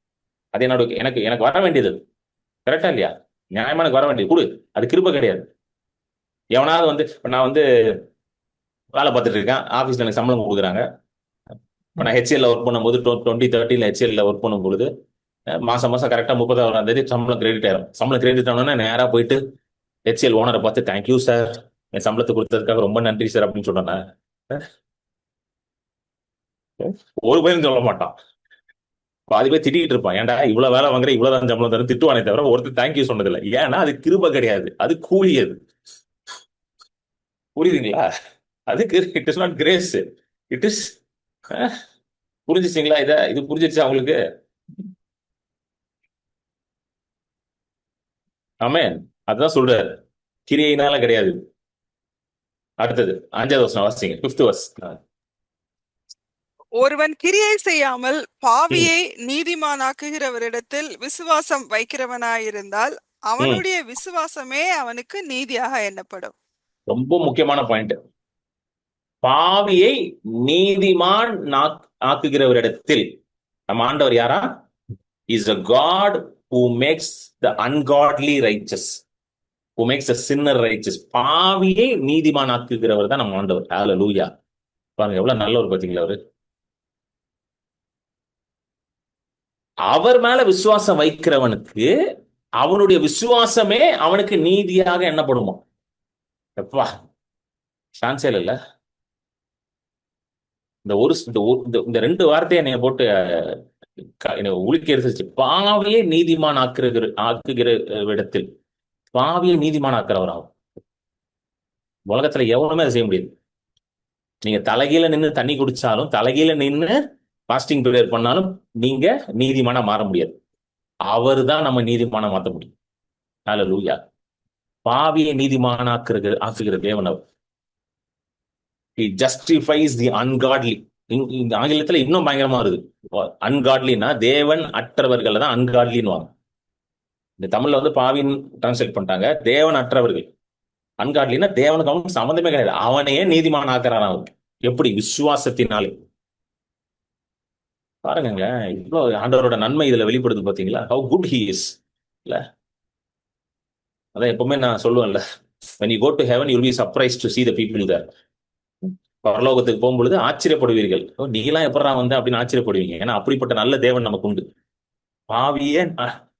அது என்னோட எனக்கு வர வேண்டியது. கரெக்டா இல்லையா? நியாயமா எனக்கு வர வேண்டியது குடு. அது கிருபை கிடையாது. எவனாவது வந்து நான் வந்து வேலை பார்த்துட்டு இருக்கேன், ஆஃபீஸில் எனக்கு சம்பளம் கொடுக்குறாங்க. இப்போ நான் ஹெச்எல்ல ஒர்க் பண்ணும்போது 2013 ஹெச்எல்ல ஒர்க் பண்ணும்பொழுது மாசம் கரெக்டாக 31ஆம் தேதி சம்பளம் கிரெடிட் ஆயிரும். சம்பளம் கிரெடிட் ஆனோன்னா நேராக போயிட்டு ஹெச்எல் ஓனரை பார்த்து தேங்க்யூ சார், என் சம்பளத்தை கொடுத்ததுக்காக ரொம்ப நன்றி சார் அப்படின்னு சொன்னேன். ஒரு பையன் சொல்ல மாட்டான். பாதி பேர் திட்டிகிட்டு இருப்பான், ஏன்டா இவ்வளவு வேலை வாங்குற, இவ்வளவுதான் சம்பளம் தரும் திட்டுவானே தவிர ஒருத்தர் தேங்க்யூ சொன்னதில்லை. ஏன்னா அது கிருபை கிடையாது, அது கூலி. அது புரியுதுங்களா? அதுக்கு it is not grace, it is. புரிஞ்சிச்சிங்களா? இது புரிஞ்சிருச்சா உங்களுக்கு? ஆமென். அதுதான் சொல்றாரு, கிரியையினால கிடையாது. அடுத்தது 5வது வசனம் வாசிங்க, 5th verse. ஒருவன் கிரியை செய்யாமல் பாவியை நீதிமானாக்குகிறவரிடத்தில் விசுவாசம் வைக்கிறவனாயிருந்தால் அவனுடைய விசுவாசமே அவனுக்கு நீதியாக எண்ணப்படும். ரொம்ப முக்கியமான பாயிண்ட். பாவியை நீதிமான் ஆக்குகிறவரிடத்தில் நம்ம ஆண்டவர் யாரா? Is a God who makes the ungodly righteous, who makes a sinner righteous. பாவியை நீதிமான் ஆக்குகிறவர் தான் நம்ம ஆண்டவர். ஹalleluya. பாருங்க எவ்வளவு நல்லவர் பாத்தீங்களா அவரு. அவர் மேல விசுவாசம் வைக்கிறவனுக்கு அவனுடைய விசுவாசமே அவனுக்கு நீதியாக எண்ணப்படுமா? எப்பா, சான்ஸே இல்ல. இந்த 2 வார்த்தையை என்னைய போட்டு உலுக்கி எடுத்துச்சு. பாவியை நீதிமான் ஆக்குகிற இடத்தில், பாவியை நீதிமான் ஆக்குறவராகும். உலகத்துல எவனுமே அதை செய்ய முடியாது. நீங்க தலைகீழ நின்று தண்ணி குடிச்சாலும், தலைகீழ நின்று பாஸ்டிங் ப்ரேயர் பண்ணாலும் நீங்க நீதிமானா மாற முடியாது. அவர் தான் நம்ம நீதிமானா மாற்ற முடியும். ஹல்லேலூயா. பாவியை நீதிமான் ஆக்குகிற தேவன் அவர். He justifies the ungodly. இந்த ஆங்கிலத்துல இன்னும் பயங்கரமா இருக்கு. அன்காட்லினா தேவன் அற்றவர்கள் தான் அன்காட்லின்னு. இந்த தமிழ்ல வந்து பாவின்னு டிரான்ஸ்லேட் பண்ணிட்டாங்க. தேவன் அற்றவர்கள். அன்காட்லினா தேவனுக்கு அவனுக்கு சம்மந்தமே கிடையாது. அவனையே நீதிமான் ஆக்குறான் அவன். எப்படி? விசுவாசத்தினாலே. பாருங்க, இவ்வளவு ஆண்டவரோட நன்மை இதுல வெளிப்படுது பாத்தீங்களா? how good he is. இல்ல, அதான் எப்பவுமே நான் சொல்லுவேன்ல, when you go to heaven you will be surprised to see the people there. பரலோகத்துக்கு போகும்பொழுது ஆச்சரியப்படுவீர்கள். நீலாம் எப்படா வந்த அப்படின்னு ஆச்சரியப்படுவீங்க. ஏன்னா அப்படிப்பட்ட நல்ல தேவன் நமக்கு உண்டு. பாவியே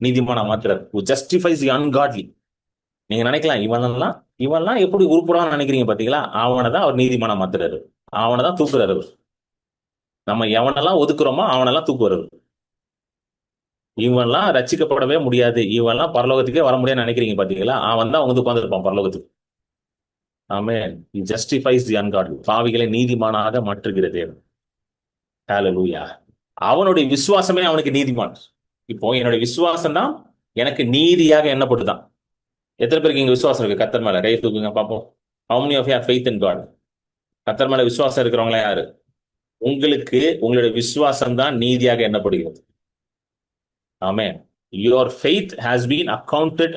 நீதிமானா மாத்துறார். who justifies the ungodly. நீங்க நினைக்கலாம், இவன்லாம் எப்படி உருப்படான்னு நினைக்கிறீங்க பாத்தீங்களா? அவனை தான் அவர் நீதிமானா மாத்துறாரு. அவனை தான் தூக்குறாரு. நம்ம எவனெல்லாம் ஒதுக்குறோமோ அவனெல்லாம் தூக்குறாரு. இவன்லாம் ரட்சிக்கப்படவே முடியாது, இவன்லாம் பரலோகத்துக்கே வர முடியாதுன்னு நினைக்கிறீங்க பாத்தீங்களா? அவன் தான் வந்து உட்கார்ந்துருப்பான் பரலோகத்துக்கு. ஆமென். He justifies the ungodly. பாவிகளை நீதிமானாக மாற்றுகிற தேவன். ஹalleluya. அவனுடைய விசுவாசமே அவனுக்கு நீதிமான். இப்போ என்னுடைய விசுவாசம் தான் எனக்கு நீதியாக எண்ணப்படுதான். எத்தனை பேருக்கு இங்க விசுவாசம் இருக்கு கர்த்தர் மேல? கை தூக்குங்க பாப்போம். How many of you have faith in God? கர்த்தர் மேல விசுவாசம் இருக்கிறவங்களா யாரு? உங்களுக்கு உங்களுடைய விசுவாசம் தான் நீதியாக எண்ணப்படுகிறது. ஆமென். Your faith has been accounted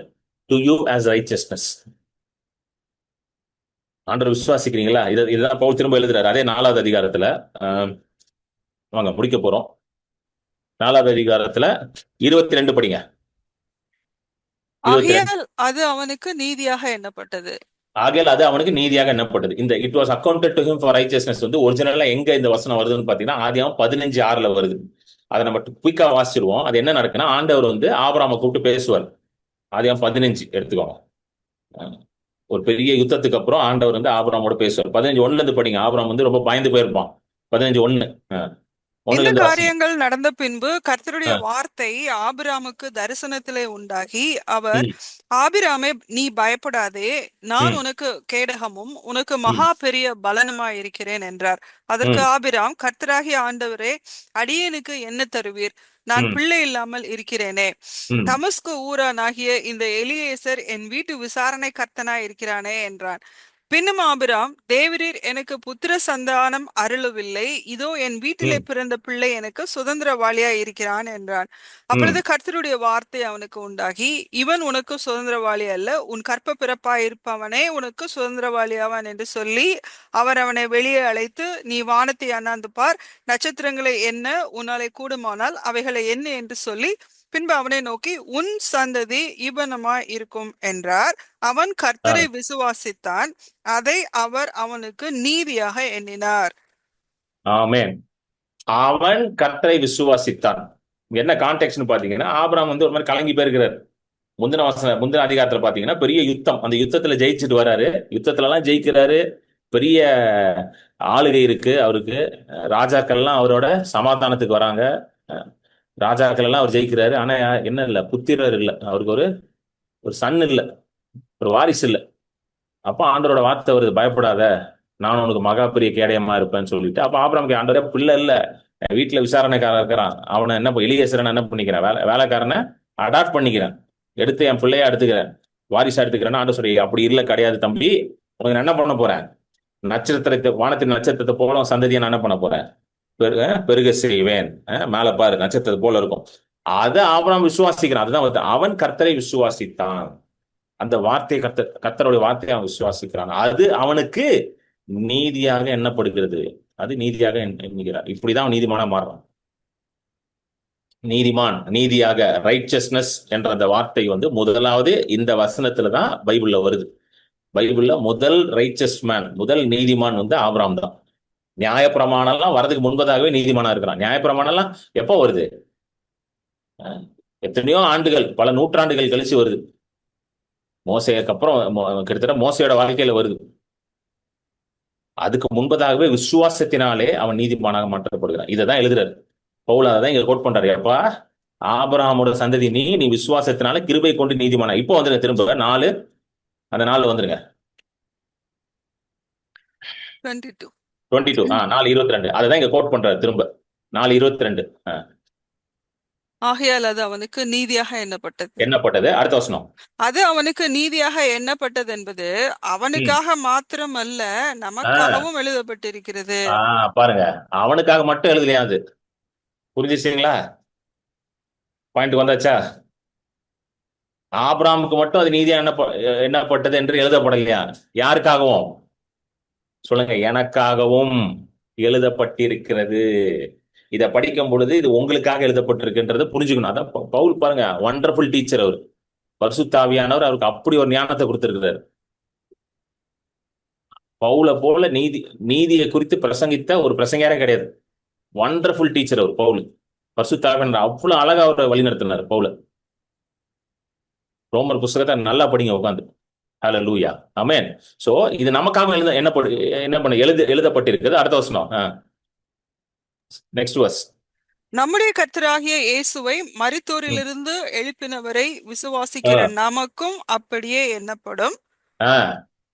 to you as righteousness. ஆண்டவர் விசுவாசிக்கிறீங்களா? இதுதான் பவுல் திரும்ப எழுதுறாரு. அதே 4வது அதிகாரத்துல வாங்க முடிக்க போறோம். 4வது அதிகாரத்துல 22 படிங்க. அது அவனுக்கு நீதியாக எண்ணப்பட்டது. ஆகையால் அது அவனுக்கு நீதியாக எண்ணப்பட்டது. இந்த it was accounted to him for righteousness வந்து ஒரிஜினலா எங்க இந்த வசனம் வருதுன்னு பாத்தீங்கன்னா ஆதியாகமம் 15:6 வருது. அதை நம்ம குயிக்கா வாசிச்சிருவோம். அது என்ன நடக்குன்னா, ஆண்டவர் வந்து ஆபிரகாமை கூப்பிட்டு பேசுவார். ஆதியாகமம் 15 எடுத்துக்கோங்க. ஒரு பெரிய யுத்தத்துக்கு அப்புறம் ஆண்டவர் வந்து ஆபிரகாமோட பேசுவார். 15:1 இருந்து படிங்க. ஆபிரகாம் வந்து ரொம்ப பயந்து போயிருப்பான். 15:1. இந்த காரியங்கள் நடந்த பின்பு கர்த்தருடைய வார்த்தை ஆபிராமுக்கு தரிசனத்திலே உண்டாகி, அவர், ஆபிராமே, நீ பயப்படாதே, நான் உனக்கு கேடகமும் உனக்கு மகா பெரிய பலனுமாய் இருக்கிறேன் என்றார். அதற்கு ஆபிராம், கர்த்தராகிய ஆண்டவரே, அடியேனுக்கு என்ன தருவீர்? நான் பிள்ளை இல்லாமல் இருக்கிறேனே. தமஸ்கு ஊரானாகிய இந்த எலியேசர் என் வீட்டு விசாரணை கர்த்தனாய் இருக்கிறானே என்றான். பின்னும் ஆபிராம், தேவரீர் எனக்கு புத்திர சந்தானம் அருளவில்லை, இதோ என் வீட்டிலே பிறந்த பிள்ளை எனக்கு சுதந்திரவாளியா இருக்கிறான் என்றான். அப்பொழுது கர்த்தருடைய வார்த்தை அவனுக்கு உண்டாகி, இவன் உனக்கு சுதந்திரவாளி அல்ல, உன் கற்ப பிறப்பாயிருப்பவனே உனக்கு சுதந்திரவாளியாவான் என்று சொல்லி அவர் அவனை வெளியே அழைத்து, நீ வானத்தை அண்ணாந்து பார், நட்சத்திரங்களை எண்ண உன்னாலே கூடுமானால் அவைகளை என்ன என்று சொல்லி, பின்பு அவனை நோக்கி, உன் சந்ததி இவனமாய் இருக்கும் என்றார். அவன் கர்த்தரை விசுவாசித்தான், அதை அவர் அவனுக்கு நீதியாக எண்ணினார். ஆமென். அவன் கர்த்தரை விசுவாசித்தான். என்ன கான்டெக்ட்னு பாத்தீங்கன்னா, ஆபிரகாம் வந்து ஒரு மாதிரி கலங்கி போயிருக்கிறார். முந்தின அதிகாரத்துல பாத்தீங்கன்னா பெரிய யுத்தம், அந்த யுத்தத்துல ஜெயிச்சுட்டு வராரு, யுத்தத்துல எல்லாம் ஜெயிக்கிறாரு, பெரிய ஆளுகை இருக்கு அவருக்கு, ராஜாக்கள்லாம் அவரோட சமாதானத்துக்கு வராங்க, ராஜாக்கள் எல்லாம் அவர் ஜெயிக்கிறாரு. ஆனா என்ன இல்ல, புத்திரர் இல்ல அவருக்கு, ஒரு ஒரு சன் இல்ல, ஒரு வாரிசு இல்ல. அப்ப ஆண்டவரோட வார்த்தை வருது, பயப்படாத, நான் உனக்கு மகா பெரிய கேடயமா இருப்பேன்னு சொல்லிட்டு. அப்ப ஆபிரகாமுக்கு ஆண்டவரே பிள்ளை இல்ல, வீட்டுல விசாரணைக்காரன் இருக்கிறான், அவனை என்ன எலியேசரன் என்ன பண்ணிக்கிறேன், வேலைக்காரனை அடாப்ட் பண்ணிக்கிறேன், எடுத்து என் பிள்ளையா எடுத்துக்கிறேன், வாரிசா எடுத்துக்கிறேன்னு ஆண்டு சொல்லி. அப்படி இல்ல, கிடையாது தம்பி, உனக்கு நான் என்ன பண்ண போறேன், நட்சத்திரத்தை, வானத்தின் நட்சத்திரத்தை போல உன் சந்ததியை நான் என்ன பண்ண போறேன், பெருக செய்வேன், மேல பாரு நட்சத்திரத்தை போல இருக்கும். அதை ஆபிரகாம் விசுவாசிக்கிறான். அதுதான் அவன் கர்த்தரை விசுவாசித்தான், அந்த வார்த்தையை கர்த்தருடைய வார்த்தையை அவன் விசுவாசிக்கிறான், அது அவனுக்கு நீதியாக எண்ணப்படுகிறது, அது நீதியாக எண்ணுகிறார். இப்படிதான் நீதிமானா மாறுறான். நீதிமான், நீதியாக, ரைச்சஸ்னஸ் என்ற அந்த வார்த்தை முதலாவது இந்த வசனத்துல தான் பைபிள்ல வருது. பைபிள்ல முதல் ரைச்சஸ் மேன், முதல் நீதிமான் ஆபிரகாம் தான். நியாயப்பிரமாணம் எல்லாம் வரதுக்கு முன்பதாகவே நீதிமானா இருக்கிறான். நியாயப்பிரமாணம் எல்லாம் எப்போ வருது, எத்தனையோ ஆண்டுகள், பல நூற்றாண்டுகள் கழிச்சு வருது. மோசைக்கு அப்புறம் கிட்டத்தட்ட மோசையோட வாழ்க்கையில வருது. அதுக்கு முன்பதாகவே விசுவாசத்தினாலே அவன் நீதிமானாக மாற்றப்படுகிறான். இதைதான் எழுதுறாரு பவுல், அதான் இங்க கோட் பண்றாரு. எப்பா, ஆபிரகாமோட சந்ததி நீ விசுவாசத்தினால கிருபை கொண்டு நீதிமானா. இப்போ வந்துருங்க திரும்ப 4, அந்த 4 வந்துருங்க, 22, 4:22. அதுதான் இங்க கோட் பண்றாரு திரும்ப, 4:22. ஆகையால் அது அவனுக்கு நீதியாக எண்ணப்பட்டது. அடுத்த வசனம், அது அவனுக்கு நீதியாக எண்ணப்பட்டது என்பது அவனுக்காக மாத்திரம் அல்ல, நமக்காகவும் எழுதப்பட்டிருக்கிறது. பாருங்க, அவனுக்காக மட்டும் எழுதலையா, அது புரிஞ்சிச்சீங்களா? பாயிண்ட் வந்தாச்சா? ஆபிரகாமுக்கு மட்டும் அது நீதியா எண்ணப்பட்டது என்று எழுதப்படலையா? யாருக்காகவும் சொல்லுங்க, எனக்காகவும் எழுதப்பட்டிருக்கிறது. இதை படிக்கும் பொழுது இது உங்களுக்காக எழுதப்பட்டிருக்குன்றது புரிஞ்சுக்கணும். அதான் பவுல் பாருங்க, வண்டர்ஃபுல் டீச்சர் அவர், பரிசுத்தாவியானவர் அவருக்கு அப்படி ஒரு ஞானத்தை கொடுத்திருக்கிறார். பவுல போல நீதியை குறித்து பிரசங்கித்த ஒரு பிரசங்கியாரே கிடையாது. வண்டர்ஃபுல் டீச்சர் அவர் பவுல், பரிசுத்தாவியானவர் அவ்வளவு அழகா அவரை வழிநடத்தினார் பவுல. ரோமர் புஸ்தகத்தை நல்லா படிங்க உட்காந்து. ஹல்லேலூயா, ஆமென். சோ இது நமக்காக எழுதப்பட்டிருக்கிறது. அடுத்த வசனம், நெக்ஸ்ட் வர்ஸ். நம்முடைய கர்த்தராகிய இயேசுவை மரித்தோரிலிருந்து எழுப்பினவரை விசுவாசிக்கிற நமக்கும் அப்படியே எண்ணப்படும்.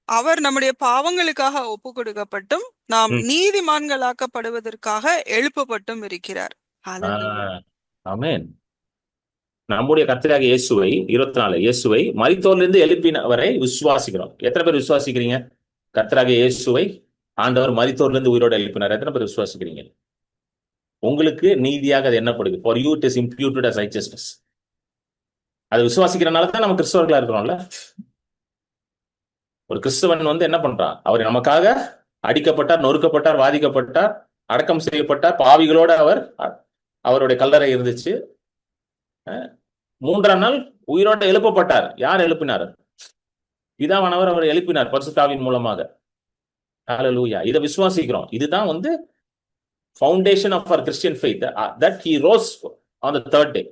அவர் நம்முடைய பாவங்களுக்காக ஒப்பு கொடுக்கப்பட்டும் நாம் நீதிமான்களாக்கப்படுவதற்காக எழுப்பப்பட்டும் இருக்கிறார். ஆமென். நம்முடைய கர்த்தராகிய இயேசுவை 24 இயேசுவை மரித்தோரிலிருந்து எழுப்பினவரை விசுவாசிக்கிறோம். எத்தனை பேர் விசுவாசிக்கிறீங்க? கர்த்தராகிய இயேசுவை ஆண்டவர் மரித்தோரிலிருந்து உயிரோடு எழுப்பினார். எத்தனை பேர் விசுவாசிக்கிறீங்க? உங்களுக்கு நீதியாக அது என்னப்படுது. For you it is imputed as righteousness. அது விசுவாசிக்கிறனால தான் நம்ம கிறிஸ்தவர்களா இருக்கிறோம்ல. ஒரு கிறிஸ்தவன் என்ன பண்றான்? அவர் நமக்காக அடிக்கப்பட்டார், நொறுக்கப்பட்டார், வாதிக்கப்பட்டார், அடக்கம் செய்யப்பட்டார், பாவிகளோட அவருடைய கல்லறை இருந்துச்சு. 3ஆம் நாள் உயிரோடு எழுப்பப்பட்டார். யார் எழுப்பினார்? பிதாவானவர் அவர் எழுப்பினார் பரிசுத்தாவின் மூலமாக. ஹல்லேலூயா. இதை விசுவாசிக்கிறோம். இதுதான் foundation of our Christian faith, that he rose on the 3rd day.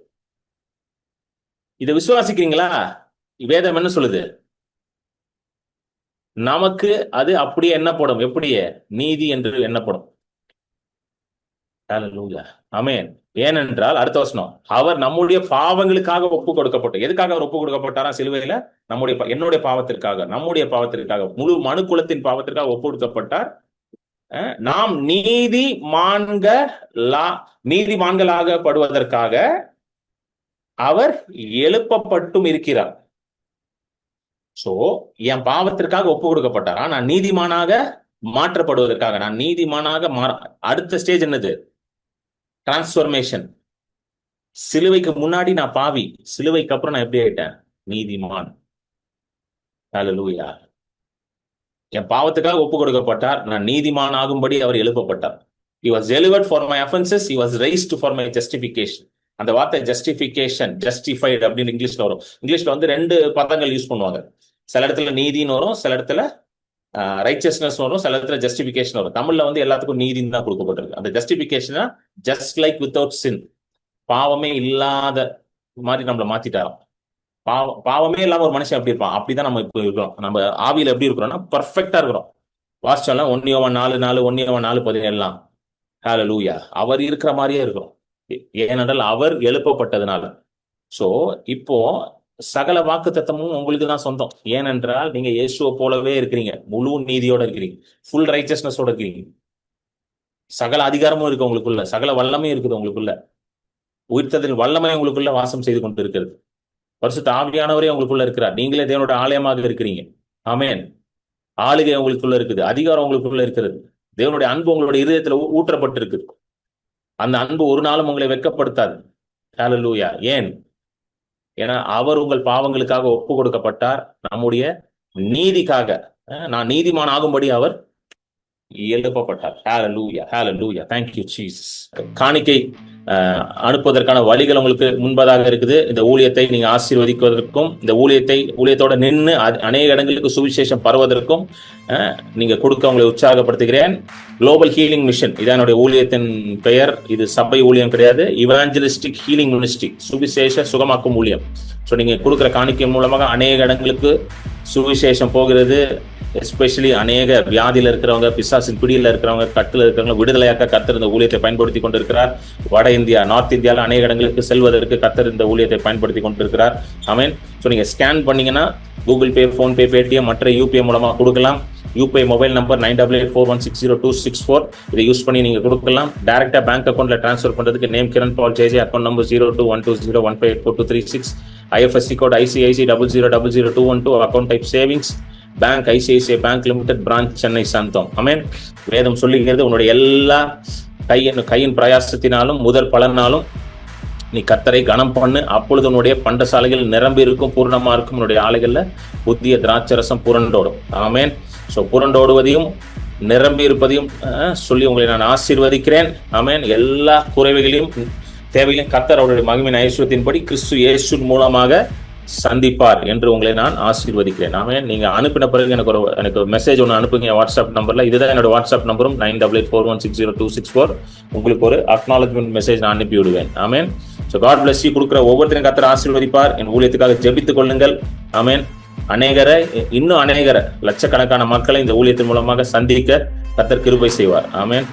இதை விசுவாசிக்கிறீங்களா? வேதம் என்ன சொல்லுது? நமக்கு அது அப்படியே எண்ணப்படும். எப்படியே? நீதி என்று எண்ணப்படும். ஹல்லேலூயா, ஆமென். ஏனென்றால் அடுத்த வசனம், அவர் நம்முடைய பாவங்களுக்காக ஒப்பு கொடுக்கப்பட்டார். எதுக்காக அவர் ஒப்பு கொடுக்கப்பட்டாரா சிலுவையில? என்னுடைய பாவத்திற்காக, நம்முடைய பாவத்திற்காக, முழு மனு குலத்தின் பாவத்திற்காக ஒப்பு கொடுக்கப்பட்டார். நாம் நீதிமான்களாகப்படுவதற்காக அவர் எழுப்பப்பட்டும் இருக்கிறார். சோ என் பாவத்திற்காக ஒப்பு கொடுக்கப்பட்டாரா? நான் நீதிமானாக மாற்றப்படுவதற்காக, நான் நீதிமானாக அடுத்த ஸ்டேஜ் என்னது? டிரான்ஸ்பர்மேஷன். சிலுவைக்கு முன்னாடி நான் பாவி, சிலுவைக்கு அப்புறம் நான் எப்படி ஆயிட்டேன்? நீதிமான். ஹல்லேலூயா. என் பாவத்துக்காக ஒப்பு கொடுக்கப்பட்டார், நான் நீதிமான் ஆகும்படி அவர் எழுப்பப்பட்டார். He was delivered for my offenses, he was raised for my justification. அந்த வார்த்தை ஜஸ்டிபிகேஷன், ஜஸ்டிஃபைடு அப்படின்னு இங்கிலீஷ்ல வரும். இங்கிலீஷ்ல 2 பதங்கள் யூஸ் பண்ணுவாங்க. சில இடத்துல நீதின்னு வரும், சில இடத்துல ரைச்சஸ்னஸ் வரும், சில இடத்துல ஜஸ்டிபிகேஷன் வரும். தமிழ்ல எல்லாத்துக்கும் நீதின்னு தான் கொடுக்கப்பட்டிருக்கு. அந்த ஜஸ்டிபிகேஷனா ஜஸ்ட் லைக் வித்தவுட் சின், பாவமே இல்லாத மாதிரி நம்மளை மாத்திட்டாராம். பாவமே இல்லாம ஒரு மனுஷன் எப்படி இருப்பான், அப்படிதான் நம்ம இப்போ இருக்கிறோம். நம்ம ஆவியில எப்படி இருக்கிறோம்னா பர்ஃபெக்டா இருக்கிறோம். வாசிச்சோம்லாம் 1 யோவான் 4:4, 1 யோவான் 4:17 ஹalleluya. அவர் இருக்கிற மாதிரியே இருக்கிறோம். ஏனென்றால் அவர் எழுப்பப்பட்டதுனால. சோ இப்போ சகல வாக்குத்தத்தமும் உங்களுக்கு தான் சொந்தம். ஏனென்றால் நீங்க இயேசுவை போலவே இருக்கிறீங்க, முழு நீதியோட இருக்கிறீங்க, ஃபுல் ரைச்சஸ்னஸோட இருக்கிறீங்க. சகல அதிகாரமும் இருக்கு உங்களுக்குள்ள, சகல வல்லமையும் இருக்குது உங்களுக்குள்ள, உயிர்த்ததின் வல்லமை உங்களுக்குள்ள வாசம் செய்து கொண்டு இருக்கிறது. பரிசுத்த ஆவியானவரே உங்களுக்குள்ள இருக்கிறார். நீங்களே தேவனோட ஆலயமாக இருக்கிறீங்க. ஆமென். ஆளுகை உங்களுக்குள்ள இருக்குது, அதிகாரம் உங்களுக்குள்ள இருக்கிறது. தேவனுடைய அன்பு உங்களுடைய இருதயத்துல ஊற்றப்பட்டு இருக்குது. அந்த அன்பு ஒரு நாளும் உங்களை வெட்கப்படுத்தாது. ஹalleluya. ஏன்? ஏன்னா அவர் உங்கள் பாவங்களுக்காக ஒப்பு கொடுக்கப்பட்டார், நம்முடைய நீதிக்காக. நான் நீதிமான் ஆகும்படி அவர் எழுப்பப்பட்டார். ஹalleluya, ஹalleluya. Thank you Jesus. காணிக்கை அனுப்புவதற்கான வழிகள் உங்களுக்கு முன்பதாக இருக்குது. இந்த ஊழியத்தை நீங்க ஆசீர்வதிப்பதற்கும், இந்த ஊழியத்தோட நின்று அநேக இடங்களுக்கு சுவிசேஷம் பரவதற்கும் நீங்க கொடுக்க உங்களை உற்சாகப்படுத்துகிறேன். குளோபல் ஹீலிங் மிஷன் இதான் என்னுடைய ஊழியத்தின் பெயர். இது சபை ஊழியம் கிடையாது, இவாஞ்சலிஸ்டிக் ஹீலிங் மினிஸ்ட்ரி, சுவிசேஷ சுகமாக்கும் ஊழியம். ஸோ நீங்க கொடுக்குற காணிக்கை மூலமாக அநேக இடங்களுக்கு சுவிசேஷம் போகிறது. எஸ்பெஷலி அநேக வியாதியில் இருக்கிறவங்க, பிசாசின் பிடியில் இருக்கிறவங்க, கட்டில் இருக்கிறவங்க விடுதலையாக்க கர்த்தர் இந்த ஊழியத்தை பயன்படுத்தி கொண்டிருக்கிறார். வட இந்தியா, நார்த் இந்தியாவில் அநேக இடங்களுக்கு செல்வதற்கு கர்த்தர் இந்த ஊழியத்தை பயன்படுத்தி கொண்டிருக்கிறார். ஆமென். ஸோ நீங்க ஸ்கேன் பண்ணீங்கன்னா கூகுள் பே, ஃபோன்பே, பேடிஎம், மற்ற யூபிஐ மூலமாக கொடுக்கலாம். UPI mobile number 9884160264. இதை யூஸ் பண்ணி நீங்க கொடுக்கலாம். டைரக்டா பேங்க் அக்கௌண்ட்ல டிரான்ஸ்ஃபர் பண்றதுக்கு name Kiran Paul JJ, account number 021201584236, IFSC code ICIC 00000212, account type savings bank, ICICI bank limited, branch Chennai Santhome. ஆமென். வேதம் சொல்லுகிறது, உன்னுடைய எல்லா கையின் பிரயாசத்தினாலும் முதல் பலனாலும் நீ கர்த்தரை கனம் பண்ணு, அப்பொழுது உன்னுடைய பண்டசாலைகள் நிரம்பி இருக்கும், பூர்ணமா இருக்கும், உன்னுடைய ஆலைகள்ல புதிய திராட்சரசம் புரண்டோடும். ஆமென். ஸோ புரண்டோடுவதையும் நிரம்பி இருப்பதையும் சொல்லி உங்களை நான் ஆசீர்வதிக்கிறேன். ஆமென். எல்லா குறைவுகளையும் தேவையிலும் கர்த்தர் அவருடைய மகிமையின் ஐஸ்வர்யத்தின்படி கிறிஸ்து இயேசு மூலமாக சந்திப்பார் என்று உங்களை நான் ஆசீர்வதிக்கிறேன். ஆமென். நீங்க அனுப்பின பிறகு எனக்கு மெசேஜ் ஒன்று அனுப்புங்க வாட்ஸ்அப் நம்பர்ல. இதுதான் என்னோட வாட்ஸ்அப் நம்பரும் 9884160264. உங்களுக்கு ஒரு அக்னாலஜ்மெண்ட் மெசேஜ் நான் அனுப்பி விடுவேன். ஆமென். So God bless you. கொடுக்குற ஒவ்வொருத்தரும் கர்த்தர் ஆசீர்வதிப்பார். என் ஊழியத்துக்காக ஜெபித்துக் கொள்ளுங்கள். ஆமென். இன்னும் அநேகரை லட்சக்கணக்கான மக்களை இந்த ஊழியத்தின் மூலமாக சந்திக்க கர்த்தர் கிருபை செய்வார். ஆமென்.